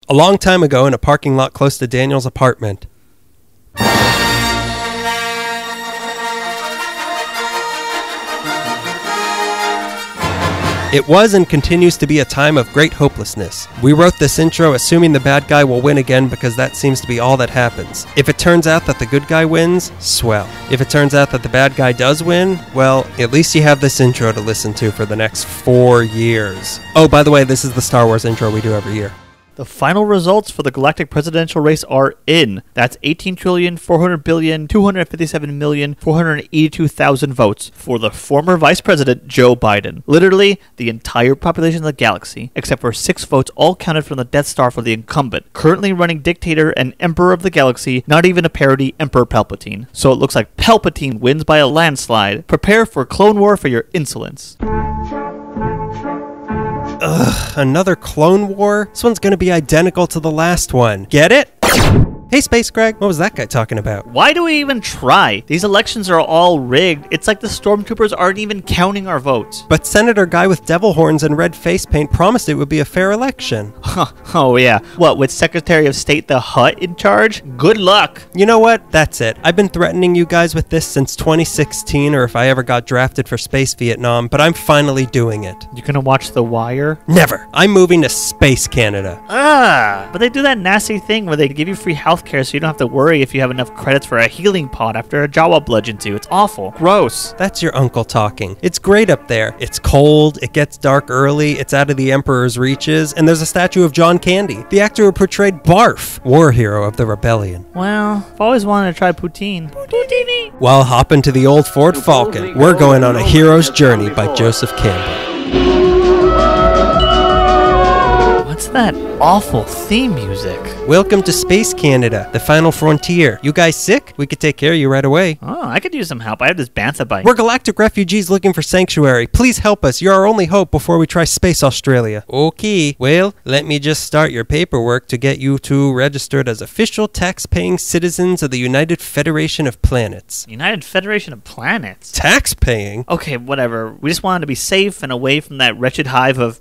A long time ago in a parking lot close to Daniel's apartment. It was and continues to be a time of great hopelessness. We wrote this intro assuming the bad guy will win again because that seems to be all that happens. If it turns out that the good guy wins, swell. If it turns out that the bad guy does win, well, at least you have this intro to listen to for the next 4 years. Oh, by the way, this is the Star Wars intro we do every year. The final results for the galactic presidential race are in. That's 18,400,257,482,000 votes for the former Vice President Joe Biden. Literally, the entire population of the galaxy, except for 6 votes all counted from the Death Star for the incumbent. Currently running dictator and emperor of the galaxy, not even a parody, Emperor Palpatine. So it looks like Palpatine wins by a landslide. Prepare for Clone War for your insolence. Ugh, another Clone War? This one's gonna be identical to the last one. Get it? Hey, Space Greg, what was that guy talking about? Why do we even try? These elections are all rigged. It's like the stormtroopers aren't even counting our votes. But Senator Guy with devil horns and red face paint promised it would be a fair election. Oh yeah. What, with Secretary of State the Hutt in charge? Good luck. You know what? That's it. I've been threatening you guys with this since 2016 or if I ever got drafted for Space Vietnam, but I'm finally doing it. You gonna watch The Wire? Never. I'm moving to Space Canada. But they do that nasty thing where they give you free healthcare so you don't have to worry if you have enough credits for a healing pod after a Jawa bludgeons you. It's awful. Gross. That's your uncle talking. It's great up there. It's cold, it gets dark early, it's out of the Emperor's reaches, and there's a statue of John Candy, the actor who portrayed Barf, war hero of the rebellion. Well, I've always wanted to try poutine. Poutine! While hopping to the old Ford Falcon, we're going on a hero's journey by Joseph Campbell. What's that awful theme music? Welcome to Space Canada, the final frontier. You guys sick? We could take care of you right away. Oh, I could use some help. I have this Bantha bike. We're galactic refugees looking for sanctuary. Please help us. You're our only hope before we try Space Australia. Okay, well, let me just start your paperwork to get you two registered as official tax-paying citizens of the United Federation of Planets. United Federation of Planets? Tax-paying? Okay, whatever. We just wanted to be safe and away from that wretched hive of,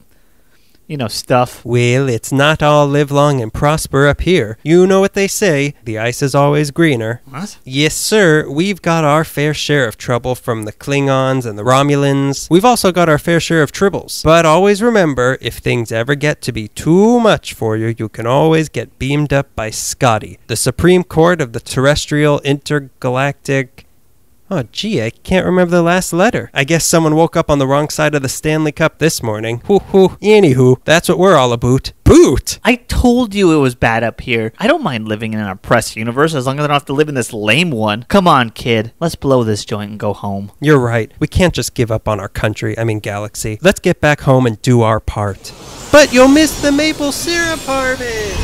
stuff. Well, it's not all live long and prosper up here. You know what they say, the ice is always greener. What? Yes, sir, we've got our fair share of trouble from the Klingons and the Romulans. We've also got our fair share of tribbles. But always remember, if things ever get to be too much for you, you can always get beamed up by Scotty, the Supreme Court of the Terrestrial Intergalactic... Oh, gee, I can't remember the last letter. I guess someone woke up on the wrong side of the Stanley Cup this morning. Anywho, that's what we're all about. Boot! I told you it was bad up here. I don't mind living in an oppressed universe as long as I don't have to live in this lame one. Come on, kid. Let's blow this joint and go home. You're right. We can't just give up on our country, galaxy. Let's get back home and do our part. But you'll miss the maple syrup harvest!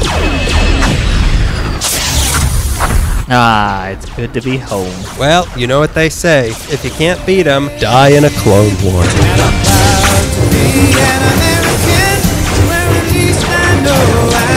Ah, it's good to be home. Well, you know what they say. If you can't beat 'em, die in a Clone War. And I'm proud to be an American, where at least I know I'm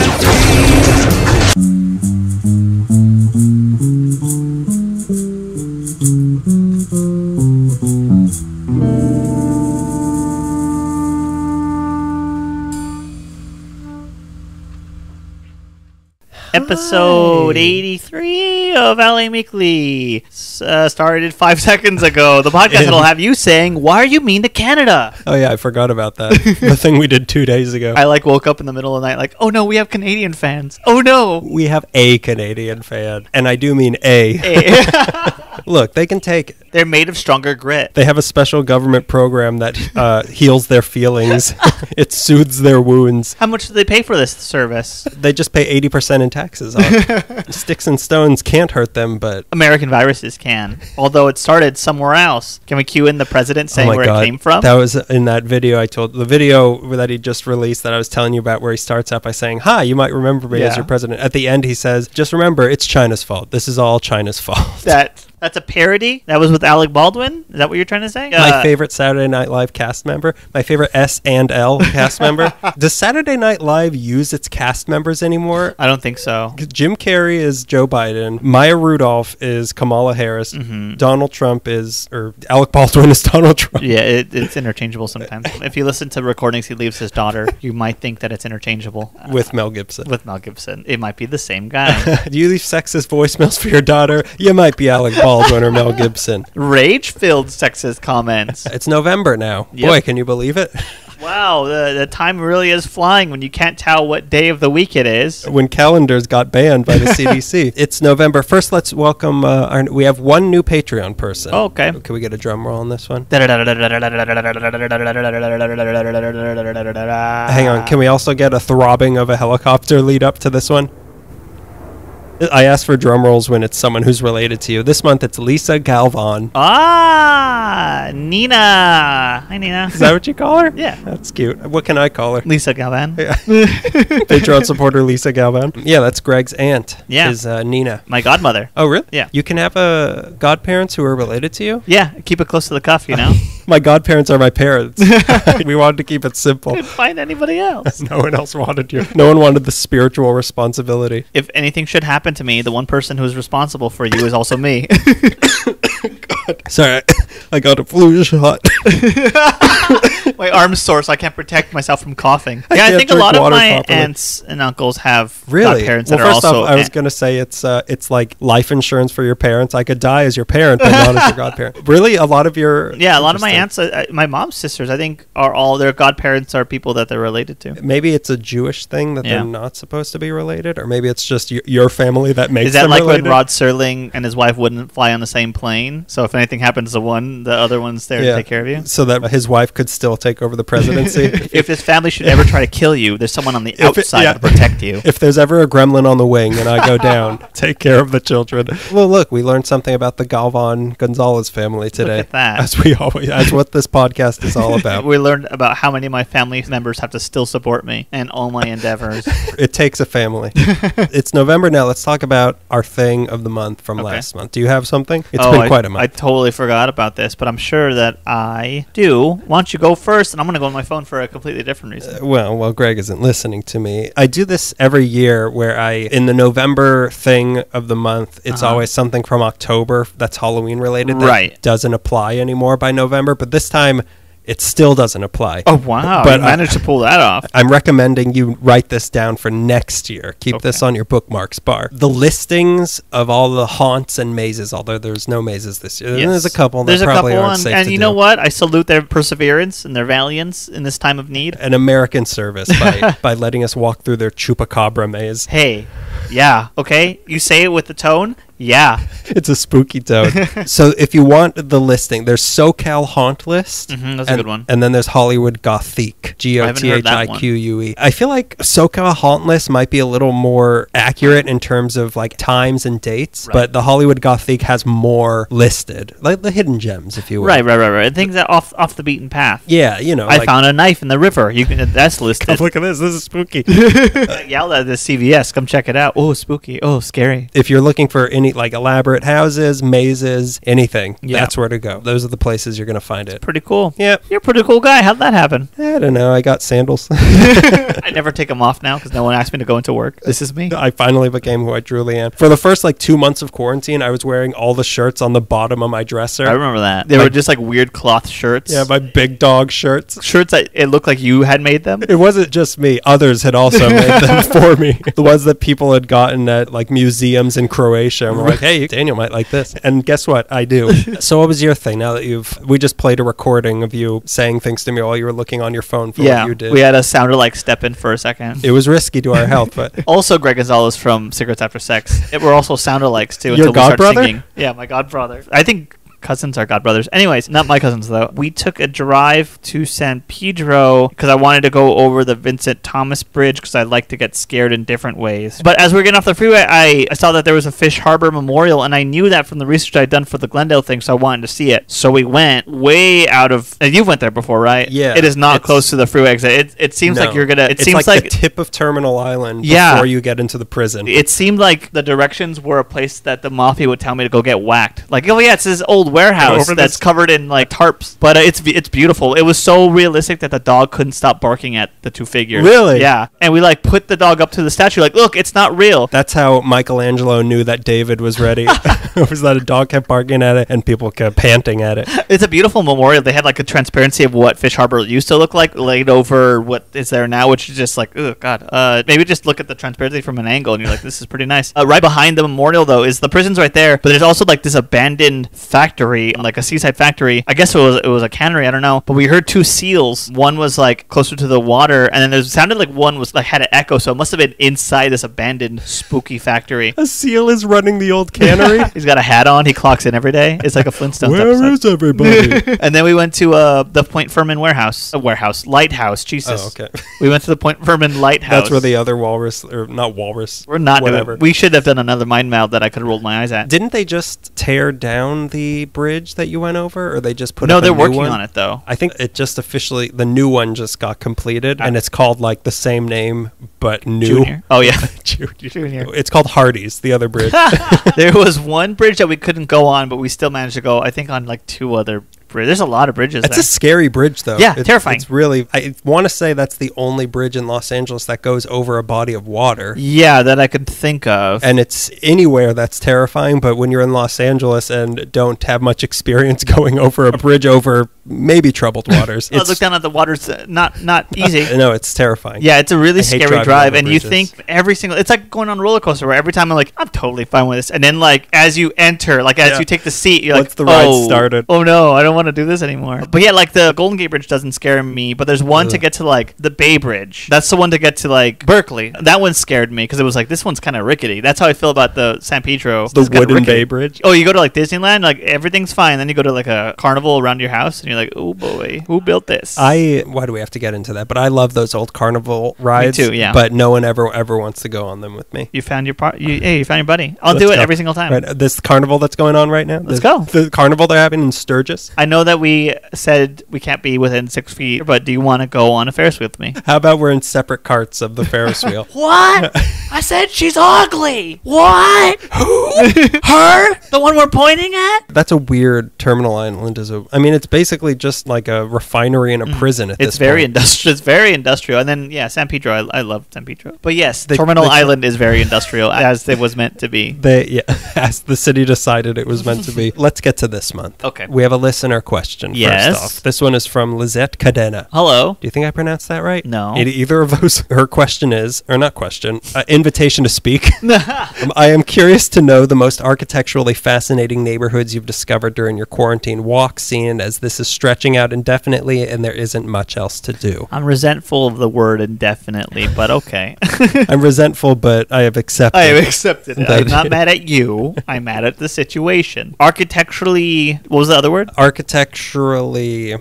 Episode 83 of LA Weekly started 5 seconds ago. The podcast that'll have you saying, "Why are you mean to Canada?" Oh yeah, I forgot about that. The thing we did 2 days ago. I woke up in the middle of the night like, oh no, we have Canadian fans. Oh no. We have a Canadian fan. And I do mean a. Look, they can take it. They're made of stronger grit. They have a special government program that heals their feelings. It soothes their wounds. How much do they pay for this service? They just pay 80% in taxes on it. Sticks and stones can't hurt them, but... American viruses can. Although it started somewhere else. Can we cue in the president saying where it came from? That was in that video I told... The video that he just released that I was telling you about where he starts out by saying, "Hi, you might remember me as your president." At the end he says, "Just remember, it's China's fault. This is all China's fault." That That's a parody? That was with Alec Baldwin? Is that what you're trying to say? My favorite Saturday Night Live cast member, my favorite S and L cast member. Does Saturday Night Live use its cast members anymore? I don't think so. Jim Carrey is Joe Biden. Maya Rudolph is Kamala Harris. Donald Trump is, or Alec Baldwin is Donald Trump. Yeah, it's interchangeable sometimes. If you listen to recordings he leaves his daughter, you might think that it's interchangeable. With Mel Gibson. With Mel Gibson. It might be the same guy. Do you leave sexist voicemails for your daughter? You might be Alec Baldwin or Mel Gibson. Rage-filled sexist comments. It's November now. Yep. Boy, can you believe it? Wow, the time really is flying when you can't tell what day of the week it is. When calendars got banned by the CDC. It's November. First, let's welcome we have one new Patreon person. Oh, okay. Can we get a drum roll on this one? Hang Hang on. Can we also get a throbbing of a helicopter lead up to this one? I ask for drum rolls when it's someone who's related to you. This month, it's Lisa Galvan. Ah, Nina. Hi, Nina. Is that what you call her? Yeah. That's cute. What can I call her? Lisa Galvan. Yeah. Patreon supporter Lisa Galvan. Yeah, that's Greg's aunt. Yeah. Is Nina. My godmother. Oh, really? Yeah. You can have godparents who are related to you? Yeah, keep it close to the cuff, you know? My godparents are my parents. We wanted to keep it simple. Couldn't find anybody else. No one else wanted you. No one wanted the spiritual responsibility. If anything should happen to me, the one person who's responsible for you is also me. God. Sorry, I got a flu shot. My arm's sore, so I can't protect myself from coughing. I Yeah, I can't think a drink lot of water my properly. aunts and uncles have Really? godparents Well, that are first also... off, I was going to say it's like life insurance for your parents. I could die as your parent, but not as your godparent. Really? A lot of your... Yeah, a lot of my Interesting. aunts, my mom's sisters, I think, are all their godparents are people that they're related to. Maybe it's a Jewish thing that Yeah. they're not supposed to be related, or maybe it's just your family that makes Is that them like related. when Rod Serling and his wife wouldn't fly on the same plane? So if anything happens to one, the other one's there to take care of you? So that his wife could still take over the presidency. If this family should ever try to kill you, there's someone on the If it- outside yeah. to protect you. If there's ever a gremlin on the wing and I go down, take care of the children. Well, look, we learned something about the Galvan Gonzalez family today. Look at that. As what this podcast is all about. We learned about how many of my family members have to still support me and all my endeavors. It takes a family. It's November now. Let's talk about our thing of the month from Okay. last month. Do you have something? It's been quite a month. I totally forgot about this, but I'm sure that I do. Why don't you go first, and I'm going to go on my phone for a completely different reason. Well, Greg isn't listening to me. I do this every year where in the November thing of the month, it's always something from October that's Halloween related that Right. doesn't apply anymore by November. But this time, it still doesn't apply. Oh, wow. But you managed to pull that off. I'm recommending you write this down for next year. Keep this on your bookmarks bar. The listings of all the haunts and mazes, although there's no mazes this year. Yes. There's a couple that There's a probably couple, aren't safe and to you do. know what? I salute their perseverance and their valiance in this time of need. An American service by letting us walk through their chupacabra maze. Hey, yeah, okay? You say it with the tone? Yeah. It's a spooky tone. So if you want the listing, there's SoCal Haunt List. That's a good one. And then there's Hollywood Gothique. Gothique. I feel like SoCal Haunt List might be a little more accurate in terms of like times and dates, but the Hollywood Gothique has more listed. Like the hidden gems, if you will. Right. Things that off the beaten path. Yeah, you know. I found a knife in the river. That's listed. Look at this. This is spooky. Yell at the CVS. Come check it out. Oh, spooky. Oh, scary. If you're looking for any like elaborate houses, mazes, anything, Yeah. that's where to go. Those are the places you're going to find it. Pretty cool. Yep. You're a pretty cool guy. How'd that happen? I don't know. I got sandals. I never take them off now because no one asked me to go into work. This is me. I finally became who I truly am. For the first like 2 months of quarantine, I was wearing all the shirts on the bottom of my dresser. I remember that. They were just like weird cloth shirts. Yeah, my big dog shirts. Shirts that it looked like you had made them. It wasn't just me. Others had also made them for me. The ones that people had gotten at like museums in Croatia. And were like, hey, Daniel might like this. And guess what? I do. So what was your thing now that we just played a recording of you saying things to me while you were looking on your phone for what you did. We had a sounder like step in for a second. It was risky to our health, but Also, Greg Gonzalez from Cigarettes After Sex. We're also sound-alikes too. Your until we start godbrother? singing. Yeah, my godbrother. I think cousins are godbrothers. Anyways, not my cousins though. We took a drive to San Pedro because I wanted to go over the Vincent Thomas Bridge because I like to get scared in different ways. But as we were getting off the freeway, I saw that there was a Fish Harbor Memorial, and I knew that from the research I'd done for the Glendale thing, so I wanted to see it. So we went way out of... And you've went there before, right? Yeah. It is not close to the freeway exit. It seems like you're gonna... It's like the tip of Terminal Island before you get into the prison. It seemed like the directions were a place that the mafia would tell me to go get whacked. Like, oh yeah, it's this old warehouse that's covered in like tarps. But it's beautiful. It was so realistic that the dog couldn't stop barking at the two figures. Really? Yeah. And we like put the dog up to the statue like, look, it's not real. That's how Michelangelo knew that David was ready. It was that a dog kept barking at it and people kept panting at it. It's a beautiful memorial. They had like a transparency of what Fish Harbor used to look like laid over what is there now, which is just like, oh god. Maybe just look at the transparency from an angle and you're like, this is pretty nice. Right behind the memorial though is the prison's right there, but there's also like this abandoned factory, like a seaside factory. I guess it was a cannery, I don't know. But we heard two seals. One was like closer to the water, and then it sounded like one was like had an echo, so it must have been inside this abandoned spooky factory. A seal is running the old cannery. He's got a hat on. He clocks in every day. It's like a Flintstones Where episode. is everybody? And then we went to the Point Furman lighthouse. Jesus. Oh, okay. We went to the Point Furman lighthouse. That's where the other walrus, or not walrus. We're not whatever. We should have done another mind meld that I could have rolled my eyes at. Didn't they just tear down the bridge that you went over, or they just put No, up a they're new working one? on it though. I think it just officially, the new one just got completed, and it's called like the same name, but new. Junior. Oh yeah. Junior. It's called Hardy's, the other bridge. There was one bridge that we couldn't go on, but we still managed to go, I think, on like two other bridges. There's a lot of bridges It's there. a scary bridge, though. Yeah, terrifying. It's really... I want to say that's the only bridge in Los Angeles that goes over a body of water. Yeah, that I could think of. And it's anywhere that's terrifying, but when you're in Los Angeles and don't have much experience going over a bridge over maybe troubled waters... I look down at the water's not easy. No, it's terrifying. Yeah, it's a really I hate scary driving drive, over and you bridges. think every single... It's like going on a roller coaster where every time I'm like, I'm totally fine with this. And then like, as you enter, like as Yeah. you take the seat, you're Once like, the ride started. Oh no, I don't want to do this anymore. But yeah, like the Golden Gate Bridge doesn't scare me, but there's one to get to like the Bay Bridge. That's the one to get to like Berkeley. That one scared me because it was like, this one's kind of rickety. That's how I feel about the San Pedro. The It's kinda wooden rickety. Bay Bridge. Oh, you go to like Disneyland, like everything's fine. Then you go to like a carnival around your house, and you're like, oh boy, who built this? Why do we have to get into that? But I love those old carnival rides. too, yeah. But no one ever wants to go on them with me. You found your you found your buddy. I'll Let's do it go. every single time. Right, this carnival that's going on right now. Let's go. The carnival they're having in Sturgis. I know that we said we can't be within 6 feet, but do you want to go on a Ferris with me? How about we're in separate carts of the Ferris wheel? What? I said she's ugly. What? Who? Her? The one we're pointing at? That's a weird Terminal Island. I mean, it's basically just like a refinery and a prison at this It's very point. industrial. It's very industrial. And then, yeah, San Pedro. I love San Pedro. But yes, They- Terminal they- Island is very industrial, as it was meant to be. As the city decided it was meant to be. Let's get to this month. Okay. We have a listener question Yes. first off. This one is from Lizette Cadena. Hello. Do you think I pronounced that right? No. Either of those. Her question is, or not question, invitation to speak. I am curious to know the most architecturally fascinating neighborhoods you've discovered during your quarantine walk, seeing as this is stretching out indefinitely and there isn't much else to do. I'm resentful of the word indefinitely, but okay. I'm resentful, but I have accepted. I have accepted it. That- I'm not mad at you. I'm mad at the situation. Architecturally, what was the other word? Architecturally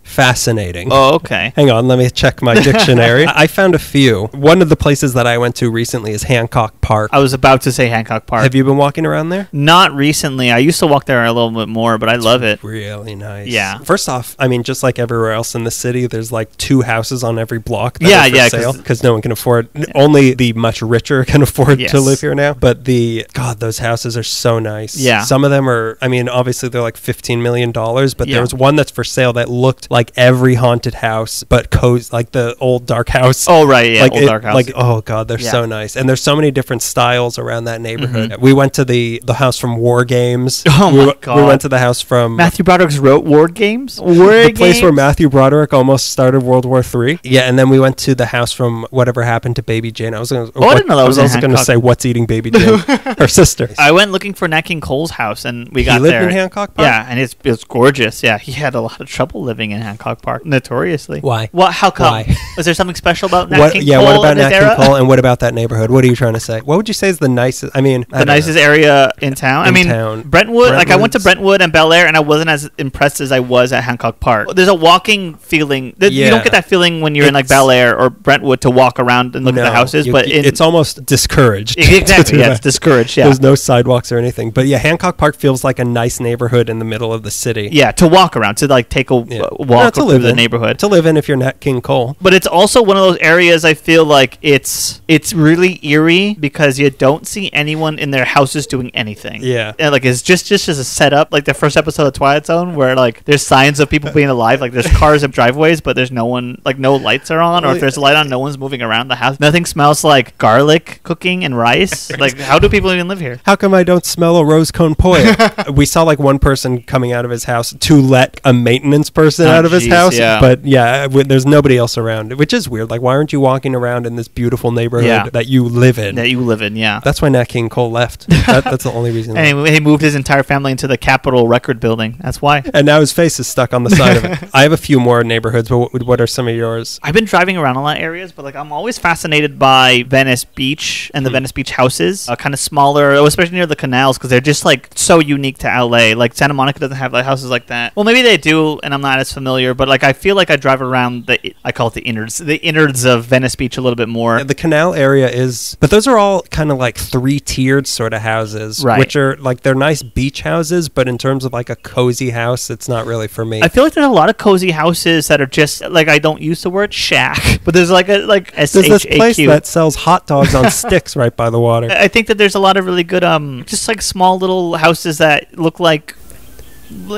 fascinating. Oh, okay. Hang on, let me check my dictionary. I found a few. One of the places that I went to recently is Hancock Park. I was about to say Hancock Park. Have you been walking around there? Not recently. I used to walk there a little bit more, but I love it. Really nice. Yeah. First off, I mean, just like everywhere else in the city, there's like 2 houses on every block that Yeah, are for yeah, sale because no one can afford. Only the much richer can afford Yes. to live here now. But those houses are so nice. Yeah. Some of them are. I mean, obviously they're like $15 million, but Yeah. there was one that's for sale that looked like every haunted house, but cozy, like the old dark house. Oh, right. Yeah, like Old Dark House. Like, oh god, they're Yeah. so nice, and there's so many different styles around that neighborhood. We went to the house from War Games. Oh we, my We God. went to the house from Matthew Broderick's wrote War Games? War the place Games? where Matthew Broderick almost started World War III. Yeah, and then we went to the house from Whatever Happened to Baby Jane. I didn't know that was in also going to Hancock. say What's Eating Baby Jane, her sister. I went looking for Nat King Cole's house, and we got He lived there. in Hancock Park? Yeah, and it's gorgeous. Yeah, he had a lot of trouble living in Hancock Park, notoriously. Why? What? How come? Why? Was there something special about Nat What, King yeah, Cole what about in his Nat era? King Cole and what about that neighborhood? What are you trying to say? What would you say is the nicest? I mean, The nicest area in town. town. Brentwood. Like I went to Brentwood's- Brentwood and Bel Air, and I wasn't as impressed as I was at Hancock Park. There's a walking feeling. You Yeah. don't get that feeling when you're in like It's- Bel Air or Brentwood to walk around and look at the houses. But it's almost discouraged. to exactly, do yeah, it's that. discouraged. Yeah, There's no sidewalks or anything. But yeah, Hancock Park feels like a nice neighborhood in the middle of the city. yeah, to walk around, to like take a Yeah. walk to through live the in. neighborhood. To live in if you're Nat King Cole. But it's also one of those areas I feel like it's really eerie because you don't see anyone in their houses doing anything. Yeah. And like it's just as a setup, like the first episode of Twilight Zone, where like there's signs of people being alive, like there's cars and driveways, but there's no one, like no lights are on, or if there's a light on, no one's moving around the house. Nothing smells like garlic cooking and rice. Like how do people even live here? How come I don't smell a rose cone poi? We saw like one person coming out of his house to let a maintenance person out of his jeez, house. yeah. But yeah, there's nobody else around, which is weird. Like, why aren't you walking around in this beautiful neighborhood Yeah. that you live in? That you live in, yeah. That's why Nat King Cole left. That's the only reason. And he moved his entire family into the Capitol Record Building. That's why. And now his face is stuck on the side of it. I have a few more neighborhoods, but what are some of yours? I've been driving around a lot of areas, but like I'm always fascinated by Venice Beach and the Venice Beach houses, kind of smaller, especially near the canals, because they're just like so unique to LA. Like Santa Monica doesn't have like houses like that. Well, maybe they do, and I'm not as familiar. But like I feel like I drive around I call it the innards of Venice Beach a little bit more. Yeah, the canal area is, but those are all kind of like 3-tiered sort of houses, Right. which are like they're nice beach houses, but in terms of like a cozy house, it's not really for me. I feel like there's a lot of cozy houses that are just like I don't use the word shack, but there's like There's this place SHAQ. that sells hot dogs on sticks right by the water. I think that there's a lot of really good just like small little houses that look like,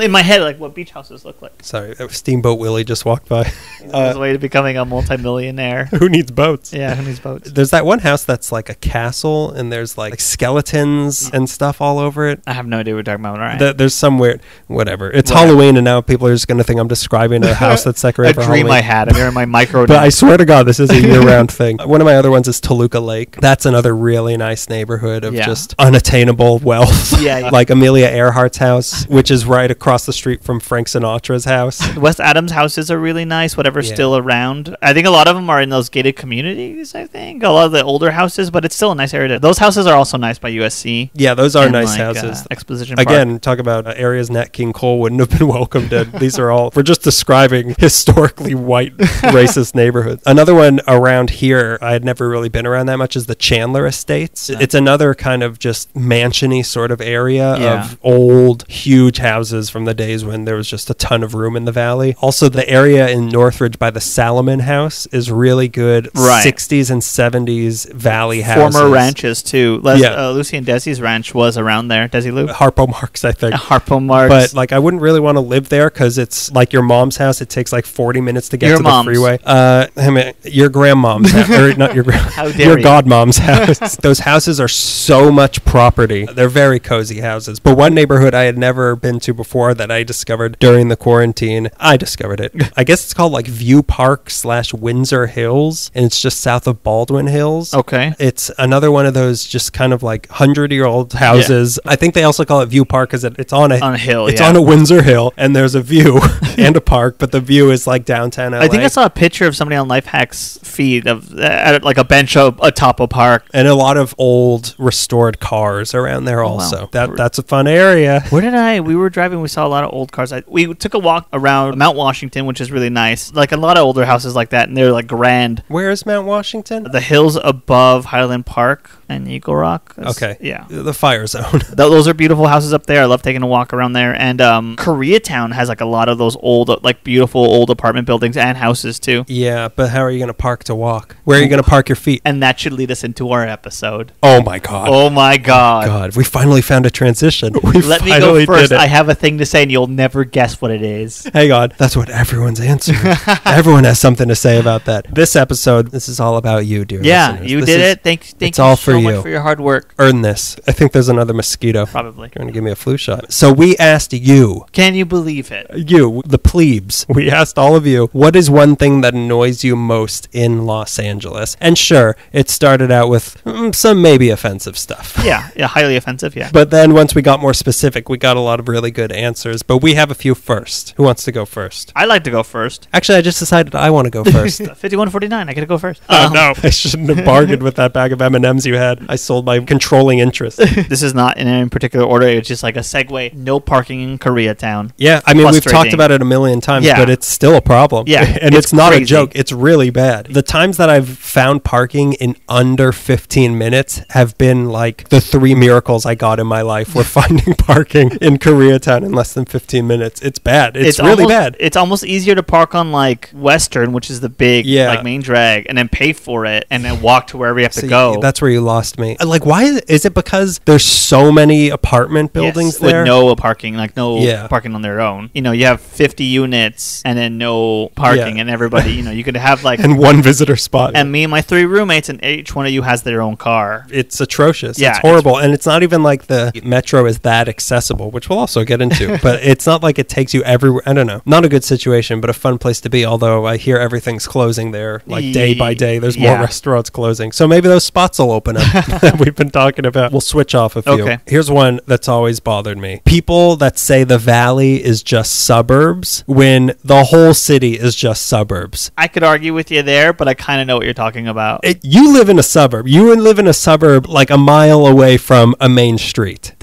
in my head, like what beach houses look like. Sorry, Steamboat Willie just walked by. On his way to becoming a multimillionaire. Who needs boats? Yeah, who needs boats? There's that one house that's like a castle, and there's like skeletons and stuff all over it. I have no idea what you're talking about. All right. There's some weird, whatever. It's Whatever. Halloween, and now people are just going to think I'm describing a house that's A decorated for dream Halloween. I had. I'm here in my micro. But now. I swear to God, this is a year-round thing. One of my other ones is Toluca Lake. That's another really nice neighborhood of Yeah. just unattainable wealth. Yeah, yeah. Like Amelia Earhart's house, which is right across the street from Frank Sinatra's house. West Adams houses are really nice. Whatever's Yeah. still around. I think a lot of them are in those gated communities. I think a lot of the older houses, but it's still a nice area. Those houses are also nice by USC. Yeah, those are and, nice like, houses. Exposition Park. Again, talk about areas Nat King Cole wouldn't have been welcomed in. These are all, we're just describing historically white, racist neighborhoods. Another one around here, I had never really been around that much, is the Chandler Estates. It's another kind of just mansion-y sort of area Yeah. of old, huge houses from the days when there was just a ton of room in the valley. Also, the area in Northridge by the Salomon House is really good. Right. 60s and 70s valley houses. Former ranches too. Yeah. Lucy and Desi's ranch was around there. Desi Lou. Harpo Marks, I think. Harpo Marks. But like, I wouldn't really want to live there because it's like your mom's house. It takes like 40 minutes to get Your to mom's. the freeway. I mean, your grandmom's house, or not your How dare your you. godmom's house. Those houses are so much property. They're very cozy houses. But one neighborhood I had never been to before that I discovered during the quarantine, I discovered it. I guess it's called like View Park / Windsor Hills, and it's just south of Baldwin Hills. Okay. It's another one of those just kind of like 100-year-old houses. I think they also call it View Park because it's on On a hill. it's yeah. on a Windsor Hill, and there's a view and a park, but the view is like downtown LA. I think I saw a picture of somebody on Lifehack's feed of at like a bench atop a park. and a lot of old restored cars around there wow. also. That's a fun area. Where did we were driving, we saw a lot of old cars. We took a walk around Mount Washington, which is really nice. Like a lot of older houses like that, and they're like grand. Where is Mount Washington? The hills above Highland Park and Eagle Rock. Okay. Yeah. The fire zone. Those are beautiful houses up there. I love taking a walk around there. And Koreatown has like a lot of those old, like beautiful old apartment buildings and houses too. Yeah, but how are you going to park to walk? Where are you going to park your feet? And that should lead us into our episode. Oh my God. Oh my God. God, we finally found a transition. We Let me finally go first. did it. I have a thing to say, and you'll never guess what it is. Hang on. That's what everyone's answering. Everyone has something to say about that. This episode, this is all about you, dear Yeah, listeners. you This did is- it. Thank it's you all for so so you. much for your hard work. Earn this. I think there's another mosquito. Probably. Trying to give me a flu shot. So we asked you, Can you believe it? the plebes, we asked all of you, what is one thing that annoys you most in Los Angeles? And sure, it started out with some maybe offensive stuff. Yeah, highly offensive, yeah. But then once we got more specific, we got a lot of really good answers. But we have a few first. Who wants to go first? I like to go first. Actually, I just decided I want to go first. 5149, I gotta go first. Oh, no. I shouldn't have bargained with that bag of M&Ms you had. I sold my controlling interest. This is not in any particular order. It's just like a segue. No parking in Koreatown. Yeah, I mean, we've Frustrating. talked about it a million times, Yeah. but it's still a problem. Yeah, and it's not crazy. a joke. It's really bad. The times that I've found parking in under 15 minutes have been like the 3 miracles I got in my life were finding parking in Koreatown in less than 15 minutes. It's bad. It's really bad. It's almost easier to park on like Western, which is the big like main drag, and then pay for it and then walk to wherever you have to go. That's where you lost me. Like, why is it because there's so many apartment buildings there? With no parking, like no parking on their own. You know, you have 50 units and then no parking, and everybody, you know, you could have like and one visitor spot. And me and my 3 roommates, and each one of you has their own car. It's atrocious. Yeah, it's horrible. And it's not even like the metro is that accessible, which we'll also get into. But it's not like it takes you everywhere. I don't know. Not a good situation, but a fun place to be. Although I hear everything's closing there, like day by day. There's more restaurants closing. So maybe those spots will open up that we've been talking about. We'll switch off a few. Okay. Here's one that's always bothered me. People that say the valley is just suburbs when the whole city is just suburbs. I could argue with you there, but I kind of know what you're talking about. You live in a suburb. You live in a suburb like a mile away from a main street.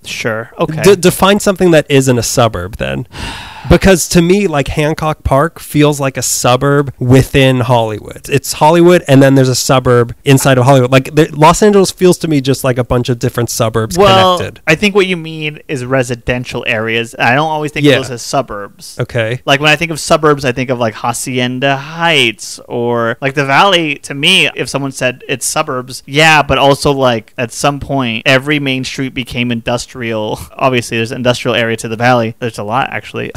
Sure. Okay. Define something that isn't a suburb then. Because to me, like Hancock Park feels like a suburb within Hollywood. It's Hollywood, and then there's a suburb inside of Hollywood. Like Los Angeles feels to me just like a bunch of different suburbs connected. I think what you mean is residential areas. I don't always think of those as suburbs. Okay. Like when I think of suburbs, I think of like Hacienda Heights or like the Valley. To me, if someone said it's suburbs, yeah, but also like at some point, every main street became industrial. Obviously, there's an industrial area to the Valley. There's a lot, actually.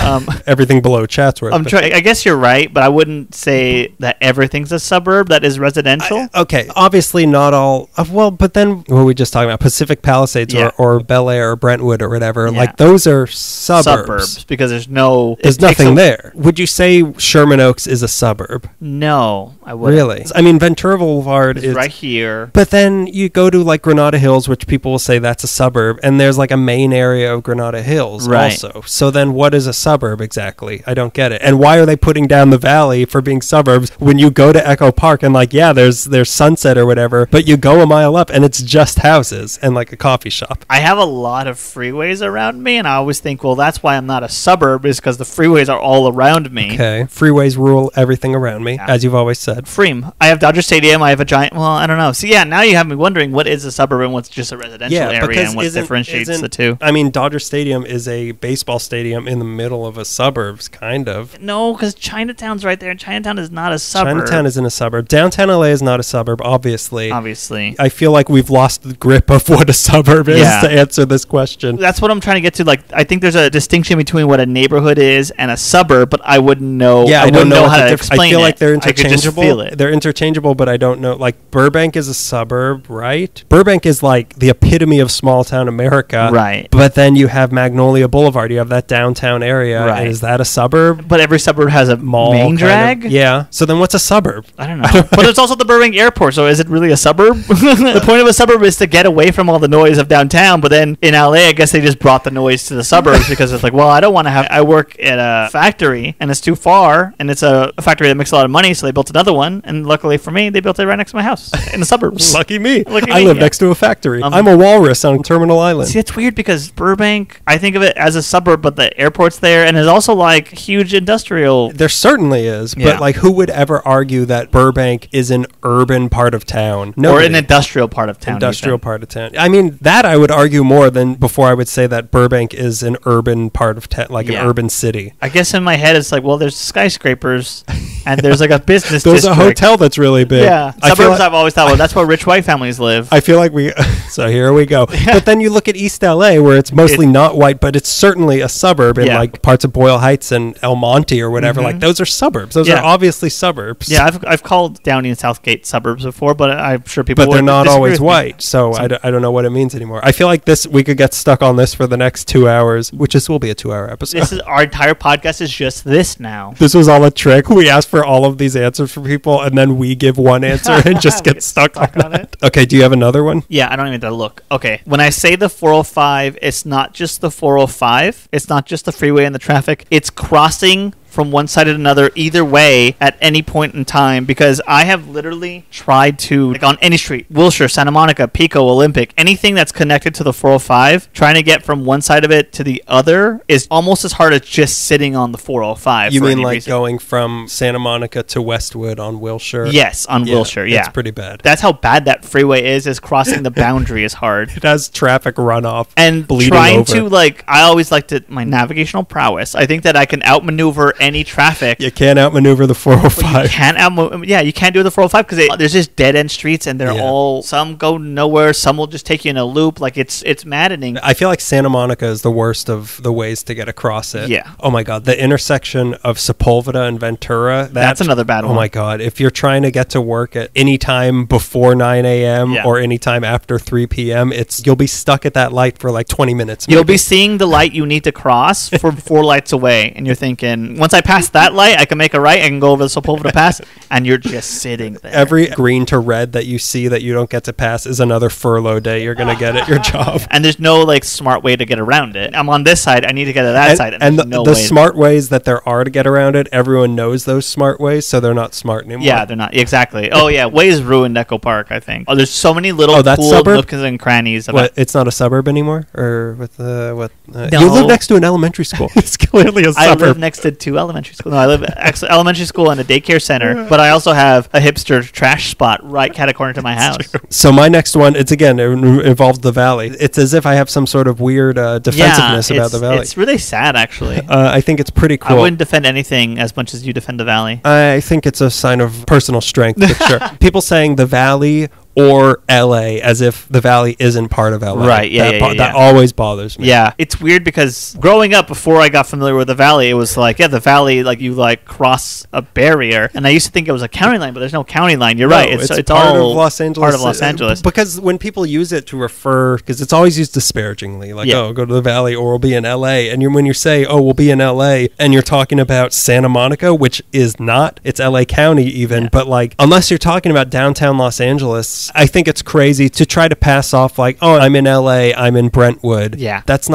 Everything below Chatsworth. I guess you're right, but I wouldn't say that everything's a suburb that is residential. Okay, obviously not all. Well, but then what were we just talking about? Pacific Palisades or Bel Air or Brentwood or whatever. Yeah. Like those are suburbs because there's nothing there. Would you say Sherman Oaks is a suburb? No, I wouldn't. Really? I mean, Ventura Boulevard is right here. But then you go to like Granada Hills, which people will say that's a suburb, and there's like a main area of Granada Hills also. So then what is a suburb exactly? I don't get it. And why are they putting down the Valley for being suburbs when you go to Echo Park and like, yeah, there's Sunset or whatever, but you go a mile up and it's just houses and like a coffee shop. I have a lot of freeways around me, and I always think, well, that's why I'm not a suburb, is because the freeways are all around me. Okay. Freeways rule everything around me, as you've always said. Freem. I have Dodger Stadium. I have a giant, well, I don't know. So yeah, now you have me wondering what is a suburb and what's just a residential area and what differentiates the two. I mean, Dodger Stadium is a baseball stadium in the middle of a suburbs, kind of. No, because Chinatown's right there, and Chinatown is not a suburb. Chinatown isn't a suburb. Downtown LA is not a suburb, obviously. I feel like we've lost the grip of what a suburb is to answer this question. That's what I'm trying to get to. Like, I think there's a distinction between what a neighborhood is and a suburb, but I wouldn't know. Yeah, I don't know how to explain it. I feel like they're interchangeable. I could just feel it. They're interchangeable, but I don't know. Like, Burbank is a suburb, right? Burbank is like the epitome of small town America. Right. But then you have Magnolia Boulevard. You have that downtown area. Right. Is that a suburb? But every suburb has a mall main drag? Yeah. So then what's a suburb? I don't know. But there's also the Burbank Airport, so is it really a suburb? The point of a suburb is to get away from all the noise of downtown, but then in LA, I guess they just brought the noise to the suburbs because it's like, well, I don't want to have... I work at a factory, and it's too far, and it's a factory that makes a lot of money, so they built another one, and luckily for me, they built it right next to my house in the suburbs. Lucky me. I live next to a factory. I'm a walrus on Terminal Island. See, it's weird because Burbank, I think of it as a suburb, but the airport's there, and there's also like huge industrial... There certainly is, but like who would ever argue that Burbank is an urban part of town? Nobody. Or an industrial part of town. Industrial part of town. I mean, that I would argue more than before I would say that Burbank is an urban part of town, like an urban city. I guess in my head it's like, well, there's skyscrapers and there's like a business There's district. a hotel that's really big. Yeah. Suburbs, I've always thought, well, that's where rich white families live. I feel like so here we go. But then you look at East LA where it's mostly not white, but it's certainly a suburb in like parts parts of Boyle Heights and El Monte or whatever, like those are suburbs. Those are obviously suburbs. Yeah, I've called Downey and Southgate suburbs before, but I'm sure people But they're not always white, me. so I don't know what it means anymore. I feel like we could get stuck on this for the next 2 hours, which will be a 2-hour episode. This is our entire podcast is just this now. This was all a trick. We asked for all of these answers from people, and then we give one answer and just get stuck on it. Okay, do you have another one? Yeah, I don't even have to look. Okay, when I say the 405, it's not just the 405. It's not just the freeway and the traffic. It's crossing from one side to another either way at any point in time, because I have literally tried to, like on any street, Wilshire, Santa Monica, Pico, Olympic, anything that's connected to the 405, trying to get from one side of it to the other is almost as hard as just sitting on the 405. You mean like going from Santa Monica to Westwood on Wilshire? Yes, on Wilshire, yeah. It's pretty bad. That's how bad that freeway is crossing the boundary is hard. It has traffic runoff and bleeding trying over. To, like, I always liked my navigational prowess. I think that I can outmaneuver any traffic. You can't outmaneuver the 405. You can't do the 405 because there's just dead end streets, and they're all, some go nowhere, some will just take you in a loop. Like it's maddening. I feel like Santa Monica is the worst of the ways to get across it. Yeah. Oh my god, the intersection of Sepulveda and Ventura. That's another bad one. Oh my god, if you're trying to get to work at any time before 9 a.m. or any time after 3 p.m., you'll be stuck at that light for like 20 minutes. You'll be seeing the light you need to cross from 4 lights away, and you're thinking, once I pass that light, I can make a right, I can go over the Sepulveda Pass, and you're just sitting there. Every green to red that you see that you don't get to pass is another furlough day you're going to get at your job. And there's no like smart way to get around it. I'm on this side, I need to get to that side. And the smart ways that there are to get around it, everyone knows those smart ways, so they're not smart anymore. Yeah, they're not. Exactly. Oh, yeah. Ways ruined Echo Park, I think. Oh, there's so many little cool suburb? nooks and crannies. It's not a suburb anymore? Or with what? No. You live next to an elementary school. It's clearly a suburb. I live next to 2 elementary schools. No, I live at elementary school and a daycare center, but I also have a hipster trash spot right cat corner to my house. So my next one, it involves the valley. It's as if I have some sort of weird defensiveness about the valley. It's really sad, actually. I think it's pretty cool. I wouldn't defend anything as much as you defend the valley. I think it's a sign of personal strength, for sure. People saying the valley or LA as if the valley isn't part of LA. Right, That always bothers me. Yeah, it's weird because growing up, before I got familiar with the valley, it was like, the valley, like you like cross a barrier. And I used to think it was a county line, but there's no county line. You're right. It's part all of Los Angeles. Part of Los Angeles. Because when people use it to refer, because it's always used disparagingly, like, go to the valley or we'll be in LA. And when you say, we'll be in LA, and you're talking about Santa Monica, which is not, it's LA County even, but like, unless you're talking about downtown Los Angeles, I think it's crazy to try to pass off like, I'm in LA, I'm in Brentwood. Yeah. That's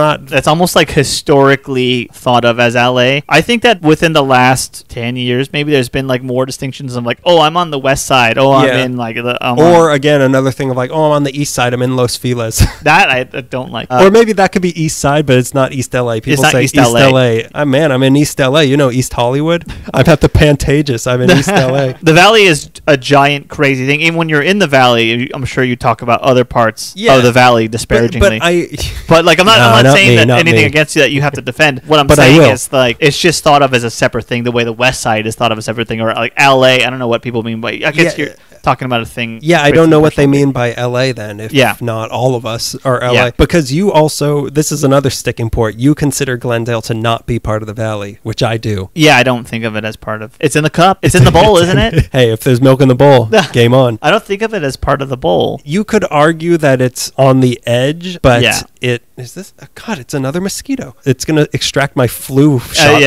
almost like historically thought of as LA. I think that within the last 10 years, maybe there's been like more distinctions of like, I'm on the west side. I'm in like again, another thing of like, I'm on the east side, I'm in Los Feliz. That I don't like. Or maybe that could be east side, but it's not East LA. People say East LA. I'm in East LA. You know East Hollywood? I'm at the Pantages. I'm in East LA. The valley is a giant crazy thing. Even when you're in the valley, I'm sure you talk about other parts of the valley disparagingly. But like I'm not saying anything against you that you have to defend. What I'm saying is like it's just thought of as a separate thing, the way the west side is thought of as a separate thing, or like LA. I don't know what people mean by. I guess you're talking about a thing. Yeah, I don't know what they mean by LA then, if not all of us are LA. Yeah. Because you also, this is another sticking point, you consider Glendale to not be part of the valley, which I do. Yeah, I don't think of it as part of. It's in the cup. It's in the bowl, isn't it? Hey, if there's milk in the bowl, game on. I don't think of it as part of the bowl. You could argue that it's on the edge, but it's another mosquito. It's going to extract my flu shot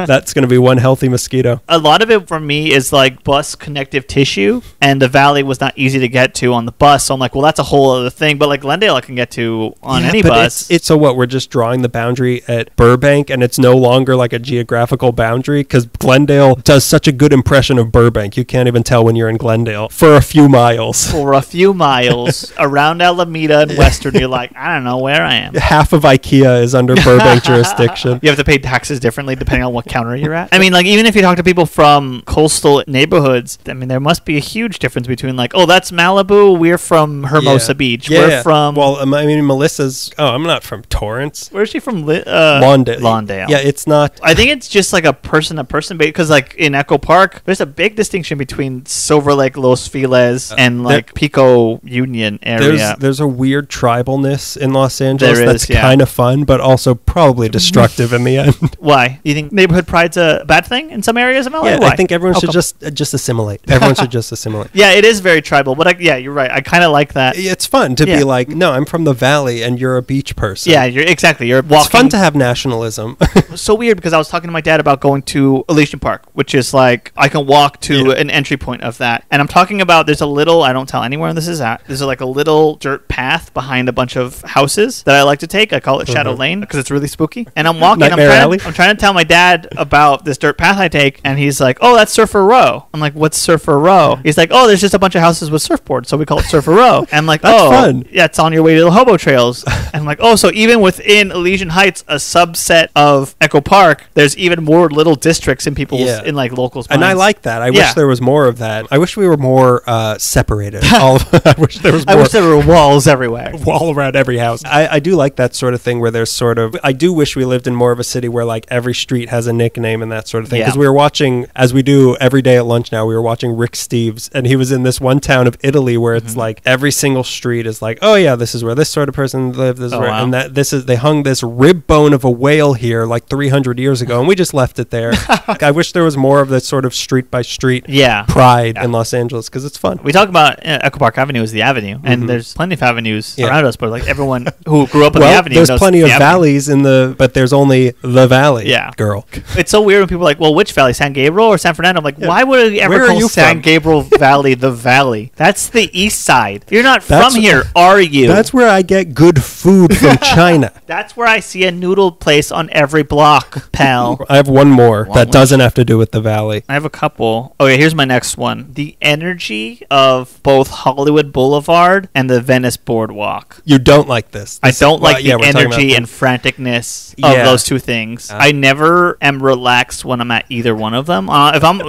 that's going to be one healthy mosquito. A lot of it for me is like bus connective tissue, and the valley was not easy to get to on the bus. So I'm like, well, that's a whole other thing. But like Glendale, I can get to on any bus. It's so what? We're just drawing the boundary at Burbank, and it's no longer like a geographical boundary because Glendale does such a good impression of Burbank. You can't even tell when you're in Glendale for a few miles. For a few miles around Alameda and Western, you're like, I don't know where I am. Half of IKEA is under Burbank jurisdiction. You have to pay taxes differently depending on what counter you're at. I mean, like even if you talk to people from coastal neighborhoods, I mean, there must be a huge difference between like, that's Malibu, we're from Hermosa Beach. We're from... Well, I mean, Melissa's... I'm not from Torrance. Where's she from? Lawndale. Yeah, it's not... I think it's just like a person-to-person base, because like in Echo Park, there's a big distinction between Silver Lake, Los Feliz, and like Pico Union area. There's a weird tribalness chaos in Los Angeles There that's is, yeah. kind of fun, but also probably destructive in the end. Why? You think neighborhood pride's a bad thing in some areas of LA? Yeah, Why? I think everyone How should come? just assimilate. Everyone should just assimilate. Yeah, it is very tribal, but yeah, you're right. I kind of like that. It's fun to Yeah. be like, no, I'm from the valley and you're a beach person. Yeah, you're exactly. You're walking. It's fun to have nationalism. It's so weird because I was talking to my dad about going to Elysian Park, which is like I can walk to an entry point of that. And I'm talking about there's a little, I don't tell anywhere this is at, there's like a little dirt path behind a bunch of houses that I like to take. I call it Shadow Lane because it's really spooky. And I'm walking, Nightmare Alley? I'm trying to tell my dad about this dirt path I take, and he's like, oh, that's Surfer Row. I'm like, what's Surfer Row? He's like, oh, there's just a bunch of houses with surfboards, so we call it Surfer Row. And I'm like, That's oh, fun. yeah, it's on your way to the hobo trails. And I'm like, oh, so even within Elysian Heights, a subset of Echo Park, there's even more little districts in people's in like locals' minds. And I like that. I Yeah. wish there was more of that. I wish we were more separated. I wish there was more. I wish there were walls everywhere. Wall around every house. I do like that sort of thing where there's sort of, I do wish we lived in more of a city where like every street has a nickname and that sort of thing. Yeah. Because we were watching, as we do every day at lunch now, we were watching Rick Steves, and he was in this one town of Italy where it's like every single street is like, oh yeah, this is where this sort of person lived, this is where, wow. and that this is, they hung this rib bone of a whale here like 300 years ago, and we just left it there. Like, I wish there was more of this sort of street by street Yeah. pride in Los Angeles because it's fun. We talk about Echo Park Avenue as the avenue, and there's plenty of avenues Yeah. around us, but like everyone who grew up on Well, the avenue there's knows plenty the of avenue. valleys in the, but there's only the valley. Yeah. Girl. It's so weird when people are like, well, which valley? San Gabriel or San Fernando? I'm like, why would we ever Where are call you San from? Gabriel Valley the valley? That's the east side. You're not That's- from here, are you? That's where I get good food from China. That's where I see a noodle place on every block, pal. I have one more Long that list. doesn't have to do with the valley. I have a couple. Okay, here's my next one. The energy of both Hollywood Boulevard and the Venice Boardwalk. You don't like this. I don't like yeah, the we're talking energy about and franticness of Yeah. those two things. I never am relaxed when I'm at either one of them. If I'm,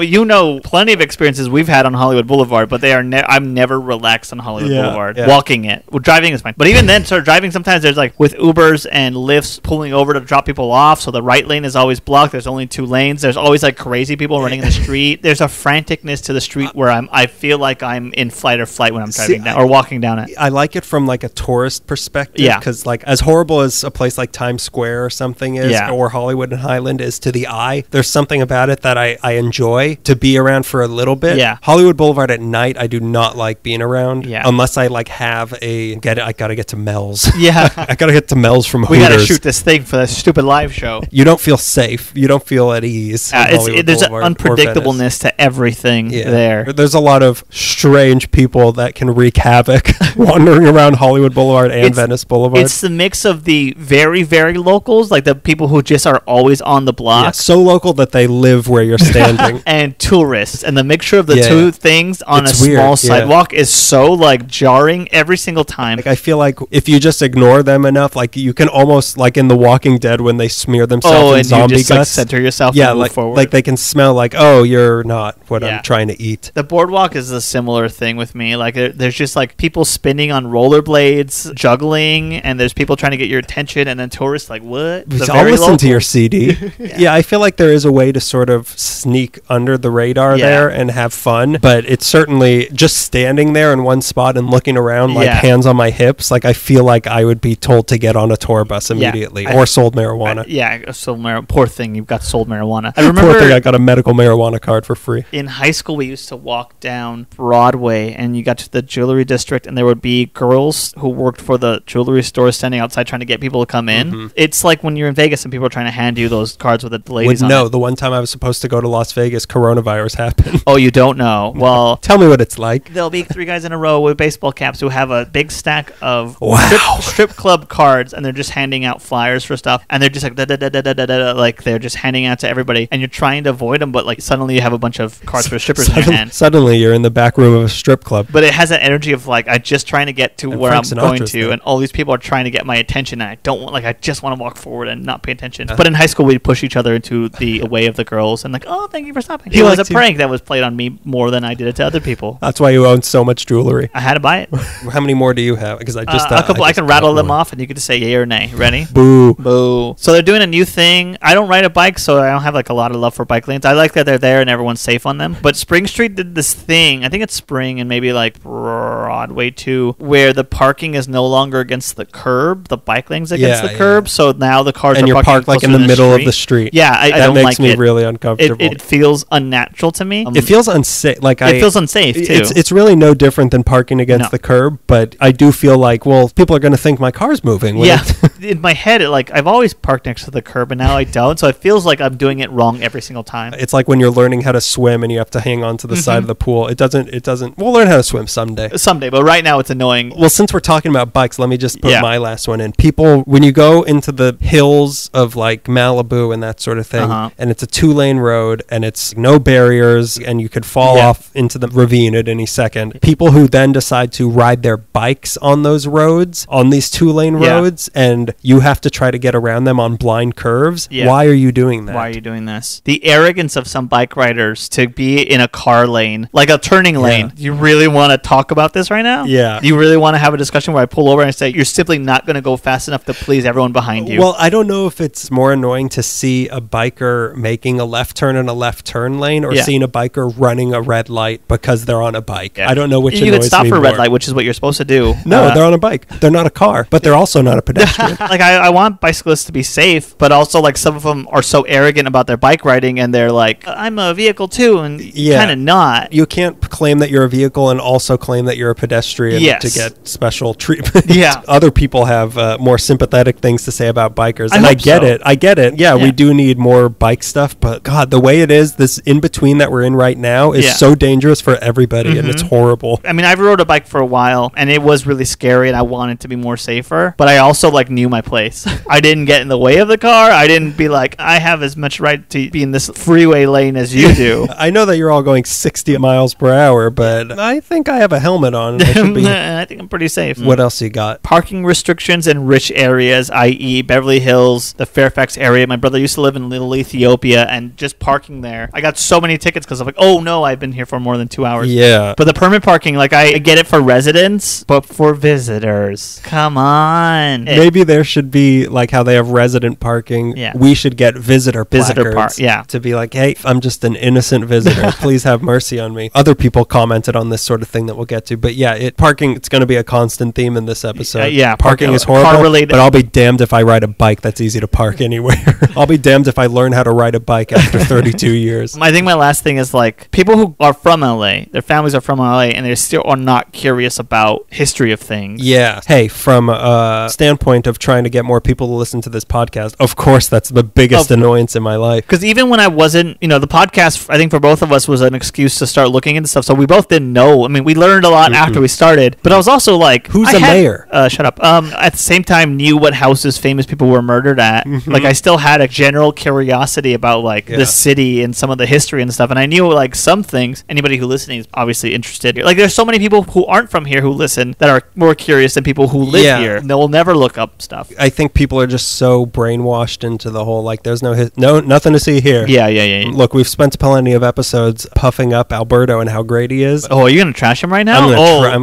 plenty of experiences we've had on Hollywood Boulevard, but they are. I'm never relaxed on Hollywood Yeah, Boulevard. yeah. Walking it, well, driving is fine. But even then, sort of driving, sometimes there's like with Ubers and Lyfts pulling over to drop people off, so the right lane is always blocked. There's only two lanes. There's always like crazy people running in the street. There's a franticness to the street where I feel like I'm in fight or flight when I'm driving down or walking down it. I like it from like a tourist perspective. Yeah. Because like as horrible as a place like Times Square or something is, Yeah. or Hollywood and Highland is to the eye, there's something about it that I enjoy to be around for a little bit. Yeah. Hollywood Boulevard at night, I do not like being around. Yeah. Unless I like have I gotta get to Mel's. Yeah. I gotta get to Mel's from We Hooters. gotta shoot this thing for this stupid live show. You don't feel safe. You don't feel at ease. on Hollywood There's an Boulevard or Venice. unpredictableness to everything there. There's a lot of strange people that can wreak havoc wandering around Hollywood Boulevard and Venice Boulevard. It's the mix of the very, very locals, like the people who just are always on the block, Yeah, so local that they live where you're standing. and tourists. And the mixture of the Yeah. two things on It's a weird, small yeah. sidewalk is so like jarring every single time. Like I feel like if you just ignore them enough, like you can almost like in The Walking Dead when they smear themselves in and zombie you just like guts. center yourself yeah, and move like forward. like they can smell like, oh, you're not what Yeah. I'm trying to eat. The boardwalk is a similar thing with me. Like there's just like people spinning on rollerblades, juggling, and there's people trying to get your attention, and then tourists like, what? The I'll very listen to your locals. CD. Yeah, I feel like there is a way to sort of sneak under the radar Yeah. there and have fun, but it's certainly just standing there in one spot and looking around like Yeah. hands on my hips. Like I feel like I would be told to get on a tour bus Yeah. immediately or sold marijuana. Yeah, sold marijuana. Poor thing, you've got sold marijuana. I Poor remember thing, I got a medical marijuana card for free. in high school we used to walk down Broadway, and you got to the jewelry district, and there would be girls who worked for the jewelry store standing outside trying to get people to come in. It's like when you're in Vegas and people are trying to hand you those cards with the ladies on No, it. the one time I was supposed to go to Las Vegas, coronavirus happened. Oh, you don't know? Well, Tell me what it's like. there'll be three guys in a row with baseball caps who have a big stack of Wow. strip club cards, and they're just handing out flyers for stuff, and they're just like da-da-da-da-da-da-da, like they're just handing out to everybody, and you're trying to avoid them, but like suddenly you have a bunch of cards for strippers in your hand. Suddenly you're in the back room of a strip club. But it has that energy of like I'm just trying to get to And where Frank I'm going Sinatra's to, there. and all these people are trying to get my attention, and I don't want, like, I just want to walk forward and not pay attention. But in high school, we'd push each other into the way of the girls, and like, oh, thank you for stopping. He It was a liked you. prank that was played on me more than I did it to other people. That's why you own so much jewelry. I had to buy it. How many more do you have? Because I just A couple. I just can rattle bought them one. off, and you get to say yay or nay. Ready? Boo. Boo. So they're doing a new thing. I don't ride a bike, so I don't have like a lot of love for bike lanes. I like that they're there and everyone's safe on them. But Spring Street did this thing. I think it's Spring and maybe like Broadway too, where the parking is no longer longer against the curb. The bike lane's against Yeah, the curb. So now the cars And are you're parked like in the middle of the street. Yeah, I That don't makes like me it. really uncomfortable. It feels unnatural to me. It feels unsafe. It feels unsafe too. It's really no different than parking against No. the curb, but I do feel like, well, people are going to think my car's moving. when Yeah, it- in my head, I've always parked next to the curb, and now I don't. So it feels like I'm doing it wrong every single time. It's like when you're learning how to swim and you have to hang on to the side of the pool. It doesn't. We'll learn how to swim someday. Someday, but right now it's annoying. Well, since we're talking about bikes, let me just put Yeah. my last one in. People, when you go into the hills of like Malibu and that sort of thing, and it's a 2-lane road and it's no barriers and you could fall off into the ravine at any second. People who then decide to ride their bikes on those roads, on these 2-lane roads, and you have to try to get around them on blind curves. Yeah. Why are you doing that? Why are you doing this? The arrogance of some bike riders to be in a car lane, like a turning lane. You really want to talk about this right now? Yeah. You really want to have a discussion where I pull over and I say, you're simply not going to go fast enough to please everyone behind you? Well, I don't know if it's more annoying to see a biker making a left turn in a left turn lane or seeing a biker running a red light because they're on a bike. I don't know which you annoys could stop me for a red more. light, which is what you're supposed to do. No, they're on a bike. They're not a car, but they're also not a pedestrian. I want bicyclists to be safe, but also like some of them are so arrogant about their bike riding and they're like, I'm a vehicle too, and kind of not. You can't claim that you're a vehicle and also claim that you're a pedestrian to get special treatment. Yeah. Other people have more sympathetic things to say about bikers. And I hope get so. it. I get it. Yeah, we do need more bike stuff, but God, the way it is, this in-between that we're in right now is so dangerous for everybody, and it's horrible. I mean, I've rode a bike for a while, and it was really scary, and I wanted to be more safer, but I also knew my place. I didn't get in the way of the car. I didn't be like, I have as much right to be in this freeway lane as you do. I know that you're all going 60 miles per hour, but I think I have a helmet on. And I should be. I think I'm pretty safe. What else you got? Parking restrictions in rich areas, i.e. Beverly Hills, the Fairfax area. My brother used to live in Little Ethiopia, and just parking there, I got so many tickets because I'm like, oh no, I've been here for more than 2 hours. Yeah. But the permit parking, I get it for residents, but for visitors, come on. Maybe there should be like how they have resident parking. Yeah. We should get visitor placards yeah. to be like, hey, I'm just an innocent visitor. Please have mercy on me. Other people commented on this sort of thing that we'll get to. But yeah, parking, it's going to be a constant theme in this episode. Parking is horrible, car-related. but I'll be damned if I ride a bike that's easy to park anywhere. I'll be damned if I learn how to ride a bike after 32 years. I think my last thing is people who are from LA, their families are from LA, and they still are not curious about history of things. Yeah. Hey, from a standpoint of trying to get more people to listen to this podcast, of course, that's the biggest annoyance in my life. Because even when I wasn't, the podcast, I think for both of us was an excuse to start looking into stuff. So we both didn't know. I mean, we learned a lot after we started, but I was also like, who's the mayor? Shut up. At the same time, knew what houses famous people were murdered at. I still had a general curiosity about the city and some of the history and stuff. And I knew some things. Anybody who listening is obviously interested. There's so many people who aren't from here who listen that are more curious than people who live here. They will never look up stuff. I think people are just so brainwashed into the whole there's nothing to see here. Yeah. Look, we've spent plenty of episodes puffing up Alberto and how great he is. Oh, are you gonna trash him right now?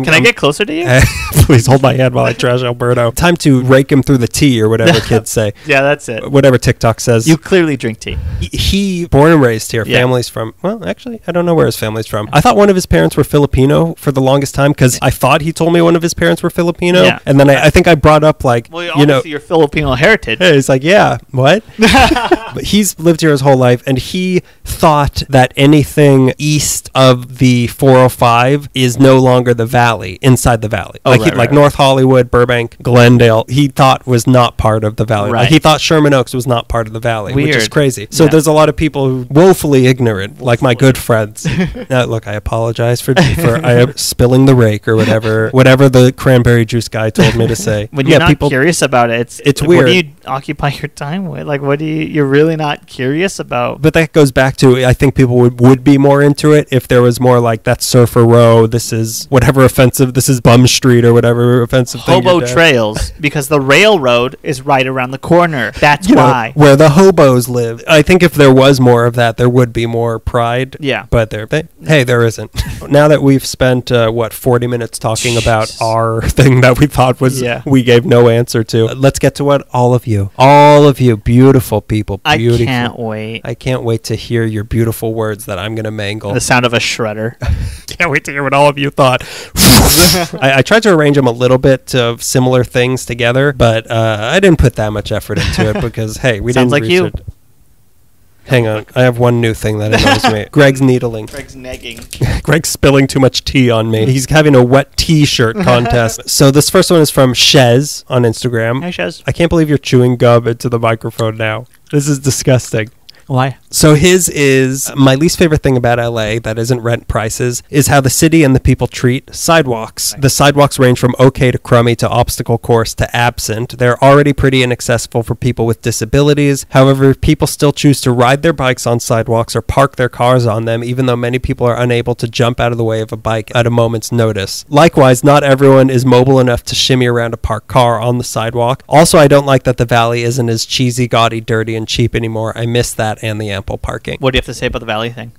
Can I get closer to you? Please hold my hand while I trash Alberto. Time to rake him through the tea or whatever kids say. Yeah, that's it. Whatever TikTok says. You clearly drink tea. He born and raised here. Family's from, well, actually, I don't know where his family's from. I thought one of his parents were Filipino for the longest time because I thought he told me one of his parents were Filipino. Yeah. And then I think I brought up your Filipino heritage. Hey, it's yeah, what? But he's lived here his whole life, and he thought that anything east of the 405 is no longer the valley, inside the valley. North Hollywood, Burbank, Glendale, he thought was not part of the valley. Right. He thought Sherman Oaks was not part of the valley, Weird. which is crazy. So there's a lot of people who woefully ignorant, like my good friends. Now, look, I apologize for I am spilling the rake or whatever the cranberry juice guy told me to say. When you're not curious about it, it's weird. What do you occupy your time with? What do you're really not curious about? But that goes back to, I think people would be more into it if there was more that's Surfer Row, this is whatever offensive, this is Bum Street or whatever offensive Hobo Trails, because the railroad is right around the corner. That's why. Where the hobos live. I think if there was more of that, there would be more pride. Yeah. But there isn't. Now that we've spent, 40 minutes talking about our thing that we thought was, we gave no answer to, let's get to what all of you, beautiful people, beautiful. I can't wait to hear your beautiful words that I'm going to mangle. The sound of a shredder. Can't wait to hear what all of you thought. I tried to arrange them a little bit of similar things together, but I didn't put that much effort into it because, hey, we Sounds didn't like you. research. Hang on. I have one new thing that annoys me. Greg's needling. Greg's negging. Greg's spilling too much tea on me. He's having a wet t-shirt contest. So this first one is from Shez on Instagram. Hey, Shez. I can't believe you're chewing gum into the microphone now. This is disgusting. Why? So his is, my least favorite thing about LA that isn't rent prices is how the city and the people treat sidewalks. The sidewalks range from okay to crummy to obstacle course to absent. They're already pretty inaccessible for people with disabilities. However, people still choose to ride their bikes on sidewalks or park their cars on them, even though many people are unable to jump out of the way of a bike at a moment's notice. Likewise, not everyone is mobile enough to shimmy around a parked car on the sidewalk. Also, I don't like that the valley isn't as cheesy, gaudy, dirty, and cheap anymore. I miss that and the ample parking. What do you have to say about the Valley thing?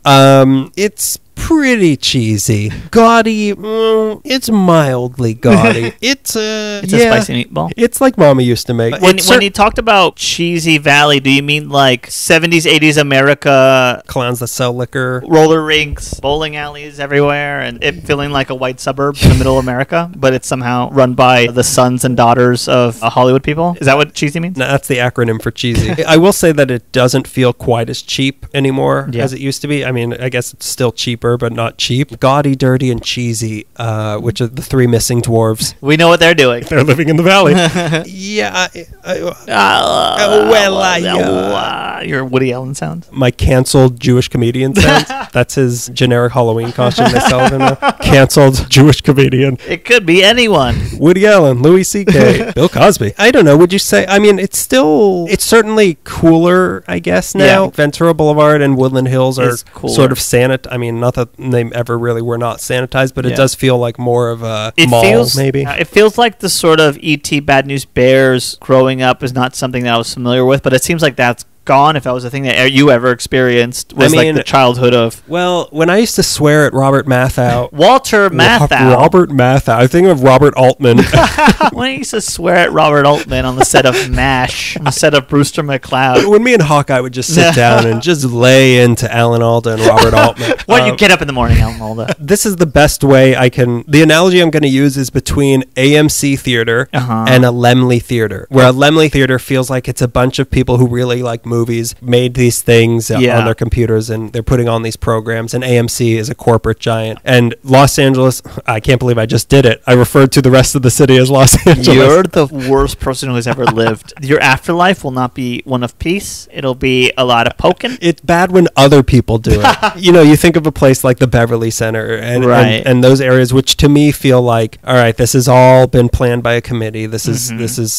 It's pretty cheesy. Gaudy, it's mildly gaudy. It's a spicy meatball. It's like Mama used to make. When you talked about cheesy Valley, do you mean like 70s, 80s America, clowns that sell liquor, roller rinks, bowling alleys everywhere, and it feeling like a white suburb in the middle of America, but it's somehow run by the sons and daughters of Hollywood people? Is that what cheesy means? No, that's the acronym for cheesy. I will say that it doesn't feel quite as cheap anymore as it used to be. I mean, I guess it's still cheaper, but not cheap. Gaudy, dirty, and cheesy, which are the three missing dwarves. We know what they're doing. They're living in the valley. Yeah. Your Woody Allen sound. My canceled Jewish comedian sound. That's his generic Halloween costume they sell him now. Canceled Jewish comedian. It could be anyone. Woody Allen, Louis C.K., Bill Cosby. I don't know. Would you say? I mean, it's certainly cooler, I guess, now. Yeah. Ventura Boulevard and Woodland Hills are cooler. sort of I mean, not that they ever really were not sanitized, but it does feel like more of a mall, maybe. It feels like the sort of E.T. Bad News Bears growing up is not something that I was familiar with, but it seems like that's gone. If that was a thing that you ever experienced, was like the childhood of. Well, when I used to swear at Robert Matthau. Walter Matthau. Robert Matthau. I think of Robert Altman. When I used to swear at Robert Altman on the set of MASH, on the set of Brewster McCloud. When me and Hawkeye would just sit down and just lay into Alan Alda and Robert Altman. Why don't you get up in the morning, Alan Alda? This is the best way I can. The analogy I'm going to use is between AMC Theater and a Laemmle Theater, where a Laemmle Theater feels like it's a bunch of people who really like movies, made these things on their computers, and they're putting on these programs, and AMC is a corporate giant. And Los Angeles, I can't believe I just did it. I referred to the rest of the city as Los Angeles. You're the worst person who has ever lived. Your afterlife will not be one of peace. It'll be a lot of poking. It's bad when other people do it. You think of a place like the Beverly Center and those areas, which to me feel like, all right, this has all been planned by a committee. This is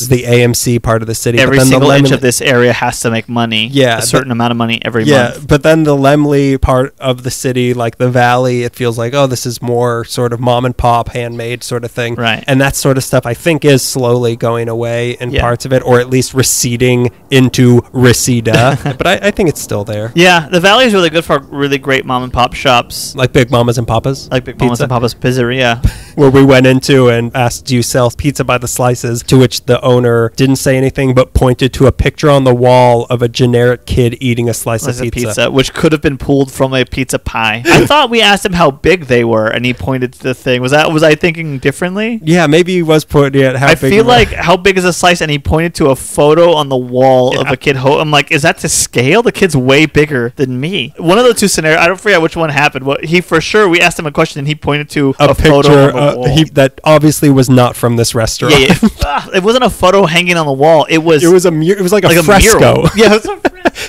the AMC part of the city. Every single inch of this area has to make money. Yeah, a certain amount of money every month. Yeah, but then the Laemmle part of the city, like the valley, it feels like, oh, this is more sort of mom and pop, handmade sort of thing. Right. And that sort of stuff, I think, is slowly going away in parts of it, or at least receding into reseda. But I think it's still there. Yeah, the valley is really good for really great mom and pop shops. Like Big Mamas and Papas? Like Big Mamas and Papas Pizzeria. Where we went into and asked, do you sell pizza by the slices? To which the owner didn't say anything, but pointed to a picture on the wall of a generic kid eating a slice of pizza, which could have been pulled from a pizza pie. I thought we asked him how big they were, and he pointed to the thing. Was I thinking differently? Yeah, maybe he was pointing at how big. I feel like how big is a slice, and he pointed to a photo on the wall of a kid. I'm like, is that to scale? The kid's way bigger than me. One of the two scenarios. I don't forget which one happened. We asked him a question, and he pointed to a picture photo on the wall. That obviously was not from this restaurant. Yeah. It wasn't a photo hanging on the wall. It was like a fresco. Mural. Yeah,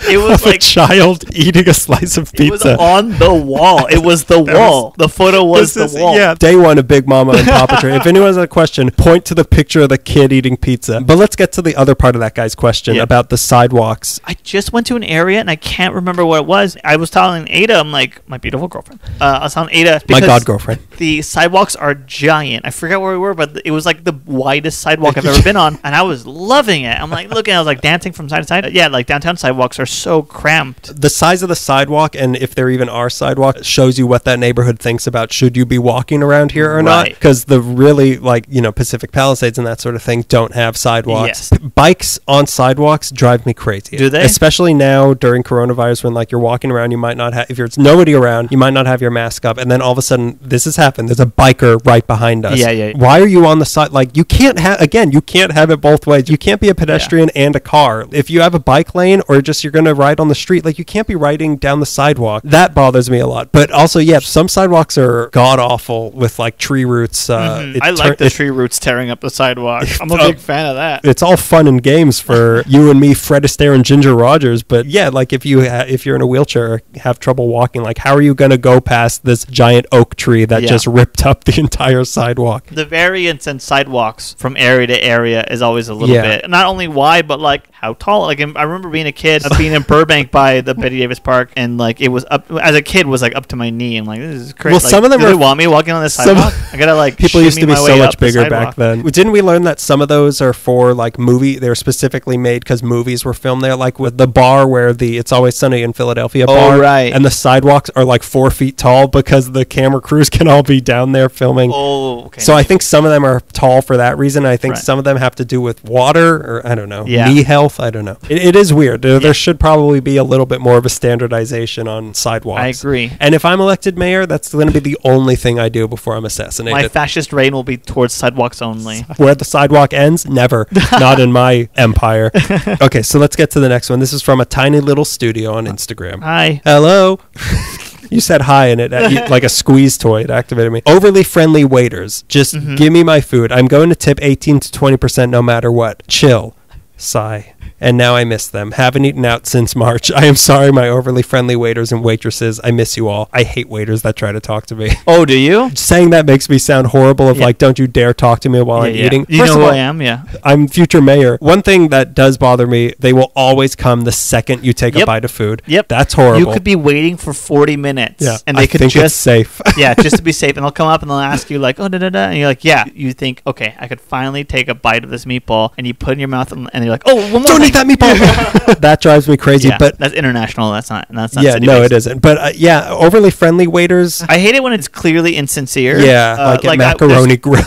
it was like a child eating a slice of pizza. It was on the wall. It was the wall. The photo was the wall. Yeah, day one of Big Mama and Papa Tree. If anyone has a question, point to the picture of the kid eating pizza. But let's get to the other part of that guy's question about the sidewalks. I just went to an area and I can't remember what it was. I was telling Ada, I'm like, my beautiful girlfriend. I was telling Ada, my god girlfriend. The sidewalks are giant. I forget where we were, but it was like the widest sidewalk I've ever been on, and I was loving it. I'm like looking, I was like dancing from side to side. Yeah, like downtown sidewalks sidewalks are so cramped. The size of the sidewalk, and if there even are sidewalks, shows you what that neighborhood thinks about should you be walking around here or not. Right. Because the really, like, you know, Pacific Palisades and that sort of thing don't have sidewalks. Yes. Bikes on sidewalks drive me crazy. Do they? Especially now during coronavirus when, like, you're walking around, you might not have, if there's nobody around, you might not have your mask up, and then all of a sudden, this has happened. There's a biker right behind us. Yeah. Why are you on the side? Like, you can't have, again, you can't have it both ways. You can't be a pedestrian and a car. If you have a bike lane or just you're going to ride on the street, like, you can't be riding down the sidewalk. That bothers me a lot. But also, yeah, some sidewalks are god awful with, like, tree roots. I like the tree roots tearing up the sidewalk. I'm a big fan of that. It's all fun and games for you and me, Fred Astaire and Ginger Rogers. But yeah, like, if you're in a wheelchair or have trouble walking, like, how are you going to go past this giant oak tree that just ripped up the entire sidewalk? The variance in sidewalks from area to area is always a little bit, not only wide, but like how tall. Like, I remember being a kid, being in Burbank by the Betty Davis Park, and like it was up as a kid was like up to my knee. I'm like, this is crazy. Well, like, some of them do are they want me walking on the sidewalk. I gotta like people used to be so much bigger the back then. Didn't we learn that some of those are for like movie? They're specifically made because movies were filmed there, like with the bar where the It's Always Sunny in Philadelphia bar, right? And the sidewalks are like 4 feet tall because the camera crews can all be down there filming. Oh, okay. So I think some of them are tall for that reason. I think some of them have to do with water or I don't know, knee health. I don't know. It is weird. There should probably be a little bit more of a standardization on sidewalks. I agree. And if I'm elected mayor, that's going to be the only thing I do before I'm assassinated. My fascist reign will be towards sidewalks only. Where the sidewalk ends? Never. Not in my empire. Okay, so let's get to the next one. This is from a tiny little studio on Instagram. Hi. Hello. You said hi and it like a squeeze toy. It activated me. Overly friendly waiters. Just give me my food. I'm going to tip 18 to 20% no matter what. Chill. Sigh. And now I miss them. Haven't eaten out since March. I am sorry, my overly friendly waiters and waitresses. I miss you all. I hate waiters that try to talk to me. Oh, do you? Saying that makes me sound horrible of like, don't you dare talk to me while I'm eating. You know who I am? Yeah. I'm future mayor. One thing that does bother me, they will always come the second you take a bite of food. Yep. That's horrible. You could be waiting for 40 minutes. Yeah. And they I could think just it's safe. Yeah, just to be safe. And they'll come up and they'll ask you like, oh, da-da-da. And you're like, yeah. You think, okay, I could finally take a bite of this meatball. And you put it in your mouth and you're like, oh, one more Don't thing. eat that meatball. That drives me crazy. Yeah, but that's international. That's not yeah, city-based. no, it isn't. But yeah, overly friendly waiters. I hate it when it's clearly insincere. Yeah, like at Macaroni Grill.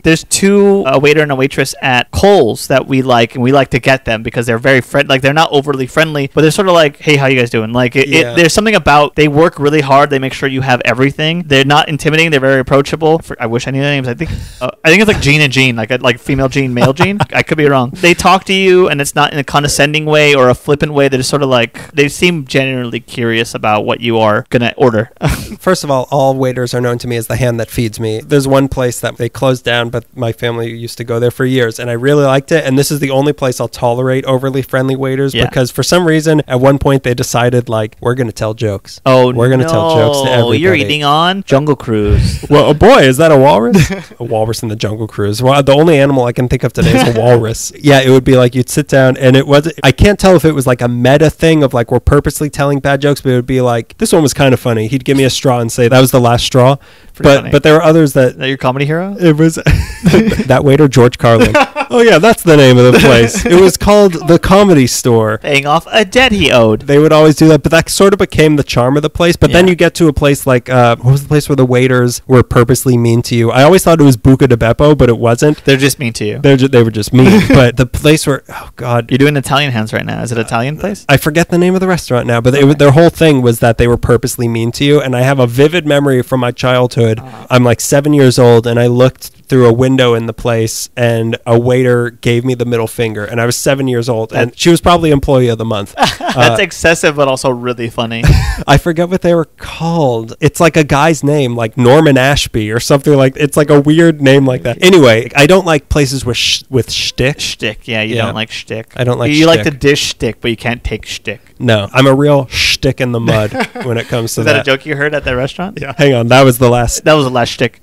There's two, a waiter and a waitress at Kohl's that we like, and we like to get them because they're very like they're not overly friendly, but they're sort of like, hey, how you guys doing? Like there's something about they work really hard. They make sure you have everything. They're not intimidating. They're very approachable. I wish I knew their names. I think it's like Gene and Gene, like female Gene, male Gene. I could be wrong. They talk to you, and it's not in a condescending way or a flippant way. They're just sort of like they seem genuinely curious about what you are gonna order. First of all waiters are known to me as the hand that feeds me. There's one place that they closed down, but my family used to go there for years, and I really liked it. And this is the only place I'll tolerate overly friendly waiters because for some reason at one point they decided like we're gonna tell jokes. Oh, we're gonna tell jokes to everybody. You're eating on Jungle Cruise. Well, oh boy, is that a walrus? A walrus in the Jungle Cruise. Well, the only animal I can think of today is a walrus. Yeah, it would be like you'd sit down, and it was. I can't tell if it was like a meta thing of like we're purposely telling bad jokes, but it would be like this one was kind of funny. He'd give me a straw and say that was the last straw. But there were others that. Is that your comedy hero? It was that waiter, George Carlin. Oh yeah, that's the name of the place. It was called the Comedy Store. Paying off a debt he owed. They would always do that, but that sort of became the charm of the place. But then you get to a place like what was the place where the waiters were purposely mean to you? I always thought it was Buca de Beppo, but it wasn't. They're just mean to you. They were just mean. But the place where you're doing Italian hands right now. Is it an Italian place? I forget the name of the restaurant now, but their whole thing was that they were purposely mean to you. And I have a vivid memory from my childhood. I'm like 7 years old, and I looked through a window in the place, and a waiter gave me the middle finger, and I was 7 years old, and she was probably employee of the month. That's excessive, but also really funny. I forget what they were called. It's like a guy's name, like Norman Ashby or something like. It's like a weird name like that. Anyway, I don't like places with shtick. Shtick, yeah, you don't like shtick. I don't like. You like to dish shtick, but you can't take shtick. No, I'm a real shtick in the mud when it comes to that. Is that a joke you heard at that restaurant? Yeah. Hang on, that was the last. That was the last shtick.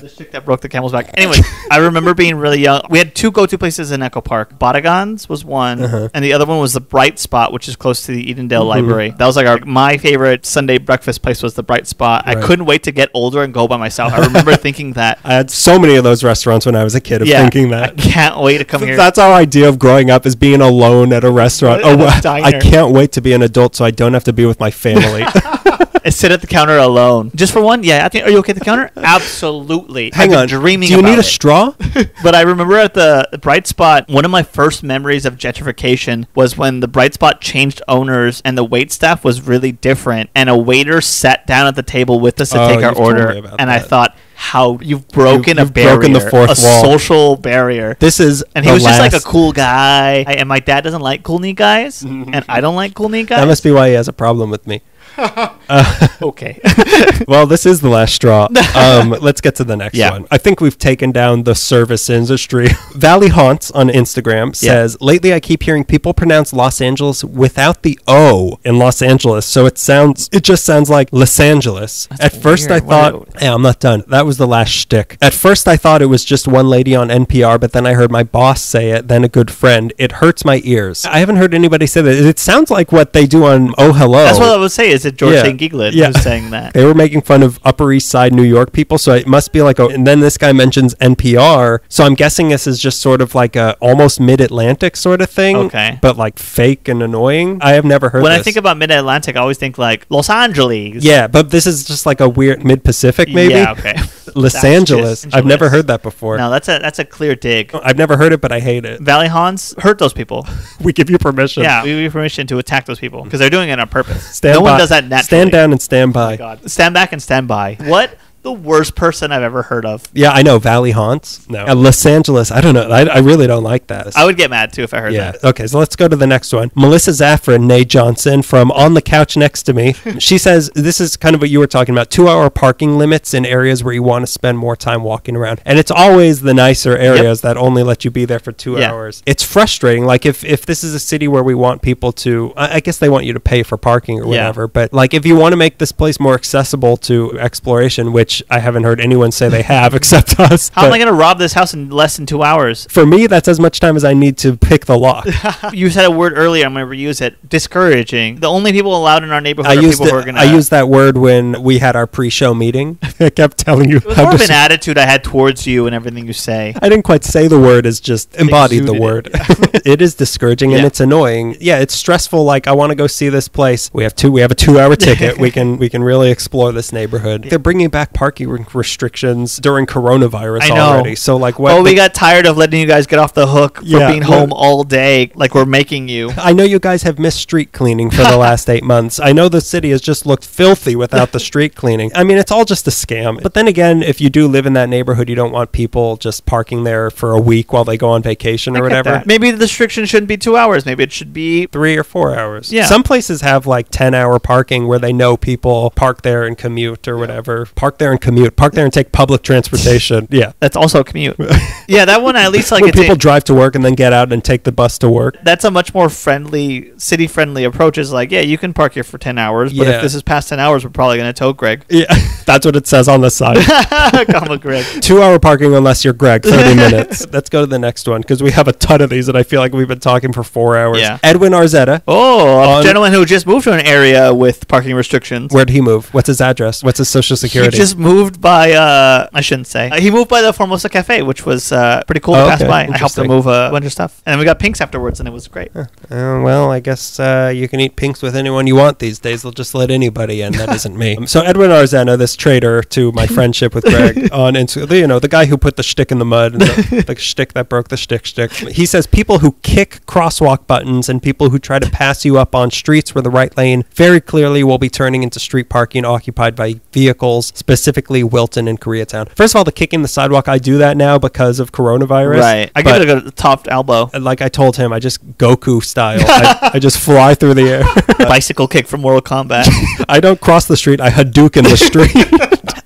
The chick that broke the camel's back. Anyway, I remember being really young. We had two go-to places in Echo Park. Bodegons was one, and the other one was the Bright Spot, which is close to the Edendale Library. That was like my favorite Sunday breakfast place was the Bright Spot. Right. I couldn't wait to get older and go by myself. I remember thinking that. I had so many of those restaurants when I was a kid of thinking that. I can't wait to come here. That's our idea of growing up, is being alone at a restaurant. At a I diner. can't wait to be an adult so I don't have to be with my family. I sit at the counter alone. Just for one? Yeah. I think, are you okay at the counter? Absolutely. Hang on. Dreaming Do you about need a it. straw? But I remember at the Bright Spot, one of my first memories of gentrification was when the Bright Spot changed owners and the wait staff was really different. And a waiter sat down at the table with us to take our you've told me order. about And I that. thought, how you've broken You've a barrier. broken the fourth a wall. social barrier. This is And he the was just like a last- cool guy. And my dad doesn't like cool neat guys. And I don't like cool neat guys. That must be why he has a problem with me. Okay. Well, this is the last straw. Let's get to the next Yeah. one. I think we've taken down the service industry. Valley Haunts on Instagram says, lately I keep hearing people pronounce Los Angeles without the O in Los Angeles. So it just sounds like Los Angeles. That's At first weird. I thought, yeah, I'm not done. That was the last shtick. At first I thought it was just one lady on NPR, but then I heard my boss say it, then a good friend. It hurts my ears. I haven't heard anybody say that. It sounds like what they do on Oh Hello. That's what I would say. Is it George Yeah. St. Giglin Yeah. who's saying that? They were making fun of Upper East Side New York people, so it must be like and then this guy mentions NPR, so I'm guessing this is just sort of like a almost mid-Atlantic sort of thing, Okay. but like fake and annoying. I have never heard When this. I think about Mid-Atlantic, I always think like Los Angeles. Yeah, but this is just like a weird Mid-Pacific maybe? Yeah, okay. Los That's Angeles. just I've never Angeles. heard that before. No, that's a clear dig. I've never heard it, but I hate it. Valley Hans, hurt those people. We give you permission. Yeah, we give you permission to attack those people because they're doing it on purpose. Stand No by. one does that naturally. Stand down and stand Oh by. my God. Stand back and stand by. What the worst person I've ever heard of. Yeah, I know. Valley Haunts? No. Los Angeles. I don't know. I really don't like that. I would get mad too if I heard Yeah. that. Okay, so let's go to the next one. Melissa Zaffron, Nay Johnson from On the Couch Next to Me. She says, this is kind of what you were talking about, 2-hour parking limits in areas where you want to spend more time walking around. And it's always the nicer areas that only let you be there for 2 Yeah. hours. It's frustrating. Like if this is a city where we want people to, I guess they want you to pay for parking or whatever. But like if you want to make this place more accessible to exploration, which I haven't heard anyone say they have except us. How am but I going to rob this house in less than 2 hours? for me, that's as much time as I need to pick the lock. You said a word earlier. I'm going to reuse it. Discouraging. The only people allowed in our neighborhood I are used people who are going to... I used that word when we had our pre-show meeting. I kept telling you It was how more of dis- an attitude I had towards you and everything you say. I didn't quite say the word, as just embodied the Exuded word. it. It is discouraging and Yeah. it's annoying. Yeah, it's stressful. Like I want to go see this place. We have a 2-hour ticket. we can really explore this neighborhood. They're bringing back parking restrictions during coronavirus I know. already. So like what? Oh, we got tired of letting you guys get off the hook for Yeah, being well- home all day like we're making you. I know you guys have missed street cleaning for the last 8 months. I know the city has just looked filthy without the street cleaning. I mean, it's all just a scam. But then again, if you do live in that neighborhood, you don't want people just parking there for a week while they go on vacation or I get whatever. that. Maybe the restriction shouldn't be 2 hours. Maybe it should be... 3 or 4 hours. Yeah. Some places have like 10-hour parking where they know people park there and commute or whatever. Park there and commute. Park there and take public transportation. Yeah. That's also a commute. Yeah, that one at least like When it's people drive to work and then get out and take the bus to work. that's a much more friendly, city-friendly approach. Is like, yeah, you can park here for 10 hours, but Yeah. if this is past 10 hours, we're probably going to tow Greg. Yeah. That's what it says on the side. Comma Greg. 2-hour parking unless you're Greg, 30 minutes. Let's go to the next one because we have a ton of these and I feel like we've been talking for 4 hours. Yeah. Edwin Arzetta. Oh, a On- gentleman who just moved to an area with parking restrictions. Where'd he move? What's his address? What's his social security? He just moved by, I shouldn't say. He moved by the Formosa Cafe, which was pretty cool to Oh, pass okay. by. I helped him Interesting. move a bunch of stuff. And then we got pinks afterwards, and it was great. Well, I guess you can eat pinks with anyone you want these days. They'll just let anybody in. That isn't me. So Edwin Arzena, this traitor to my friendship with Greg on Instagram, you know, the guy who put the shtick in the mud, and the shtick that broke the shtick. He says people who kick crosswalk buttons and people who try to pass you up on streets where the right lane very clearly will be turning into street parking occupied by vehicles, specifically Wilton and Koreatown. First of all, the kicking the sidewalk, I do that now because of coronavirus. Right. I but- give it a top elbow. like I told him, I just Goku style. I just fly through the air. Bicycle kick from Mortal Kombat. I don't cross the street. I Hadouken the street.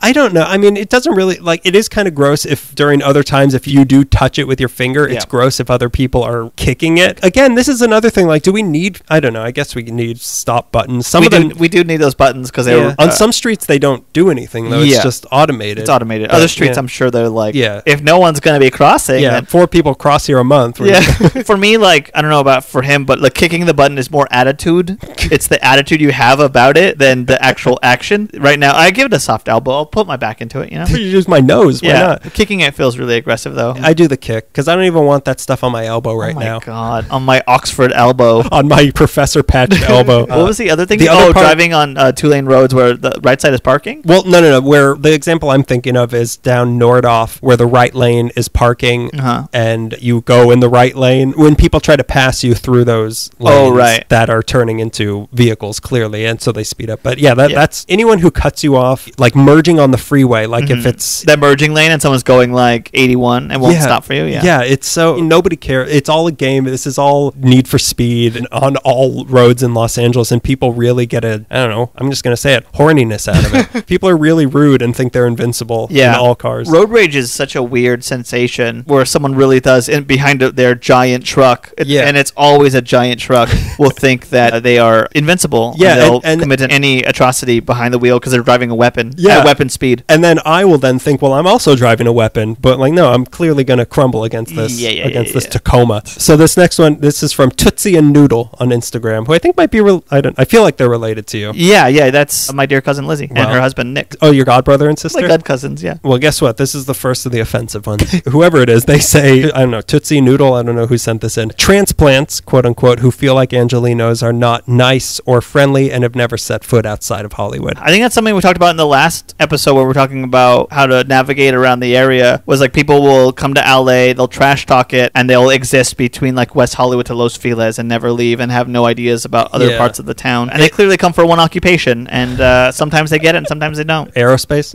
I don't know. I mean, it doesn't really, like, it is kind of gross if during other times, if you do touch it with your finger, it's gross if other people are kicking it. Again, this is another thing. Like, do we need, I don't know, I guess we need stop buttons. We do need those buttons because they're... on some streets, they don't do anything, though. It's just automated. It's automated. Other streets, I'm sure they're like, yeah. if no one's going to be crossing... Yeah, then 4 people cross here a month. Yeah. For me, like, I don't know about for him, but like kicking the button is more attitude. It's the attitude you have about it than the actual action. Right now, I give it a soft elbow. I'll put my back into it, you know? You use my nose. Why not? Kicking it feels really aggressive, though. I do the kick because I don't even want that stuff on my elbow right now. Oh, my God. On my Oxford elbow. On my Professor Patch elbow. What was the other thing? Driving on 2-lane roads where the right side is parking? Well, no. Where the example I'm thinking of is down Nordhoff, where the right lane is parking, and you go in the right lane. When people try to pass you through those lanes that are turning into vehicles, clearly, and so they speed up. But that's anyone who cuts you off, like merging on the freeway, like if it's... that merging lane and someone's going like 81 and won't stop for you, Yeah, it's so... Nobody cares. It's all a game. This is all Need for Speed and on all roads in Los Angeles, and people really get I don't know, I'm just going to say it, horniness out of it. People are really rude and think they're invincible in all cars. Road rage is such a weird sensation where someone really does, behind their giant truck, and it's always a giant truck, will think that they are invincible. Yeah, and they'll commit any atrocity behind the wheel because they're driving a weapon at weapon speed. And then I will then think, well, I'm also driving a weapon, but like, no, I'm clearly going to crumble against this this Tacoma. So this next one, this is from Tootsie and Noodle on Instagram, who I think might be, I feel like they're related to you. Yeah, that's my dear cousin Lizzie and her husband Nick. Oh, your godbrother and sister? My god cousins, yeah. Well, guess what? This is the first of the offensive ones. Whoever it is, they say, I don't know, Tootsie Noodle, I don't know who sent this in. Transplants, quote unquote, who feel like Angelinos are not nice or friendly and have never set foot outside of Hollywood. I think that's something we talked about in the last episode where we're talking about how to navigate around the area. Was like people will come to LA, they'll trash talk it, and they'll exist between like West Hollywood to Los Feliz and never leave and have no ideas about other parts of the town. And they clearly come for one occupation, and sometimes they get it and sometimes they don't. Aerospace?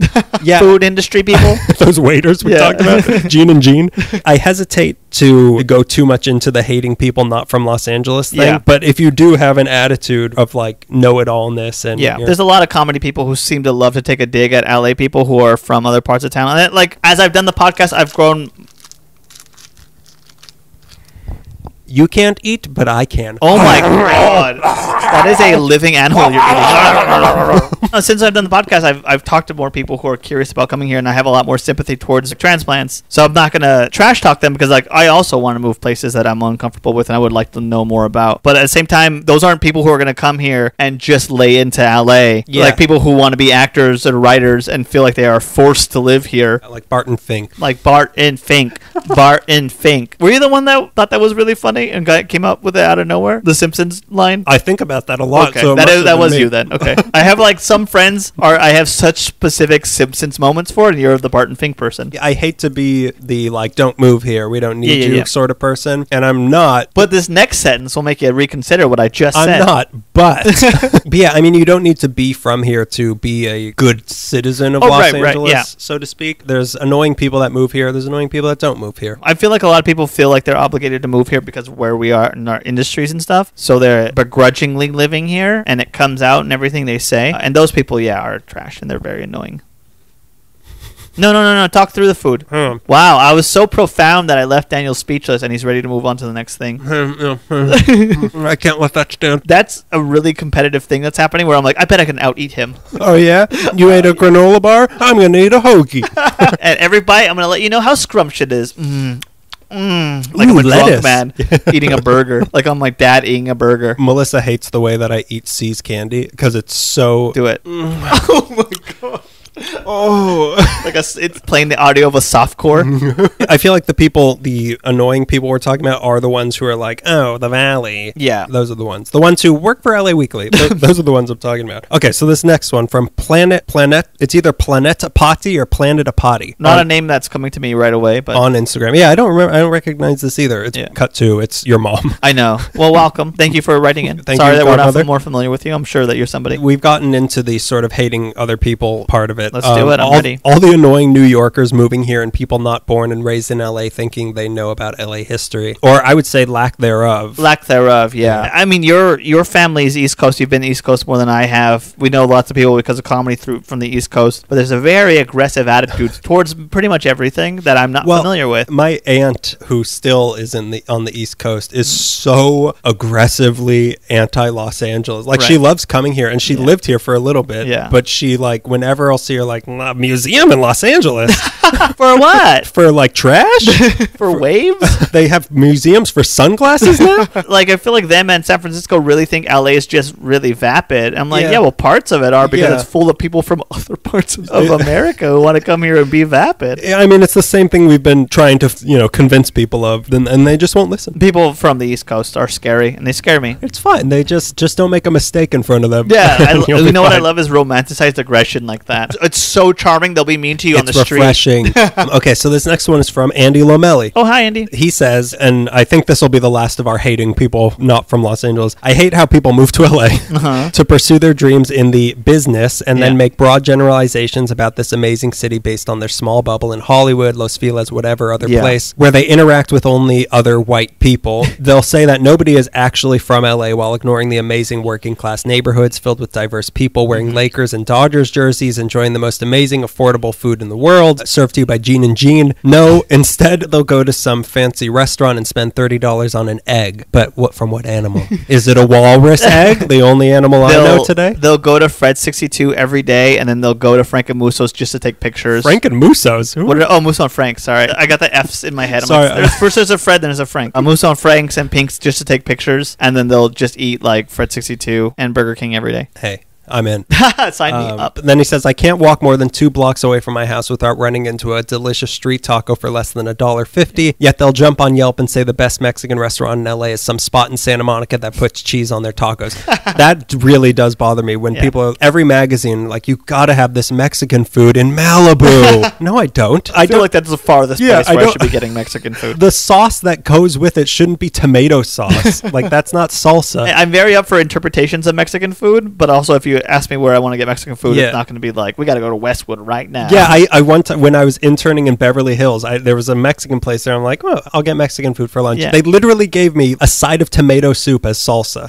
Food industry people? Those waiters we talked about? Gene and Gene? I hesitate to go too much into the hating people not from Los Angeles thing, but if you do have an attitude of like know-it-allness and there's a lot of comedy people who seem to love to take a dig at LA people who are from other parts of town. And like as I've done the podcast, I've grown. You can't eat, but I can. Oh my God. That is a living animal you're eating. Since I've done the podcast, I've talked to more people who are curious about coming here, and I have a lot more sympathy towards transplants. So I'm not going to trash talk them because like I also want to move places that I'm uncomfortable with and I would like to know more about. But at the same time, those aren't people who are going to come here and just lay into LA. Yeah. Like people who want to be actors or writers and feel like they are forced to live here. Like Barton Fink. Barton Fink. Were you the one that thought that was really funny and came up with it out of nowhere? The Simpsons line? I think about that a lot. Okay, so that was you then. Okay. I have like some friends I have such specific Simpsons moments for, and you're the Barton Fink person. I hate to be the like, don't move here, we don't need you sort of person, and I'm not. But this next sentence will make you reconsider what I just said. I'm not, but but yeah, I mean, you don't need to be from here to be a good citizen of Los Angeles, so to speak. There's annoying people that move here. There's annoying people that don't move here. I feel like a lot of people feel like they're obligated to move here because of where we are in our industries and stuff. So they're begrudgingly living here, and it comes out in everything they say. And those people, are trash, and they're very annoying. No. Talk through the food. Wow, I was so profound that I left Daniel speechless, and he's ready to move on to the next thing. I can't let that stand. That's a really competitive thing that's happening where I'm like, I bet I can out-eat him. Oh, yeah? You ate a granola bar? I'm going to eat a hoagie. And every bite, I'm going to let you know how scrumptious it is. Like Ooh, I'm a drunk man eating a burger. Like I'm like dad eating a burger. Melissa hates the way that I eat C's candy because it's so... Do it. Oh, my God. Oh, like it's playing the audio of a softcore. I feel like the annoying people we're talking about are the ones who are like, oh, the Valley. Yeah, those are the ones who work for LA Weekly. Those are the ones I'm talking about. Okay, so this next one from Planet. It's either Planeta Potty or Planet Potty. Not a name that's coming to me right away, but on Instagram. Yeah, I don't recognize this either. It's cut to. It's your mom. I know. Well, welcome. Thank you for writing in. Sorry that we're not more familiar with you. I'm sure that you're somebody. We've gotten into the sort of hating other people part of it. Let's do do it. I'm ready. All the annoying New Yorkers moving here and people not born and raised in LA thinking they know about LA history, or I would say lack thereof. Lack thereof, yeah. I mean, your family's East Coast. You've been East Coast more than I have. We know lots of people because of comedy from the East Coast, but there's a very aggressive attitude towards pretty much everything that I'm not familiar with. My aunt, who still is on the East Coast, is so aggressively anti-Los Angeles. Like, she loves coming here, and she lived here for a little bit. Yeah. But she, like, whenever I'll see her, like, museum in Los Angeles. For what? For, like, trash? For waves? They have museums for sunglasses now? Like, I feel like them and San Francisco really think LA is just really vapid. I'm like, well, parts of it are because it's full of people from other parts of America who want to come here and be vapid. I mean, it's the same thing we've been trying to, convince people of, and they just won't listen. People from the East Coast are scary, and they scare me. It's fine. They just don't make a mistake in front of them. Yeah, you know what I love is romanticized aggression like that. It's so charming. They'll be mean to you on the street. It's refreshing. Okay, so this next one is from Andy Lomelli. Oh, hi, Andy. He says, and I think this will be the last of our hating people not from Los Angeles. I hate how people move to LA to pursue their dreams in the business and then make broad generalizations about this amazing city based on their small bubble in Hollywood, Los Feliz, whatever other place, where they interact with only other white people. They'll say that nobody is actually from LA while ignoring the amazing working class neighborhoods filled with diverse people wearing Lakers and Dodgers jerseys, enjoying the most amazing affordable food in the world, served to you by Gene and Gene. No, instead they'll go to some fancy restaurant and spend $30 on an egg. But from what animal? Is it a walrus egg? The only animal I know today? They'll go to Fred 62 every day, and then they'll go to Frank and Musso's just to take pictures. Frank and Musso's? Musso and Frank, sorry. I got the F's in my head. Sorry. First there's a Fred, then there's a Frank. Musso and Frank's and Pink's just to take pictures, and then they'll just eat like Fred 62 and Burger King every day. Hey, I'm in. Sign me up. Then he says, I can't walk more than 2 blocks away from my house without running into a delicious street taco for less than $1.50. Yet they'll jump on Yelp and say the best Mexican restaurant in LA is some spot in Santa Monica that puts cheese on their tacos. That really does bother me when people are, every magazine, like, you gotta have this Mexican food in Malibu. No, I don't. I feel like that's the farthest place where I should be getting Mexican food. The sauce that goes with it shouldn't be tomato sauce. Like, that's not salsa. I'm very up for interpretations of Mexican food, but also if you ask me where I want to get Mexican food, it's not going to be like, we got to go to Westwood right now. Yeah, I one time when I was interning in Beverly Hills, there was a Mexican place there. I'm like, well, I'll get Mexican food for lunch. Yeah. They literally gave me a side of tomato soup as salsa,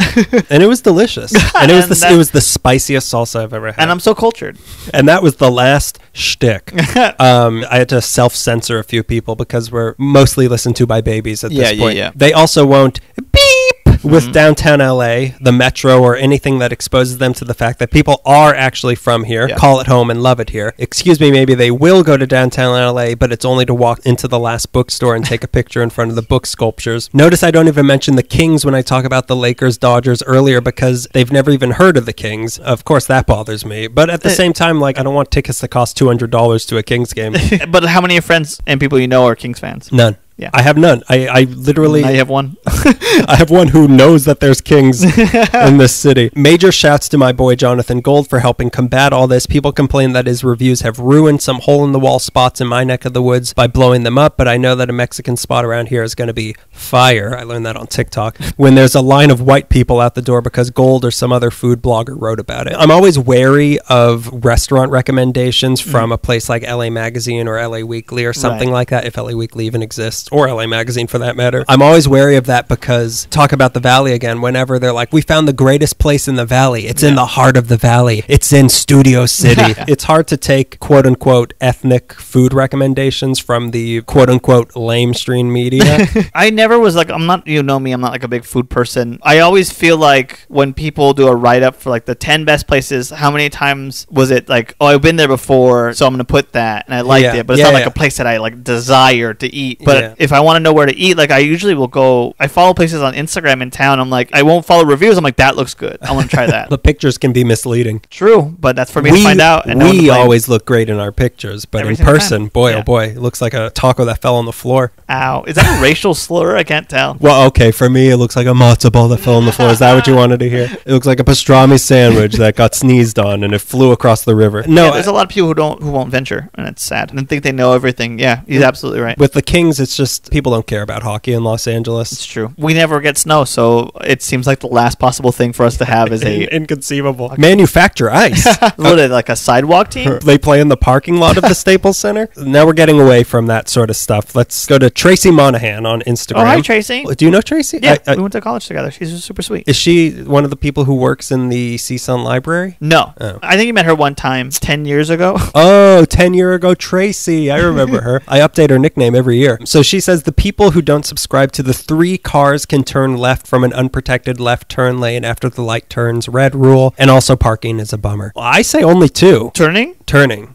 and it was delicious. And it was the spiciest salsa I've ever had. And I'm so cultured. And that was the last shtick. I had to self-censor a few people because we're mostly listened to by babies at this point. Yeah. They also won't beep with downtown LA, the metro, or anything that exposes them to the fact that people are actually from here, call it home, and love it here. Excuse me, maybe they will go to downtown LA, but it's only to walk into the last bookstore and take a picture in front of the book sculptures. Notice I don't even mention the Kings when I talk about the Lakers, Dodgers earlier because they've never even heard of the Kings. Of course, that bothers me. But at the same time, like, I don't want tickets that cost $200 to a Kings game. But how many of your friends and people you know are Kings fans? None. Yeah. I have none. I literally... I have one. I have one who knows that there's Kings in this city. Major shouts to my boy Jonathan Gold for helping combat all this. People complain that his reviews have ruined some hole-in-the-wall spots in my neck of the woods by blowing them up, but I know that a Mexican spot around here is going to be fire. I learned that on TikTok. When there's a line of white people out the door because Gold or some other food blogger wrote about it. I'm always wary of restaurant recommendations from a place like LA Magazine or LA Weekly or something like that, if LA Weekly even exists. Or LA Magazine for that matter. I'm always wary of that because, talk about the Valley again, whenever they're like, we found the greatest place in the Valley. It's in the heart of the Valley. It's in Studio City. It's hard to take quote unquote ethnic food recommendations from the quote unquote lamestream media. I never was like, I'm not, you know me, I'm not like a big food person. I always feel like when people do a write-up for like the 10 best places, how many times was it like, oh, I've been there before, so I'm going to put that, and I liked it, but it's not like a place that I like desire to eat. But if I want to know where to eat, like I usually will go, I follow places on Instagram in town. I'm like, I won't follow reviews. I'm like, that looks good. I want to try that. The pictures can be misleading. True, but that's for me to find out. And we always look great in our pictures, but in person, boy, oh boy, it looks like a taco that fell on the floor. Ow. Is that a racial slur? I can't tell. Well, okay, for me, it looks like a matzo ball that fell on the floor. Is that what you wanted to hear? It looks like a pastrami sandwich that got sneezed on and it flew across the river. No, there's a lot of people who won't venture, and it's sad and think they know everything. Yeah, he's absolutely right. With the Kings, it's just people don't care about hockey in Los Angeles. It's true. We never get snow, so it seems like the last possible thing for us to have is a Inconceivable. Manufacture ice. literally like a sidewalk team. They play in the parking lot of the Staples Center. Now we're getting away from that sort of stuff. Let's go to Tracy Monahan on Instagram. Oh, hi, Tracy. Do you know Tracy? Yeah, we went to college together. She's super sweet. Is she one of the people who works in the CSUN library? No. Oh. I think you met her one time 10 years ago. Oh, 10 year ago Tracy. I remember her. I update her nickname every year. So she says the people who don't subscribe to the 3 cars can turn left from an unprotected left turn lane after the light turns red rule, and also parking is a bummer. Well, I say only 2. Turning.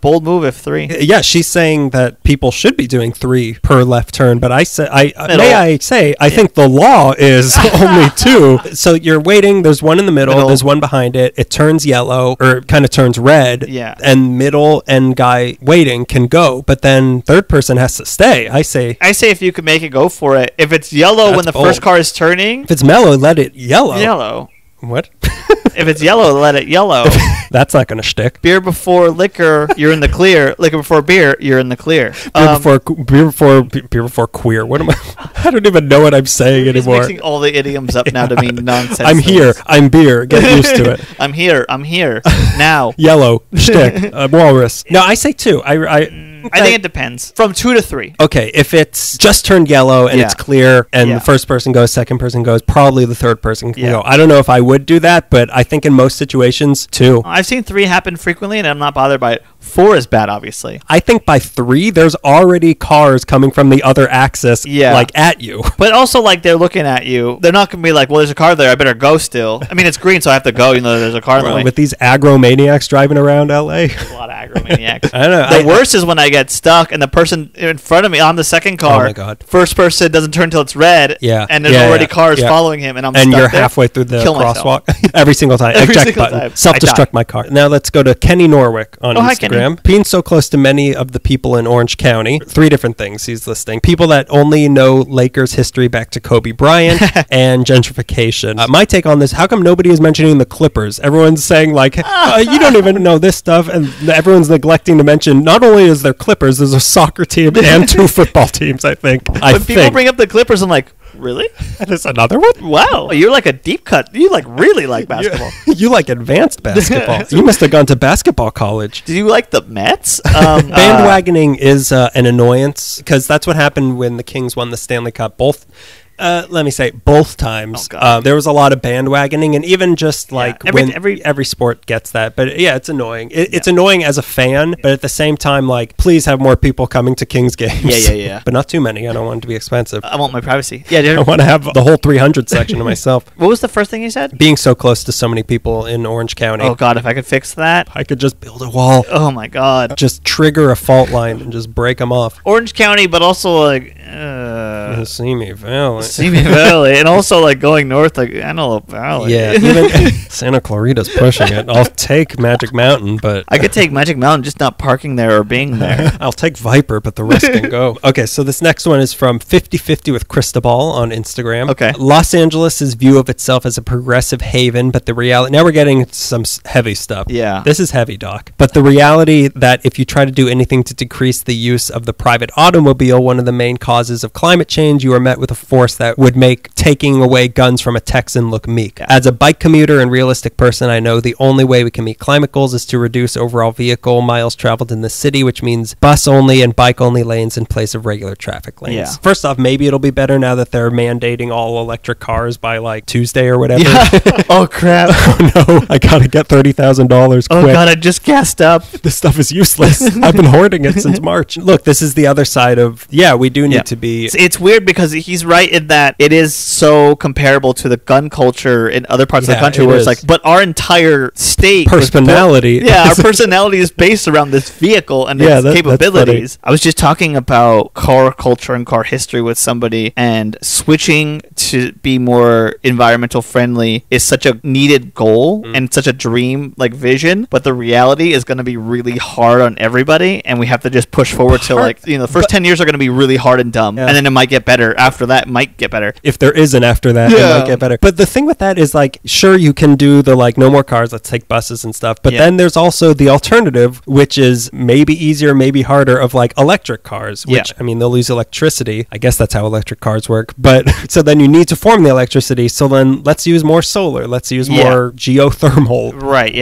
Bold move if 3. Yeah, she's saying that people should be doing 3 per left turn, but I think the law is only 2. So you're waiting, there's one in the middle, there's one behind it, it turns yellow, or kind of turns red, yeah, and middle and guy waiting can go, but then third person has to stay. I say if you could make it, go for it. If it's yellow when the first car is turning. If it's mellow, let it yellow. What? If it's yellow, let it yellow. That's not going to stick. Beer before liquor, you're in the clear. Liquor before beer, you're in the clear. Beer before queer. What am I? I don't even know what I'm saying anymore. Mixing all the idioms up now to mean nonsense. I'm here. I'm beer. Get used to it. I'm here. Now. Yellow. Shtick. Walrus. No, I say 2. I think it depends. From 2 to 3. Okay, if it's just turned yellow and it's clear and the first person goes, second person goes, probably the third person can go. I don't know if I would do that, but I think in most situations, 2. I've seen 3 happen frequently, and I'm not bothered by it. 4 is bad, obviously. I think by 3, there's already cars coming from the other axis, like, at you. But also, like, they're looking at you. They're not going to be like, well, there's a car there. I better go still. I mean, it's green, so I have to go, even though there's a car in the way. With these agromaniacs driving around L.A. There's a lot of agromaniacs. I don't know. The worst is when I get stuck, and the person in front of me on the second car, oh my God, first person doesn't turn till it's red, and there's already cars following him, and I'm stuck and you're there. halfway through the crosswalk. Every single time. Self-destruct my car. Now let's go to Kenny Norwick on Instagram. Being so close to many of the people in Orange County. 3 different things he's listing. People that only know Lakers history back to Kobe Bryant and gentrification. My take on this, how come nobody is mentioning the Clippers? Everyone's saying like, you don't even know this stuff, and everyone's neglecting to mention not only is there Clippers, there's a soccer team and 2 football teams, I think. When people bring up the Clippers, I'm like, really? There's another one? Wow. You're like a deep cut. You like really like basketball. You like advanced basketball. You must have gone to basketball college. Do you like the Mets? Bandwagoning is an annoyance, because that's what happened when the Kings won the Stanley Cup. Let me say both times. There was a lot of bandwagoning, and even just like every sport gets that. But yeah, it's annoying. It's annoying as a fan, but at the same time, like, please have more people coming to Kings games. Yeah. But not too many. I don't want it to be expensive. I want my privacy. Yeah, I want to have the whole 300 section to myself. What was the first thing you said? Being so close to so many people in Orange County. Oh God, if I could fix that, I could just build a wall. Oh my God. Just trigger a fault line and just break them off. Orange County, but also like Simi Valley. Simi Valley, and also like going north, like Antelope Valley. Yeah, even Santa Clarita's pushing it. I'll take Magic Mountain, but I could take Magic Mountain, just not parking there or being there. I'll take Viper, but the rest can go. Okay, so this next one is from 50/50 with Cristobal on Instagram. Okay. Los Angeles' view of itself as a progressive haven, but the reality... Now we're getting some heavy stuff. Yeah. This is heavy, Doc. But the reality that if you try to do anything to decrease the use of the private automobile, one of the main causes of climate change, you are met with a force that would make taking away guns from a Texan look meek. As a bike commuter and realistic person, I know the only way we can meet climate goals is to reduce overall vehicle miles traveled in the city, which means bus only and bike only lanes in place of regular traffic lanes. Yeah. First off, maybe it'll be better now that they're mandating all electric cars by like Tuesday or whatever. Yeah. Oh crap. Oh no, I gotta get $30,000 quick. Oh God, I just gassed up. This stuff is useless. I've been hoarding it since March. Look, this is the other side of, we do need to be... It's weird because he's right in that it is so comparable to the gun culture in other parts of the country where it's like, but our entire state... Personality. Our personality is based around this vehicle and its capabilities. I was just talking about car culture and car history with somebody, and switching to be more environmental friendly is such a needed goal and such a dream, like, vision, but the reality is going to be really hard on everybody, and we have to just push forward to, like, the first 10 years are going to be really hard and dumb, and then it might get better after that. It might might get better. If there isn't after that, it might get better. But the thing with that is, like, sure, you can do the, like, no more cars, let's take buses and stuff. But then there's also the alternative, which is maybe easier, maybe harder, of, like, electric cars, which, I mean, they'll use electricity. I guess that's how electric cars work. But so then you need to form the electricity. So then let's use more solar. Let's use more geothermal. Right,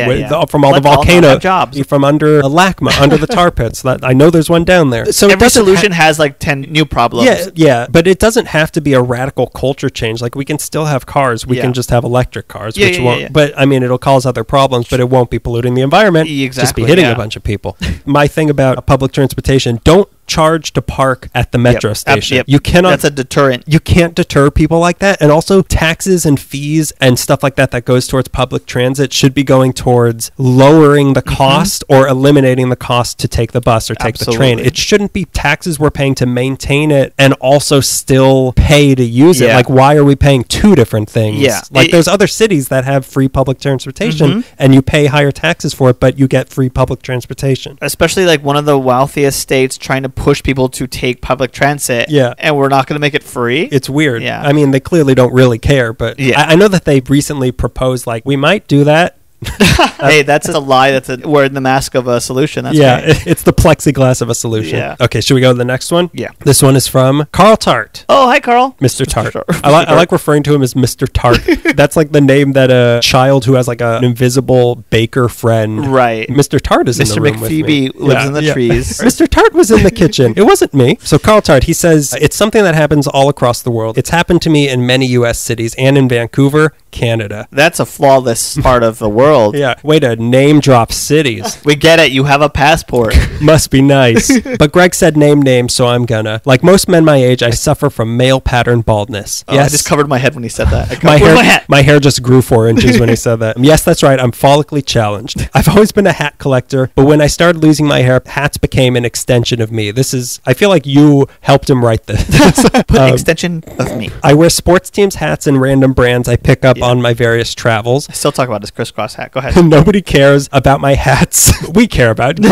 From all the volcano jobs. From under LACMA, under the tar pits. I know there's one down there. So every solution has like 10 new problems. Yeah, but it doesn't have to be a radical culture change. Like, we can still have cars. We can just have electric cars, which won't. But I mean, it'll cause other problems, but it won't be polluting the environment. Just be hitting a bunch of people. My thing about public transportation: don't charge to park at the metro station. You cannot. That's a deterrent. You can't deter people like that. And also, taxes and fees and stuff like that goes towards public transit should be going towards lowering the cost or eliminating the cost to take the bus or take the train. It shouldn't be taxes we're paying to maintain it and also still pay to use it. Like, why are we paying two different things? Like, there's other cities that have free public transportation and you pay higher taxes for it, but you get free public transportation. Especially like one of the wealthiest states trying to push people to take public transit, and we're not going to make it free. It's weird. I mean, they clearly don't really care, but I know that they recently proposed, like, we might do that. Hey, that's a lie. That's a word in the mask of a solution. That's great. It's the plexiglass of a solution. Okay, should we go to the next one? This one is from Carl Tart. Oh, hi, Carl. Mr. Tart. I like referring to him as Mr. Tart. That's like the name that a child who has like an invisible baker friend. Right. Mr. Tart is in the room with me. Mr. McPhoebe lives in the trees. Mr. Tart was in the kitchen. It wasn't me. So Carl Tart, he says, it's something that happens all across the world. It's happened to me in many U.S. cities and in Vancouver, Canada. That's a flawless part of the world. Way to name drop cities. We get it. You have a passport. Must be nice. But Greg said name names, so I'm gonna. Like most men my age, I suffer from male pattern baldness. I just covered my head when he said that. My hair just grew 4 inches when he said that. Yes, that's right. I'm follically challenged. I've always been a hat collector, but when I started losing my hair, hats became an extension of me. I feel like you helped him write this. Extension of me. I wear sports teams hats and random brands I pick up on my various travels. I still talk about this crisscross hat. Go ahead. Nobody cares about my hats. We care about it.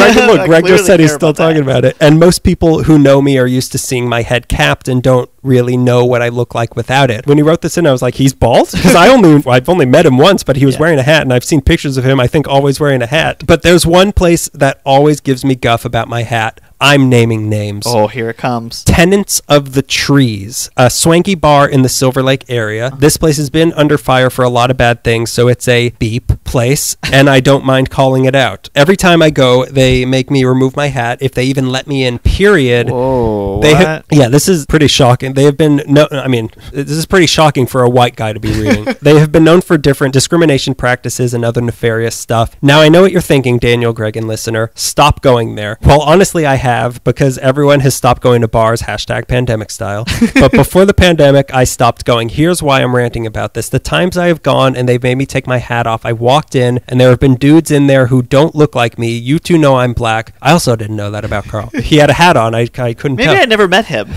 Greg just said he's still talking about it. And most people who know me are used to seeing my head capped and don't really know what I look like without it. When he wrote this in, I was like, he's bald? Because I've only met him once, but he was wearing a hat, and I've seen pictures of him, I think, always wearing a hat. But there's one place that always gives me guff about my hat. I'm naming names. Oh, here it comes. Tenants of the Trees, a swanky bar in the Silver Lake area. This place has been under fire for a lot of bad things, so it's a beep place, and I don't mind calling it out. Every time I go, they make me remove my hat, if they even let me in, period. Whoa, this is pretty shocking. They have been, this is pretty shocking for a white guy to be reading. They have been known for different discrimination practices and other nefarious stuff. Now, I know what you're thinking, Daniel, Greg, and listener. Stop going there. Well, honestly, I have, because everyone has stopped going to bars, #pandemic style. But before the pandemic, I stopped going. Here's why I'm ranting about this. The times I have gone and they've made me take my hat off, I walked in and there have been dudes in there who don't look like me. You two know I'm black. I also didn't know that about Carl. He had a hat on. I couldn't tell. Maybe I never met him.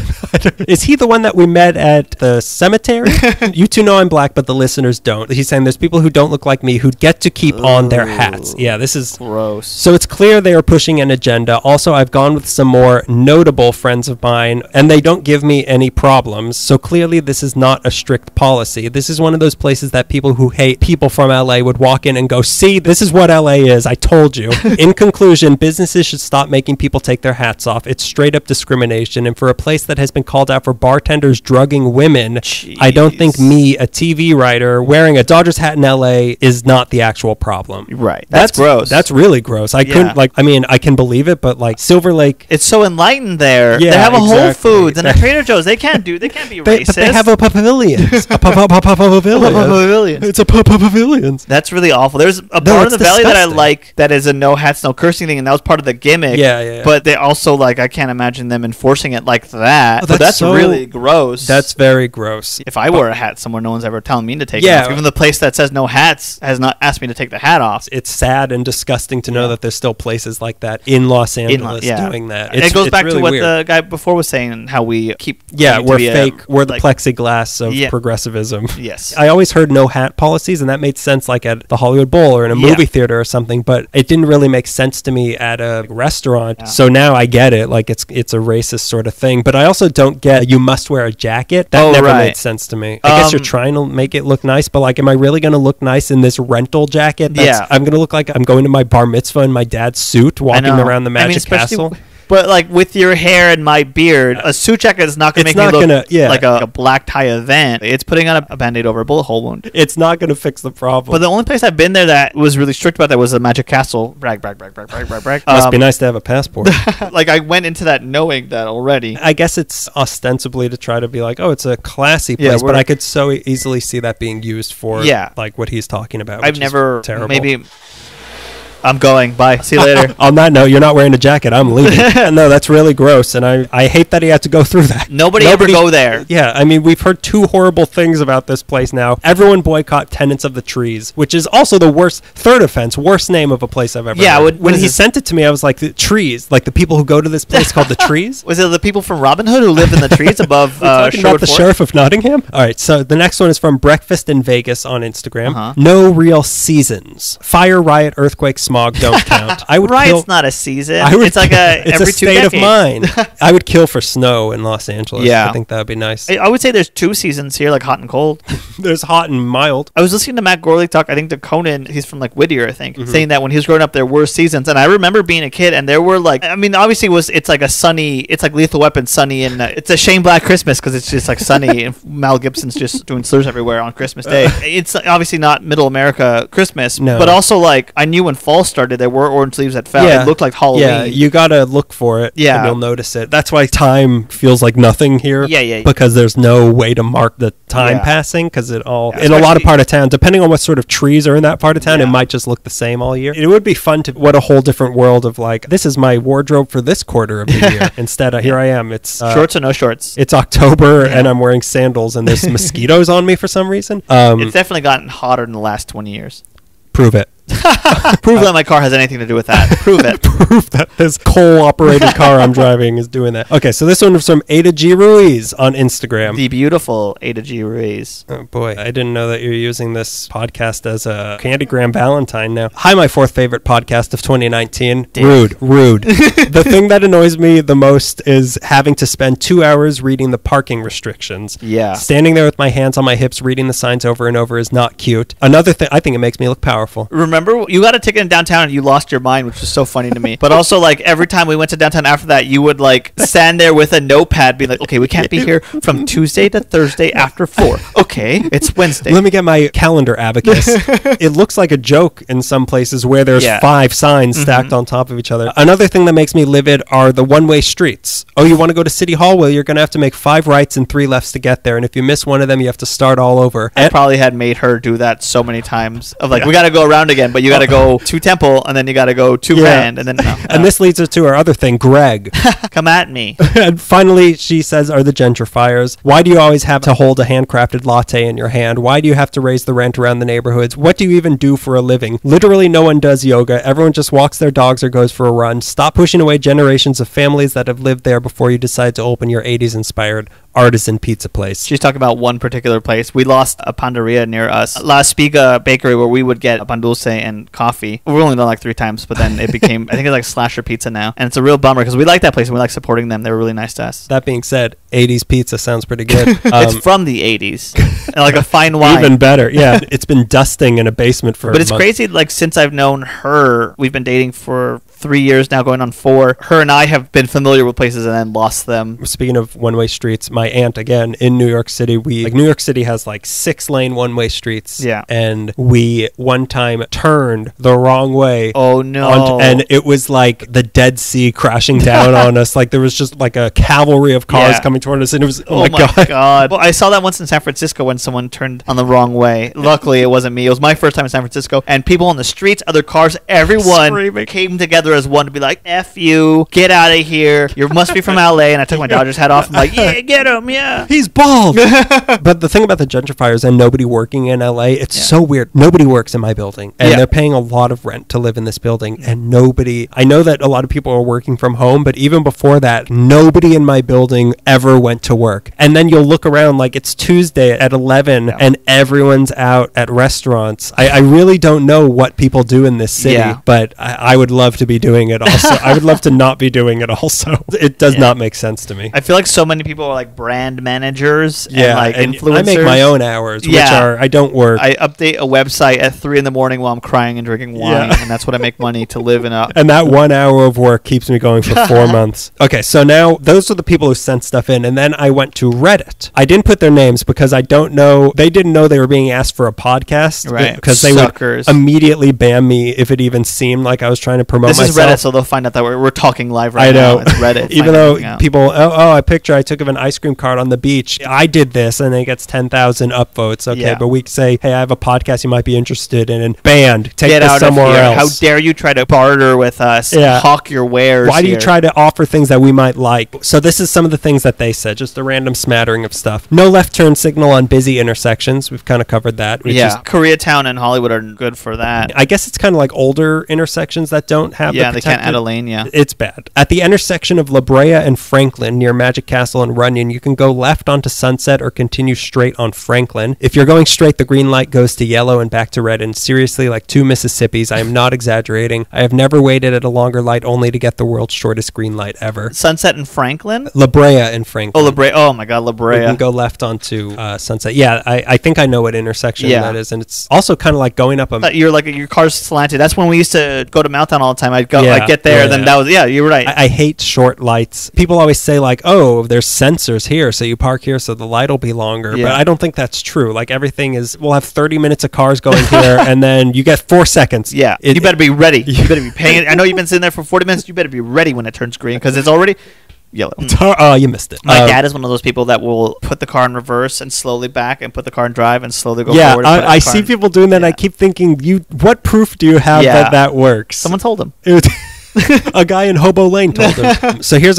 Is he the one that we met at the cemetery? You two know I'm black, but the listeners don't. He's saying there's people who don't look like me who get to keep on their hats. Yeah, this is gross. So it's clear they are pushing an agenda. Also, I've gone with some more notable friends of mine, and they don't give me any problems. So clearly this is not a strict policy. This is one of those places that people who hate people from LA would walk in and go, see, this is what LA is. I told you. In conclusion, businesses should stop making people take their hats off. It's straight up discrimination. And for a place that has been called out for bartenders drugging women, Jeez. I don't think me, a TV writer, wearing a Dodgers hat in LA is not the actual problem. Right. That's gross. That's really gross. I couldn't, I can believe it, but like Silver Lake. It's so enlightened there. Yeah, they have a exactly. Whole Foods and a Trader Joe's. They can't be racist. But they have a pavilion. A pavilion. It's a pavilion. That's really awful. There's a bar in the valley that I like that is a no hats, no cursing thing, and that was part of the gimmick. Yeah. But they also, like, I can't imagine them enforcing it like that. Oh, but that's really gross. That's very gross. If I wear a hat somewhere, no one's ever telling me to take it off. Even the place that says no hats has not asked me to take the hat off. It's sad and disgusting to know that there's still places like that in Los Angeles doing that. It goes back really to what weird. the guy before was saying, how we keep... we're fake. We're the plexiglass of progressivism. Yes. I always heard no hat policies, and that made sense like at the Hollywood Bowl or in a movie theater or something, but it didn't really make sense to me at a restaurant. Yeah. So now I get it. Like, it's a racist sort of thing. But I also don't get you must must wear a jacket. That never made sense to me. I guess you're trying to make it look nice, but like, am I really going to look nice in this rental jacket? I'm going to look like I'm going to my bar mitzvah in my dad's suit, walking around the Magic Castle. But like with your hair and my beard, a suit jacket is not going to make me look like a black tie event. It's putting on a Band-Aid over a bullet hole wound. It's not going to fix the problem. But the only place I've been there that was really strict about that was the Magic Castle. Brag. Must be nice to have a passport. Like I went into that knowing that already. I guess it's ostensibly to try to be like, oh, it's a classy place, but I could so easily see that being used for like what he's talking about. I've never, terrible. Maybe... I'm going. Bye. See you later. On that note, you're not wearing a jacket. I'm leaving. No, that's really gross, and I hate that he had to go through that. Nobody ever go there. Yeah, I mean, we've heard 2 horrible things about this place now. Everyone boycott Tenants of the Trees, which is also the third offense, worst name of a place I've ever heard. When he sent it to me, I was like, the trees, like the people who go to this place called the Trees? Was it the people from Robin Hood who live in the trees above talking about the Sheriff of Nottingham? All right, so the next one is from Breakfast in Vegas on Instagram. No real seasons. Fire, riot, earthquake, smog don't count. Riot's not a season. It's like it's every a state of mind. I would kill for snow in Los Angeles. Yeah. I think that would be nice. I would say there's 2 seasons here, like hot and cold. There's hot and mild. I was listening to Matt Gorley talk, I think to Conan, he's from like Whittier, I think, saying that when he was growing up, there were seasons. And I remember being a kid and there were like, I mean, obviously it's like a sunny, it's like Lethal Weapon sunny, and it's a Shane Black Christmas because it's just like sunny and Mel Gibson's just doing slurs everywhere on Christmas Day. It's obviously not middle America Christmas, but also like I knew when fall started, there were orange leaves that fell. It looked like Halloween. Yeah, you gotta look for it. Yeah, and you'll notice it. That's why time feels like nothing here. Yeah. Because there's no way to mark the time passing. Because it all in a lot of part of town, depending on what sort of trees are in that part of town, it might just look the same all year. It would be fun to what a whole different world of like, this is my wardrobe for this quarter of the year. Instead, here I am. It's shorts or no shorts. It's October and I'm wearing sandals and there's mosquitoes on me for some reason. It's definitely gotten hotter in the last 20 years. Prove it. Prove that my car has anything to do with that. Prove it. Prove that this coal-operated car I'm driving is doing that. Okay, so this one is from Ada G. Ruiz on Instagram. The beautiful Ada G. Ruiz. Oh, boy. I didn't know that you're using this podcast as a Candygram Valentine now. Hi, my 4th favorite podcast of 2019. Damn. Rude. The thing that annoys me the most is having to spend 2 hours reading the parking restrictions. Yeah. Standing there with my hands on my hips reading the signs over and over is not cute. Another thing, I think it makes me look powerful. Remember, you got a ticket in downtown and you lost your mind, which was so funny to me. But also, like, every time we went to downtown after that, you would, like, stand there with a notepad, be like, okay, we can't be here from Tuesday to Thursday after 4. Okay, it's Wednesday. Let me get my calendar abacus. It looks like a joke in some places where there's 5 signs stacked on top of each other. Another thing that makes me livid are the one-way streets. Oh, you want to go to City Hall? Well, you're going to have to make 5 rights and 3 lefts to get there. And if you miss one of them, you have to start all over. I probably had made her do that so many times. Of like, we got to go around again, but you got to go to Temple, and then you got to go to Grand, and then no. And this leads us to our other thing, Greg. Come at me. And finally, she says, are the gentrifiers. Why do you always have to hold a handcrafted latte in your hand? Why do you have to raise the rent around the neighborhoods? What do you even do for a living? Literally no one does yoga. Everyone just walks their dogs or goes for a run. Stop pushing away generations of families that have lived there before you decide to open your 80s-inspired artisan pizza place. She's talking about one particular place. We lost a panderia near us, La Spiga Bakery, where we would get pan dulce and coffee. We've only done like 3 times, but then it became, I think it's like Slasher Pizza now. And it's a real bummer because we like that place and we like supporting them. They were really nice to us. That being said, 80s pizza sounds pretty good. It's from the 80s. And like a fine wine. Even better. Yeah. It's been dusting in a basement for But it's crazy, like since I've known her, we've been dating for 3 years now, going on 4. Her and I have been familiar with places and then lost them. Speaking of one-way streets, my aunt, again, in New York City, New York City has like 6-lane one-way streets. Yeah. And we one time turned the wrong way. Oh, no. And it was like the Dead Sea crashing down on us. Like there was just like a cavalry of cars coming toward us. And it was, oh my God. Well, I saw that once in San Francisco when someone turned on the wrong way. Luckily, it wasn't me. It was my first time in San Francisco. And people on the streets, other cars, everyone screaming. Came together as one to be like, F you, get out of here. You must be from LA. And I took my Dodgers hat off. I'm like, yeah, get him, yeah. He's bald. But the thing about the gentrifiers and nobody working in LA, it's so weird. Nobody works in my building. And they're paying a lot of rent to live in this building. And nobody, I know that a lot of people are working from home, but even before that, nobody in my building ever went to work. And then you'll look around like it's Tuesday at 11 and everyone's out at restaurants. I really don't know what people do in this city, but I would love to be be doing it also. I would love to not be doing it also. It does not make sense to me. I feel like so many people are like brand managers and like influencers. I make my own hours, which are, I don't work. I update a website at 3 a.m. while I'm crying and drinking wine, and that's what I make money to live in. And that 1 hour of work keeps me going for 4 months. Okay, so now those are the people who sent stuff in, and then I went to Reddit. I didn't put their names because I don't know. They didn't know they were being asked for a podcast, right? Because they would immediately ban me if it even seemed like I was trying to promote myself. This is Reddit, so they'll find out that we're talking live right now. I know. It's Reddit. Even though people, a picture I took of an ice cream cart on the beach. I did this, and it gets 10,000 upvotes. Okay, but we say, hey, I have a podcast you might be interested in, and banned. Take this somewhere else. How dare you try to barter with us? Hawk your wares. Why do you try to offer things that we might like? So this is some of the things that they said, just a random smattering of stuff. No left turn signal on busy intersections. We've kind of covered that. Koreatown and Hollywood are good for that. I guess it's kind of like older intersections that don't have the they can't add a lane, It's bad. At the intersection of La Brea and Franklin, near Magic Castle and Runyon, you can go left onto Sunset or continue straight on Franklin. If you're going straight, the green light goes to yellow and back to red. And seriously, like 2 Mississippis, I am not exaggerating. I have never waited at a longer light only to get the world's shortest green light ever. Sunset and Franklin? La Brea and Franklin. Oh, La Brea. Oh, my God, La Brea. You can go left onto Sunset. Yeah, I think I know what intersection that is. And it's also kind of like going up a... You're like, your car's slanted. That's when we used to go to Mounttown all the time. I'd get there, then that was... Yeah, you're right. I hate short lights. People always say like, oh, there's sensors here, so you park here so the light will be longer. But I don't think that's true. Like everything is... We'll have 30 minutes of cars going here, and then you get 4 seconds. Yeah, you better be ready. You better be paying it. I know you've been sitting there for 40 minutes. You better be ready when it turns green, because it's already... yellow. Oh, you missed it. My dad is one of those people that will put the car in reverse and slowly back and put the car in drive and slowly go forward. Yeah, I see people doing that, and I keep thinking, what proof do you have that works? Someone told him. A guy in Hobo Lane told him. So here's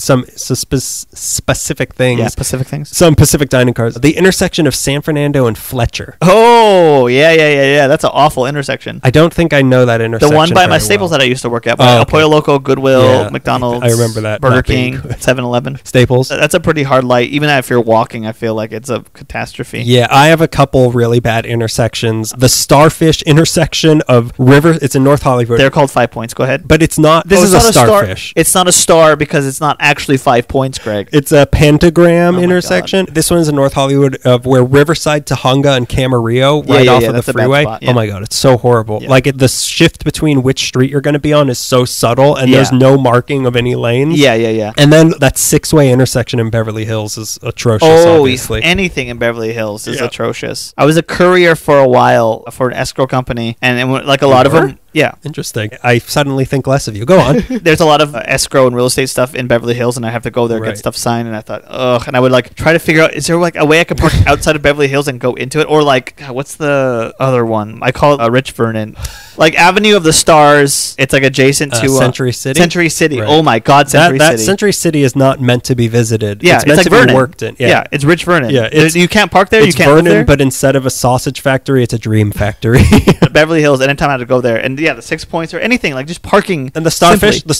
some specific things. Yeah, specific things. Some Pacific dining cars. The intersection of San Fernando and Fletcher. Oh, yeah. That's an awful intersection. I don't think I know that intersection. The one by my Staples that I used to work at. El Pollo Loco, Goodwill, McDonald's. I remember that. Burger King, 7-Eleven. Staples. That's a pretty hard light. Even if you're walking, I feel like it's a catastrophe. Yeah, I have a couple really bad intersections. The Starfish intersection of River. It's in North Hollywood. They're called 5 points. Go ahead. But it's not. This is a starfish. It's not a star because it's not actually 5 points, Greg. It's a pentagram intersection. This one's in North Hollywood, of where Riverside, Tahunga, and Camarillo right off of the freeway. Oh my God, it's so horrible. Like the shift between which street you're going to be on is so subtle, and there's no marking of any lanes. Yeah. And then that 6-way intersection in Beverly Hills is atrocious. Obviously, anything in Beverly Hills is atrocious. I was a courier for a while for an escrow company, and like a lot of them. Yeah. Interesting. I suddenly think less of you. Go on. There's a lot of escrow and real estate stuff in Beverly Hills, and I have to go there get stuff signed, and I thought, ugh. And I would like try to figure out, is there like a way I could park outside of Beverly Hills and go into it? Or like, what's the other one? I call it Rich Vernon. Like Avenue of the Stars. It's like adjacent to Century City. Century City. Right. Oh my God, Century City. That Century City is not meant to be visited. Yeah, it's meant like to Vernon. be worked in. Yeah, it's Rich Vernon. Yeah, you can't park there. It's you can't Vernon, live there. but instead of a sausage factory, it's a dream factory. Beverly Hills. Anytime I had to go there, and the 6 points or anything, like just parking. And the Starfish. The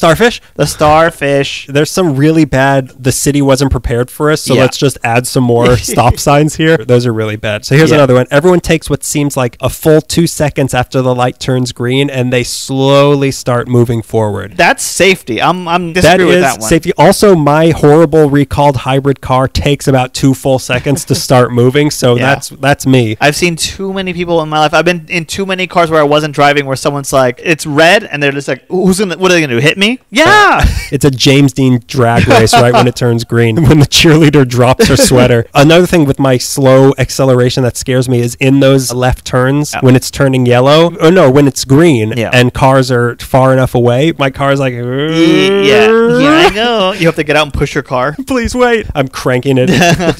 Starfish. There's some really bad. The city wasn't prepared for us, so let's just add some more stop signs here. Those are really bad. So here's another one. Everyone takes what seems like a full 2 seconds after the light turns green, and they slowly start moving forward. That's safety. I'm disagreeing with that one. Safety. Also, my horrible recalled hybrid car takes about 2 full seconds to start moving. So that's me. I've seen too many people in my life. I've been in too many cars where I wasn't driving, where someone's like, it's red, and they're just like, what are they gonna do? Hit me? Yeah. It's a James Dean drag race right when it turns green, when the cheerleader drops her sweater. Another thing with my slow acceleration that scares me is in those left turns when it's turning yellow. Oh no, when it's green and cars are far enough away, my car's like, I know. You have to get out and push your car. Please wait. I'm cranking it.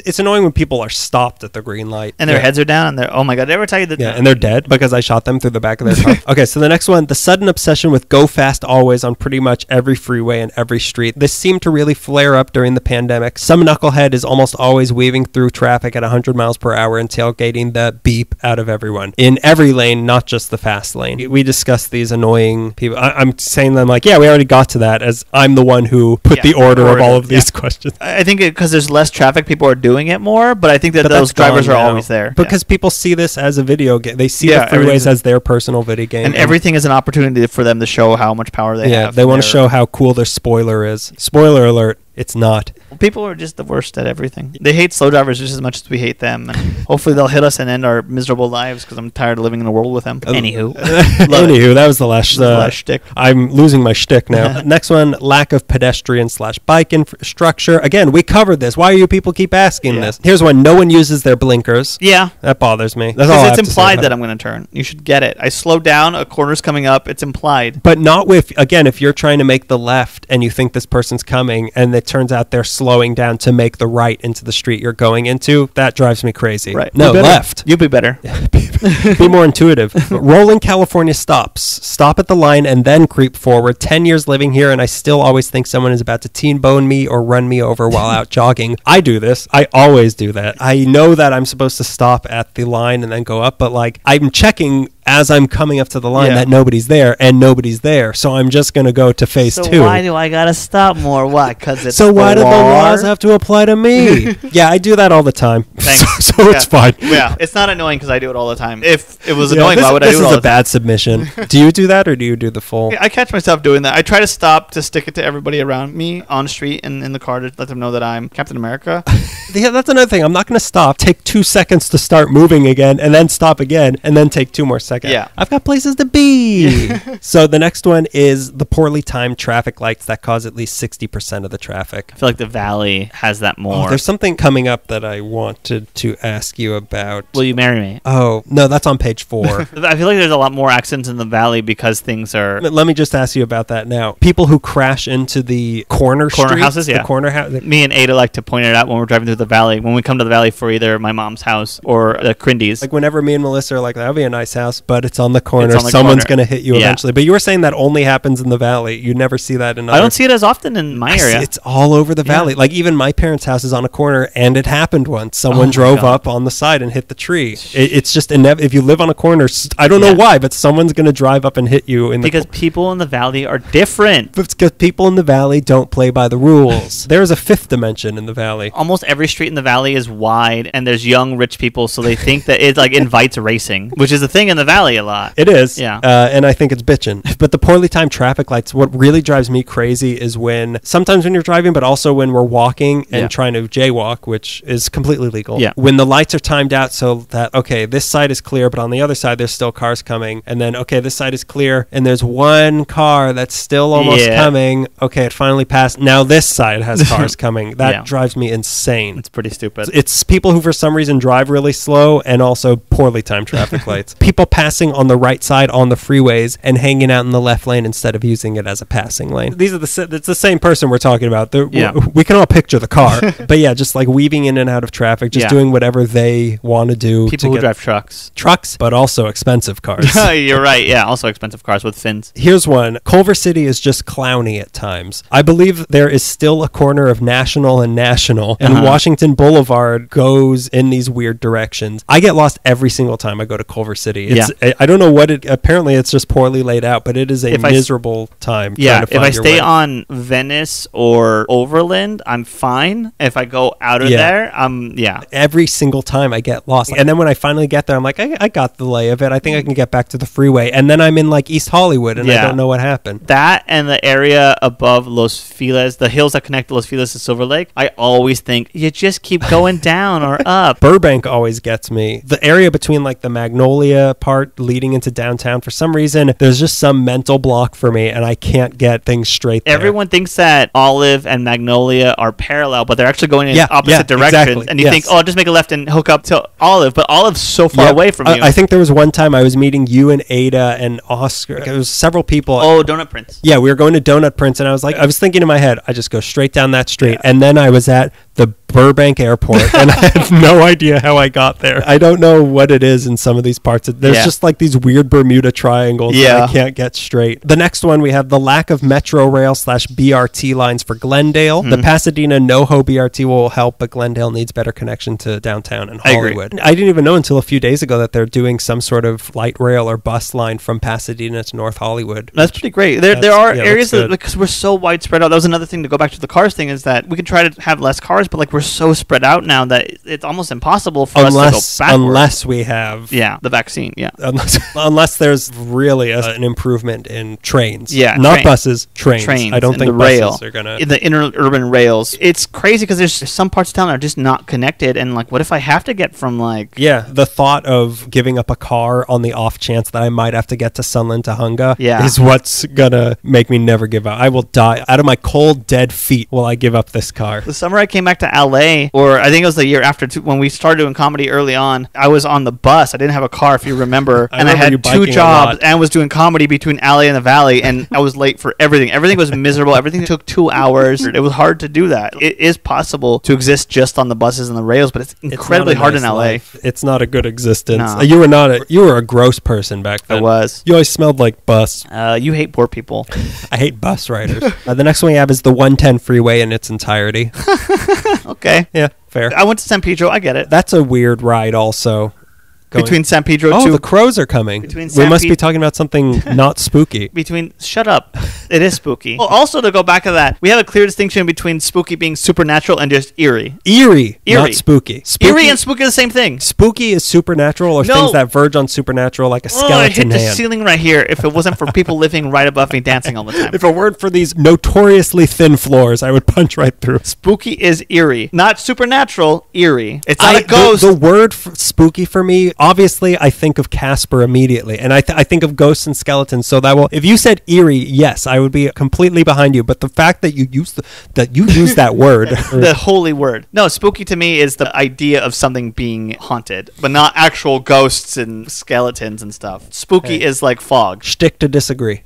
It's annoying when people are stopped at the green light and their heads are down and they're, oh my God, did I ever tell you that? Yeah, and they're dead because I shot them through the back of their car. Okay, so the next one, the sudden obsession with go fast always on pretty much every freeway and every street. This seemed to really flare up during the pandemic. Some knucklehead is almost always weaving through traffic at 100 miles per hour and tailgating the beep out of everyone in every lane, not just the fast lane. We discussed these annoying people. I'm saying them like, we already got to that, as I'm the one who put the order of all of these questions. I think because there's less traffic, people are doing it more, but I think that those drivers are always there. Because people see this as a video game. They see the freeways as their personal video game. And everything everything is an opportunity for them to show how much power they have. Yeah, they want to show how cool their spoiler is. Spoiler alert, it's not. People are just the worst at everything. They hate slow drivers just as much as we hate them. And hopefully they'll hit us and end our miserable lives because I'm tired of living in a world with them. Anywho. Anywho, that was the last shtick. I'm losing my shtick now. Next one, lack of pedestrian/bike infrastructure. Again, we covered this. Why do you people keep asking this? Here's one. No one uses their blinkers. Yeah. That bothers me. That's all I have Because it's to say implied about that it. I'm going to turn. You should get it. I slow down. A corner's coming up. It's implied. But not with, again, if you're trying to make the left and you think this person's coming and it turns out they're slowing down to make the right into the street you're going into, that drives me crazy. Right. No, You better- left. You'll be better. Be more intuitive. Rolling California stops. Stop at the line and then creep forward. 10 years living here and I still always think someone is about to teen bone me or run me over while out jogging. I do this. I always do that. I know that I'm supposed to stop at the line and then go up, but like I'm checking as I'm coming up to the line that nobody's there and nobody's there. So I'm just going to go to phase two. So why do I got to stop more? Why? Because it's So why do the law? laws have to apply to me? Yeah, I do that all the time. Thanks. So it's fine. Yeah, it's not annoying because I do it all the time. If it was annoying, why would I do it all This the is a bad submission. Do you do that or do you do the full? I catch myself doing that. I try to stop to stick it to everybody around me on the street and in the car to let them know that I'm Captain America. Yeah, that's another thing. I'm not going to stop. Take 2 seconds to start moving again and then stop again and then take 2 more seconds. Yeah. I've got places to be. So the next one is the poorly timed traffic lights that cause at least 60% of the traffic. I feel like the Valley has that more. There's something coming up that I wanted to ask you about. Will you marry me? Oh, no, that's on page 4. I feel like there's a lot more accidents in the Valley because things are... Let me just ask you about that now. People who crash into the corner streets, houses, yeah. The corner house. Me and Ada like to point it out when we're driving through the Valley. When we come to the Valley for either my mom's house or the Crindy's. Like whenever me and Melissa are like, that would be a nice house, but it's on the corner. It's on the Someone's corner. going to hit you eventually. But you were saying that only happens in the Valley. You never see that in other... I don't see it as often in my area. It's all over the Valley. Like even my parents' house is on a corner and it happened once. Someone drove up on the side and hit the tree. It's just if you live on a corner, I don't know why, but someone's going to drive up and hit you. Because people in the Valley are different. It's because people in the Valley don't play by the rules. There is a fifth dimension in the Valley. Almost every street in the Valley is wide and there's young rich people, so they think that it like invites racing, which is a thing in the Valley a lot. It is. Yeah. And I think it's bitchin'. But the poorly timed traffic lights, what really drives me crazy is sometimes when you're driving, but also when we're walking and trying to jaywalk, which is completely legal. Yeah. When the lights are timed out so that, okay, this side is clear, but on the other side, there's still cars coming. And then, okay, this side is clear and there's one car that's still almost coming. Okay, it finally passed. Now this side has cars coming. That drives me insane. It's pretty stupid. It's people who for some reason drive really slow and also poorly timed traffic lights. People passing on the right side on the freeways and hanging out in the left lane instead of using it as a passing lane. It's the same person we're talking about. We can all picture the car. But yeah, just like weaving in and out of traffic, just doing whatever they want to do. People who drive trucks. Trucks, but also expensive cars. You're right. Yeah, also expensive cars with fins. Here's one. Culver City is just clowny at times. I believe there is still a corner of National and National, and Washington Boulevard goes in these weird directions. I get lost every single time I go to Culver City. I don't know what apparently it's just poorly laid out, but it is a miserable time. Yeah, if I stay on Venice or Overland, I'm fine. If I go out of there, Every single time I get lost. And then when I finally get there, I'm like, I got the lay of it. I think I can get back to the freeway. And then I'm in like East Hollywood and I don't know what happened. That and the area above Los Feliz, the hills that connect Los Feliz to Silver Lake, I always think you just keep going down or up. Burbank always gets me. The area between like the Magnolia part leading into downtown, for some reason, there's just some mental block for me and I can't get things straight there. Everyone thinks that Olive and Magnolia are parallel, but they're actually going in opposite directions. Exactly. And you think, oh, I'll just make a left and hook up to Olive, but Olive's so far away from you. I think there was one time I was meeting you and Ada and Oscar. There was several people. Oh, Donut Prince. Yeah, we were going to Donut Prince, and I was thinking in my head, I just go straight down that street. And then I was at the Burbank airport, and I had no idea how I got there. I don't know what it is in some of these parts. There's just like these weird Bermuda triangles that I can't get straight. The next one, we have the lack of Metro Rail / BRT lines for Glendale. The Pasadena NoHo BRT will help, but Glendale needs better connection to downtown and Hollywood. I didn't even know until a few days ago that they're doing some sort of light rail or bus line from Pasadena to North Hollywood. That's pretty great. There are areas that, because we're so widespread out, that was another thing to go back to the cars thing, is that we can try to have less cars, but like we're so spread out now that it's almost impossible for us to go backwards. Unless we have the vaccine. Yeah. Unless there's really an improvement in trains. Yeah, not buses, trains. I don't think buses are gonna in the interurban rails. It's crazy because there's some parts of town that are just not connected, and like, what if I have to get from like the thought of giving up a car on the off chance that I might have to get to Sunland to Hunga is what's gonna make me never give up. I will die out of my cold dead feet while I give up this car. The summer I came back to LA, or I think it was the year after when we started doing comedy early on, I was on the bus. I didn't have a car, if you remember, and I had 2 jobs and was doing comedy between LA and the Valley, and I was late for everything. Everything was miserable. Everything took 2 hours. It was hard to do that. It is possible to exist just on the buses and the rails, but it's incredibly hard in LA. Life. It's not a good existence. No. You were a gross person back then. I was. You always smelled like bus. You hate poor people. I hate bus riders. The next one we have is the 110 freeway in its entirety. Okay. Yeah, fair. I went to San Pedro. I get it. That's a weird ride also. Between San Pedro to... Oh, the crows are coming. We must be talking about something not spooky. Shut up. It is spooky. Well, also, to go back to that, we have a clear distinction between spooky being supernatural and just eerie. Eerie. Not spooky. Eerie and spooky are the same thing. Spooky is supernatural, or things that verge on supernatural, like a skeleton I hit hand. the ceiling right here if it wasn't for people living right above me dancing all the time. If it weren't for these notoriously thin floors, I would punch right through. Spooky is eerie. Not supernatural, eerie. It's not a ghost. The word spooky for me, obviously, I think of Casper immediately, and I think of ghosts and skeletons. So that if you said eerie, yes, I would be completely behind you. But the fact that you use that word, the holy word. No, spooky to me is the idea of something being haunted, but not actual ghosts and skeletons and stuff. Spooky is like fog. Shtick to disagree.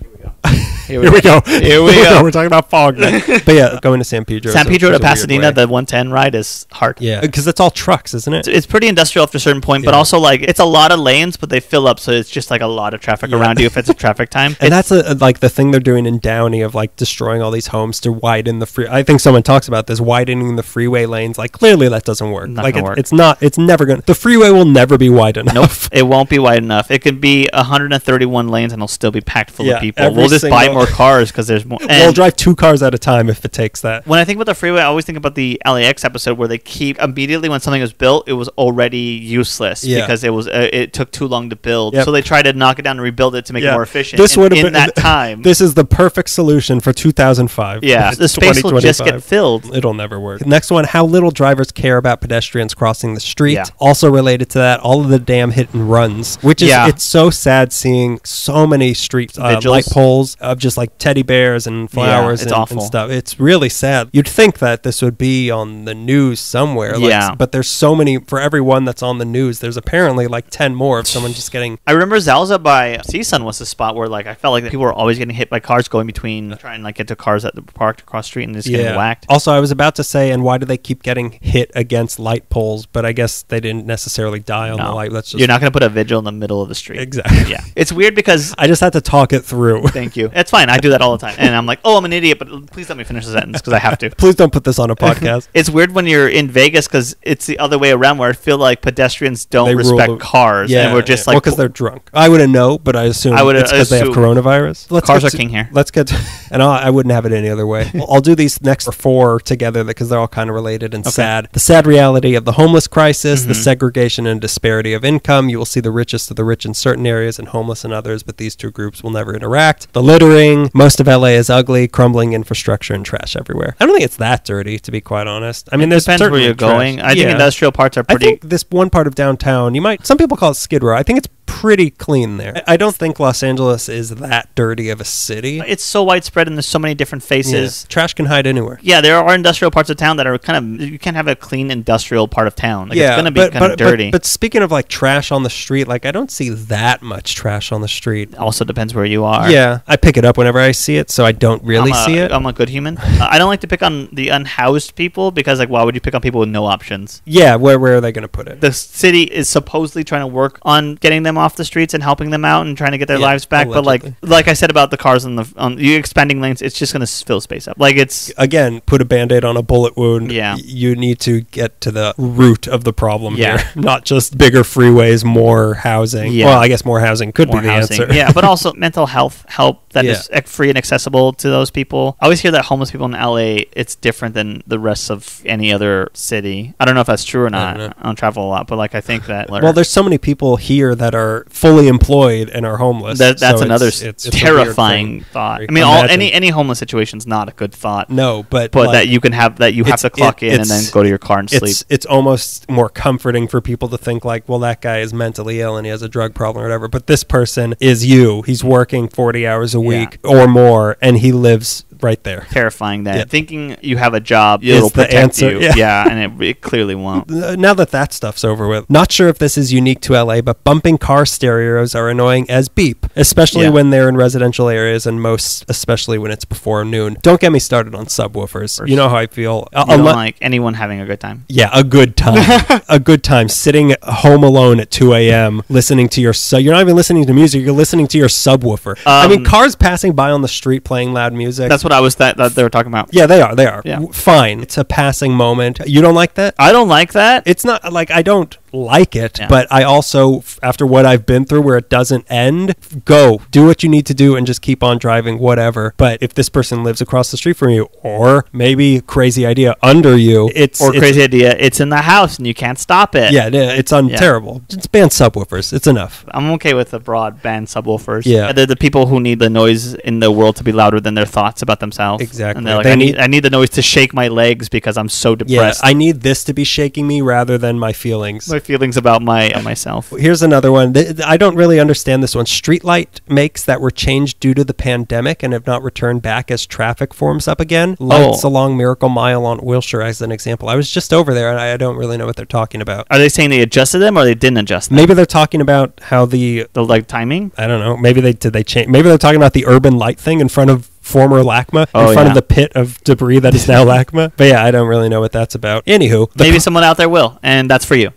Here we go. We're talking about fog now. But yeah, going to San Pedro. San Pedro to Pasadena, the 110 ride is hard. Yeah, because it's all trucks, isn't it? It's pretty industrial after a certain point, but also like it's a lot of lanes, but they fill up, so it's just like a lot of traffic around you if it's a traffic time. And that's like the thing they're doing in Downey of like destroying all these homes to widen the free. I think someone talks about this, widening the freeway lanes. Like clearly that doesn't work. It's never going to. The freeway will never be wide enough. Nope, it won't be wide enough. It could be 131 lanes and it'll still be packed full of people. We'll just buy more cars because there's more. We'll drive 2 cars at a time if it takes that. When I think about the freeway, I always think about the LAX episode where they keep immediately when something was built, it was already useless because it took too long to build. Yep. So they tried to knock it down and rebuild it to make it more efficient. This would have been that time. This is the perfect solution for 2005. Yeah, the space will just get filled. It'll never work. Next one: how little drivers care about pedestrians crossing the street. Yeah. Also related to that, all of the damn hit and runs, which is it's so sad seeing so many street light poles of just like teddy bears and flowers and stuff. It's really sad. You'd think that this would be on the news somewhere. But there's so many. For every one that's on the news, there's apparently like 10 more of someone just getting. I remember Zalza by CSUN was the spot where like I felt like people were always getting hit by cars going between trying to like get to cars that parked across the street and just getting whacked. Also, I was about to say, and why do they keep getting hit against light poles? But I guess they didn't necessarily die on the light. You're not going to put a vigil in the middle of the street. Exactly. Yeah. It's weird because I just had to talk it through. Thank you. It's fine. I do that all the time. And I'm like, oh, I'm an idiot, but please let me finish the sentence because I have to. Please don't put this on a podcast. It's weird when you're in Vegas because it's the other way around where I feel like pedestrians don't respect cars. Yeah. And we're just like... because they're drunk. I wouldn't know, but I assume it's because they have coronavirus. Cars are king here. Let's get to... And I wouldn't have it any other way. I'll do these next 4 together because they're all kind of related and sad. The sad reality of the homeless crisis, the segregation and disparity of income. You will see the richest of the rich in certain areas and homeless in others, but these two groups will never interact. The littering. Most of LA is ugly, crumbling infrastructure and trash everywhere. I don't think it's that dirty, to be quite honest. I mean, there's depends where you're going. I think industrial parts are pretty... I think this one part of downtown, some people call it Skid Row. I think it's pretty clean there. I don't think Los Angeles is that dirty of a city. It's so widespread and there's so many different faces. Yeah. Trash can hide anywhere. Yeah, there are industrial parts of town that are kind of... You can't have a clean industrial part of town. Like, it's going to be kind of dirty. But speaking of like trash on the street, like I don't see that much trash on the street. Also depends where you are. Yeah, I pick it up whenever I see it, so I don't really see it. I'm a good human. I don't like to pick on the unhoused people because like why would you pick on people with no options? Yeah, where are they going to put it? The city is supposedly trying to work on getting them off the streets and helping them out and trying to get their lives back. Allegedly. But like I said about the cars on you expanding lanes, it's just going to fill space up. Like it's again, put a Band-Aid on a bullet wound. Yeah. You need to get to the root of the problem Yeah. here, not just bigger freeways, more housing. Yeah. Well, I guess more housing could more be the housing. answer. Yeah, but also mental health help that Yeah. is free and accessible to those people. I always hear that homeless people in LA, it's different than the rest of any other city. I don't know if that's true or not. don't know. I don't travel a lot, but like I think that Well, there's so many people here that are fully employed and are homeless. that's so another it's a weird terrifying thing. thought. I mean, Imagine. any homeless situation's not a good thought. No, but But like, that you can have that you have to clock in and then it's- go to your car and sleep. it's almost more comforting for people to think like, well, that guy is mentally ill and he has a drug problem or whatever. But this person is you. He's working 40 hours a week or more, and he lives right there. Terrifying that Yeah. thinking you have a job Is it'll the protect answer, you. yeah. Yeah, and it clearly won't. Now that stuff's over with, not sure if this is unique to LA, but bumping car stereos are annoying as beep, especially Yeah. when they're in residential areas, and most especially when it's before noon. Don't get me started on subwoofers. You know how I feel. You don't like anyone having a good time. Yeah, a good time. A good time sitting home alone at 2 a.m. listening to you're not even listening to music, you're listening to your subwoofer. I mean, cars passing by on the street playing loud music. That's what I was that they were talking about. Yeah, they are. Yeah. Fine. It's a passing moment. You don't like that? I don't like that. It's not like I don't like it, Yeah. but I also, after what I've been through where it doesn't end, go do what you need to do and just keep on driving, whatever. But if this person lives across the street from you, or maybe crazy idea under you, it's crazy idea. It's in the house and you can't stop it. Yeah, it's terrible. Just ban subwoofers. It's enough. I'm okay with the broad ban subwoofers. Yeah. They're the people who need the noise in the world to be louder than their thoughts about themselves. Exactly. And they're like, They I need the noise to shake my legs because I'm so Yeah, depressed. I need this to be shaking me rather than my feelings. my feelings about myself. Here's another one. I don't really understand this one. Streetlight makes that were changed due to the pandemic and have not returned back as traffic forms up again. Lights along Miracle Mile on Wilshire as an example. I was just over there and I don't really know what they're talking about. Are they saying they adjusted them or they didn't adjust them? Maybe they're talking about how the like timing? I don't know. Maybe they change. Maybe they're talking about the urban light thing in front of former LACMA, in front of the pit of debris that is now LACMA. But yeah, I don't really know what that's about. Anywho, Maybe someone out there will, and that's for you.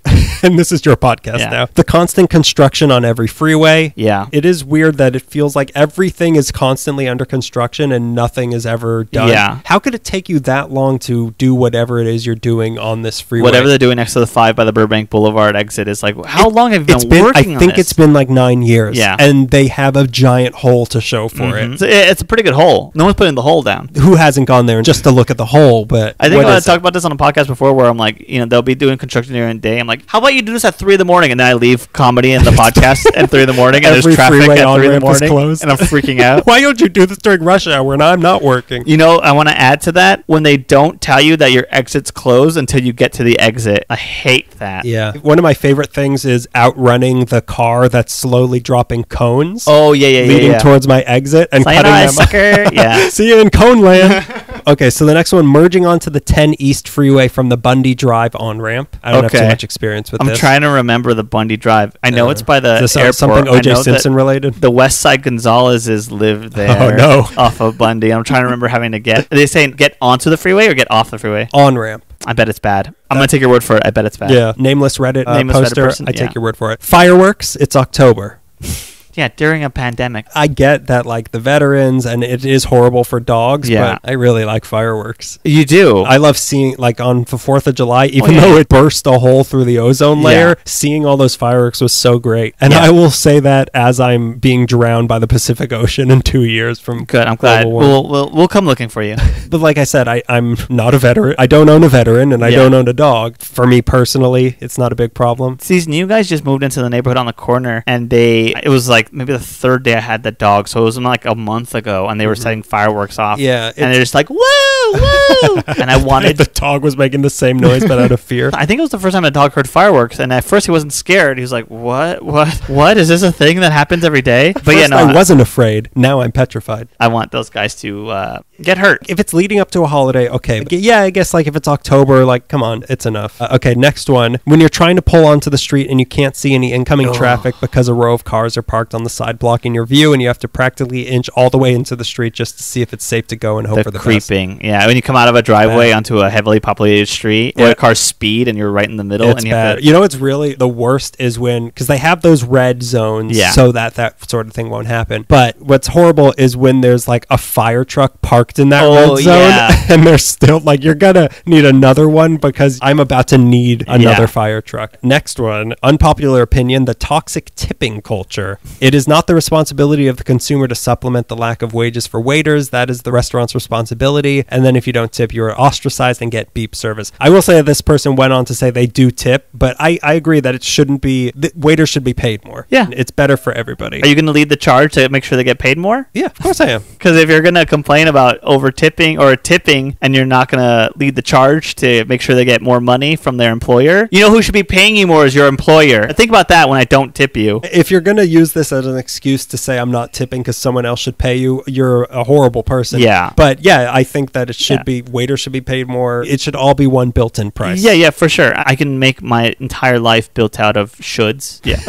and this is your podcast now. The constant construction on every freeway. Yeah. It is weird that it feels like everything is constantly under construction and nothing is ever done. Yeah. How could it take you that long to do whatever it is you're doing on this freeway? Whatever they're doing next to the 5 by the Burbank Boulevard exit is like, how long have you been working on I think this? it's been like 9 years. Yeah. And they have a giant hole to show for it. It's a pretty good hole. No one's putting the hole down. Who hasn't gone there just to look at the hole? But I think what I is talked about this on a podcast before where I'm like, they'll be doing construction during the day. I'm like, how about you do this at 3 in the morning? And then I leave comedy and the podcast at 3 in the morning and Every there's traffic freeway at 3 in the on-ramp is morning. closed. And I'm freaking out. Why don't you do this during rush hour when I'm not working? I want to add to that when they don't tell you that your exit's closed until you get to the exit. I hate that. Yeah. One of my favorite things is outrunning the car that's slowly dropping cones. Oh, yeah. Leading towards my exit and cutting Sayonara, them sucker. Yeah. See you in Cone Land. Okay, so the next one, merging onto the 10 East Freeway from the Bundy Drive on-ramp. I don't have too much experience with I'm this. trying to remember the Bundy Drive. I know it's by the Is this airport. something I O.J. know Simpson that related? The West Side Gonzaleses live there. Oh, no. Off of Bundy. I'm trying to remember having to get. Are they saying get onto the freeway or get off the freeway? On-ramp. I bet it's bad. I'm going to take your word for it. I bet it's bad. Yeah. Nameless Reddit Nameless Reddit poster. person, I take yeah. your word for it. Fireworks. It's October. Yeah, during a pandemic. I get that, like, the veterans, and it is horrible for dogs, Yeah. but I really like fireworks. You do. I love seeing, like, on the 4th of July, even though it burst a hole through the ozone layer, seeing all those fireworks was so great. And I will say that as I'm being drowned by the Pacific Ocean in 2 years from Good. I'm glad. global warming. We'll come looking for you. But like I said, I'm not a veteran. I don't own a veteran, and I don't own a dog. For me personally, it's not a big problem. These new guys just moved into the neighborhood on the corner, and it was like maybe the third day I had the dog, so it was like a month ago, and they were setting fireworks off. Yeah. And they're just like, woo, woo! And I wanted... The dog was making the same noise, but out of fear. I think it was the first time a dog heard fireworks, and at first he wasn't scared. He was like, what? Is this a thing that happens every day? But First, I wasn't afraid. Now I'm petrified. I want those guys to get hurt. If it's leading up to a holiday, okay. Yeah, I guess like if it's October, like, come on, it's enough. Okay, next one. When you're trying to pull onto the street and you can't see any incoming traffic because a row of cars are parked on the side blocking your view, and you have to practically inch all the way into the street just to see if it's safe to go and hope for the best. Creeping, yeah. Yeah, when you come out of a driveway onto a heavily populated street where cars speed and you're right in the middle. It's and bad. You know what's really the worst is when, because they have those red zones so that sort of thing won't happen. But what's horrible is when there's like a fire truck parked in that red zone and they're still like, you're going to need another one because I'm about to need another fire truck. Next one, unpopular opinion, the toxic tipping culture. It is not the responsibility of the consumer to supplement the lack of wages for waiters. That is the restaurant's responsibility. And then if you don't tip, you are ostracized and get beep service. I will say that this person went on to say they do tip, but I agree that it shouldn't be, waiters should be paid more. Yeah. It's better for everybody. Are you going to lead the charge to make sure they get paid more? Yeah, of course I am. Because if you're going to complain about over tipping or tipping and you're not going to lead the charge to make sure they get more money from their employer, you know who should be paying you more is your employer. Think about that when I don't tip you. If you're going to use this as an excuse to say I'm not tipping because someone else should pay you, you're a horrible person. Yeah. But yeah, I think that it should be, waiters should be paid more. It should all be one built-in price. Yeah, for sure. I can make my entire life built out of shoulds. Yeah.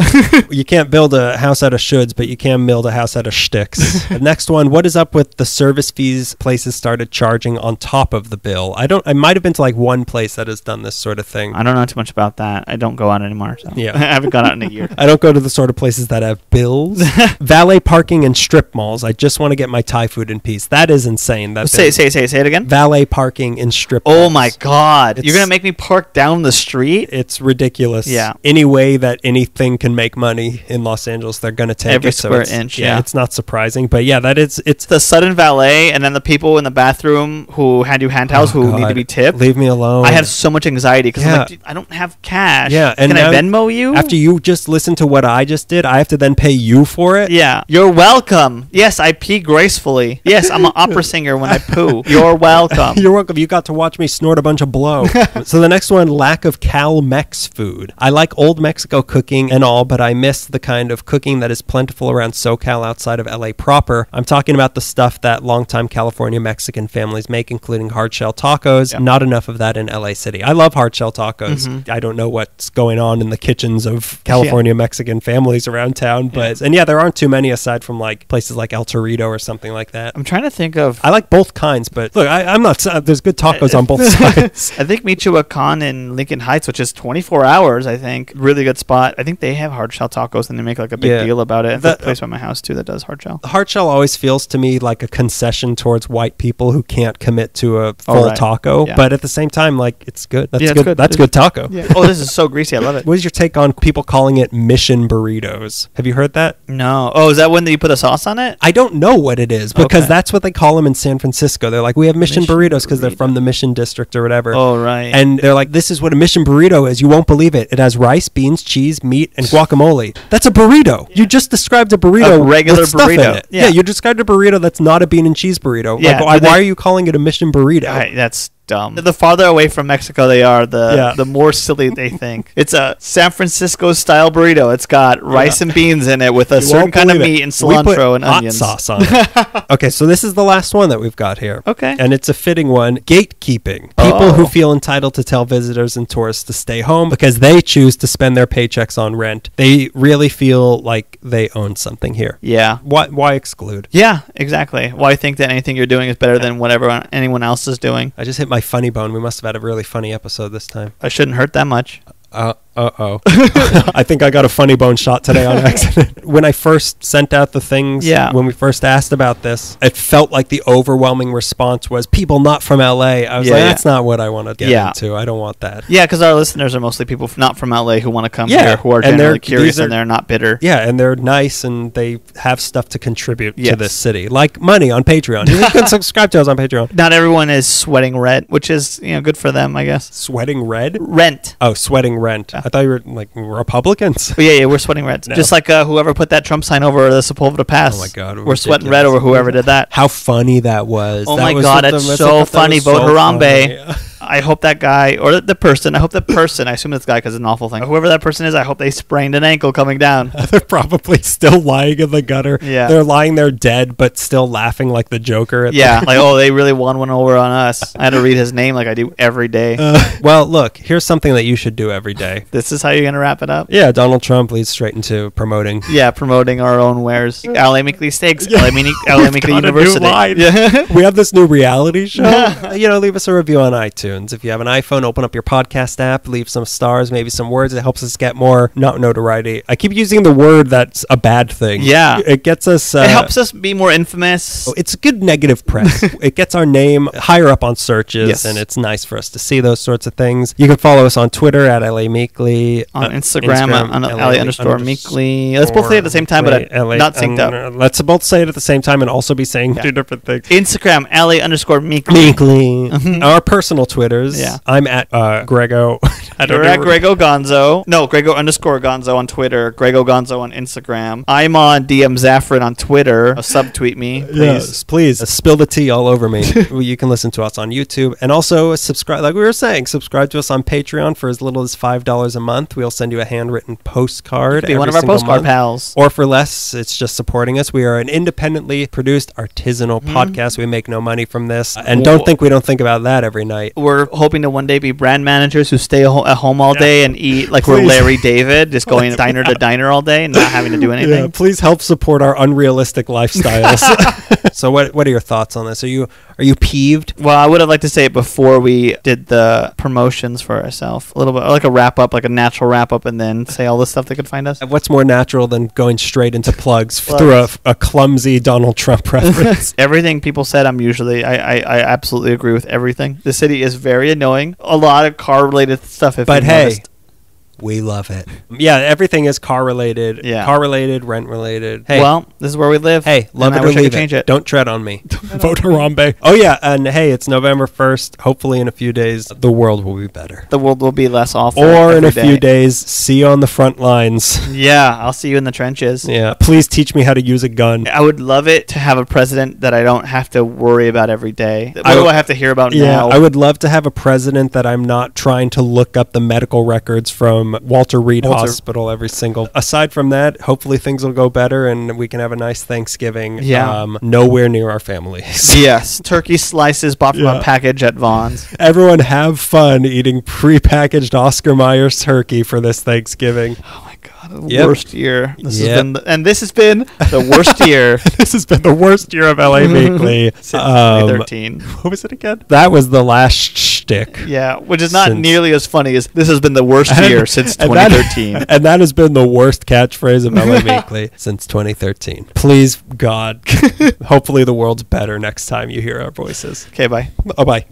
You can't build a house out of shoulds, but you can build a house out of shticks. The next one, what is up with the service fees places started charging on top of the bill? I might have been to like one place that has done this sort of thing. I don't know too much about that. I don't go out anymore. So. Yeah. I haven't gone out in a year. I don't go to the sort of places that have bills. Valet parking and strip malls. I just want to get my Thai food in peace. That is insane. Say it again. Valet parking in strip malls. Oh my God. You're going to make me park down the street? It's ridiculous. Yeah. Any way that anything can make money in Los Angeles, they're going to take every it. square inch. Yeah, it's not surprising. But yeah, it's the sudden valet and then the people in the bathroom who hand you hand towels who need to be tipped. Leave me alone. I have so much anxiety because I'm like, dude, I don't have cash. Yeah. And can I Venmo you? After you just listen to what I just did, I have to then pay you for it? Yeah. You're welcome. Yes, I pee gracefully. Yes, I'm an opera singer when I poo. You're welcome. You're welcome. You got to watch me snort a bunch of blow. So the next one, lack of Cal-Mex food. I like old Mexico cooking and all, but I miss the kind of cooking that is plentiful around SoCal outside of LA proper. I'm talking about the stuff that longtime California Mexican families make, including hard-shell tacos. Yep. Not enough of that in LA City. I love hard-shell tacos. Mm-hmm. I don't know what's going on in the kitchens of California Mexican families around town, but and there aren't too many aside from like places like El Torito or something like that. I'm trying to think of. I like both kinds, but look, I'm not. There's good tacos on both sides. I think Michoacan in Lincoln Heights, which is 24 hours, I think, really good spot. I think they have hard shell tacos and they make like a big deal about it. There's a place by my house too that does hard shell. Hard shell always feels to me like a concession towards white people who can't commit to a full taco, but at the same time, like it's good. That's good. That's good taco. Yeah. Oh, this is so greasy. I love it. What is your take on people calling it mission burritos? Have you heard that? No. Oh, is that when you put a sauce on it? I don't know what it is because that's what they call them in San Francisco. They're like, we have mission burritos because they're from the Mission District or whatever. Oh, right. And they're like, this is what a mission burrito is. You won't believe it. It has rice, beans, cheese, meat, and guacamole. That's a burrito. Yeah. You just described a burrito. A regular with stuff burrito. In it. Yeah, you described a burrito that's not a bean and cheese burrito. Yeah, like, why are you calling it a mission burrito? That's dumb. The farther away from Mexico they are, the more silly they think. It's a San Francisco style burrito. It's got rice and beans in it with a certain kind of meat and cilantro and onions. Hot sauce on it. Okay, so this is the last one that we've got here. Okay. And it's a fitting one. Gatekeeping. People who feel entitled to tell visitors and tourists to stay home because they choose to spend their paychecks on rent. They really feel like they own something here. Yeah. Why exclude? Yeah, exactly. Why think that anything you're doing is better than whatever anyone else is doing? I just hit my funny bone. We must have had a really funny episode this time. I shouldn't hurt that much. Uh-oh. I think I got a funny bone shot today on accident. When I first sent out the things, when we first asked about this, it felt like the overwhelming response was people not from LA. I was like, that's not what I want to get into. I don't want that. Yeah, because our listeners are mostly people not from LA who want to come here, who are generally curious and they're not bitter. Yeah, and they're nice and they have stuff to contribute to this city, like money on Patreon. You can subscribe to us on Patreon. Not everyone is sweating rent, which is good for them, I guess. Sweating red? Rent. Oh, sweating rent. I thought you were like Republicans. But yeah, we're sweating red. No. Just like whoever put that Trump sign over the Sepulveda Pass. Oh my God, we're sweating red over whoever did that. How funny that was. Oh my God, it's so funny. Vote Harambe. I hope that guy or the person. I assume it's the guy because it's an awful thing. Whoever that person is, I hope they sprained an ankle coming down. They're probably still lying in the gutter. Yeah, they're lying there dead, but still laughing like the Joker. Like they really won one over on us. I had to read his name like I do every day. Well, look, here's something that you should do every day. This is how you're gonna wrap it up. Yeah, Donald Trump leads straight into promoting. Yeah, promoting our own wares. LA Meekly Steaks. Yeah. LA Meekly got a new University. line. Yeah. We have this new reality show. Leave us a review on iTunes. If you have an iPhone, open up your podcast app, leave some stars, maybe some words. It helps us get more notoriety. I keep using the word that's a bad thing. Yeah. It gets us... it helps us be more infamous. It's good negative press. It gets our name higher up on searches, Yes. and it's nice for us to see those sorts of things. You can follow us on Twitter at LA Meekly. On Instagram on LA_Meekly. Let's both say it at the same time, but not synced up. Let's both say it at the same time and also be saying two different things. Instagram, LA_Meekly. Meekly. Our personal Twitters. Yeah. I'm at Grego. You're at Grego Gonzo. No, Grego_Gonzo on Twitter. Grego Gonzo on Instagram. I'm on DM Zaffron on Twitter. Subtweet me, please. Yes, please. Spill the tea all over me. You can listen to us on YouTube. And also subscribe, like we were saying, subscribe to us on Patreon for as little as $5 a month. We'll send you a handwritten postcard. Be one of our postcard pals. Or for less, it's just supporting us. We are an independently produced artisanal podcast. We make no money from this. And don't think we don't think about that every night. We're hoping to one day be brand managers who stay at home all day and eat like we're Larry David, just going diner to diner all day and not having to do anything. Yeah, please help support our unrealistic lifestyles. So what are your thoughts on this? Are you peeved? Well, I would have liked to say it before we did the promotions for ourselves. A little bit like a wrap up, like a natural wrap up, and then say all the stuff they could find us. What's more natural than going straight into plugs through a clumsy Donald Trump reference? Everything people said, I absolutely agree with everything. The city is very annoying. A lot of car related stuff. But hey, we love it. Yeah, everything is car related. Yeah. Car related, rent related. Hey, well, this is where we live. Hey, love it or leave it. Don't tread on me. Vote Harambe. Oh yeah, and hey, it's November 1st. Hopefully in a few days, the world will be better. The world will be less awful. Or in a few days, see you on the front lines. Yeah, I'll see you in the trenches. Yeah, please teach me how to use a gun. I would love it to have a president that I don't have to worry about every day. What do I have to hear about now? I would love to have a president that I'm not trying to look up the medical records from Walter Reed Hospital every single. Aside from that, hopefully things will go better and we can have a nice Thanksgiving. Yeah. Nowhere near our families. Yes. Turkey slices bought from a package at Vaughn's. Everyone have fun eating prepackaged Oscar Mayer turkey for this Thanksgiving. Oh my God. The worst year. This has been the worst year. This has been the worst year of LA Weekly. Since 2013. What was it again? That was the last shtick. Yeah, which is not nearly as funny as this has been the worst year since 2013. And that has been the worst catchphrase of LA Weekly since 2013. Please, God. Hopefully the world's better next time you hear our voices. Okay, bye. Oh, bye.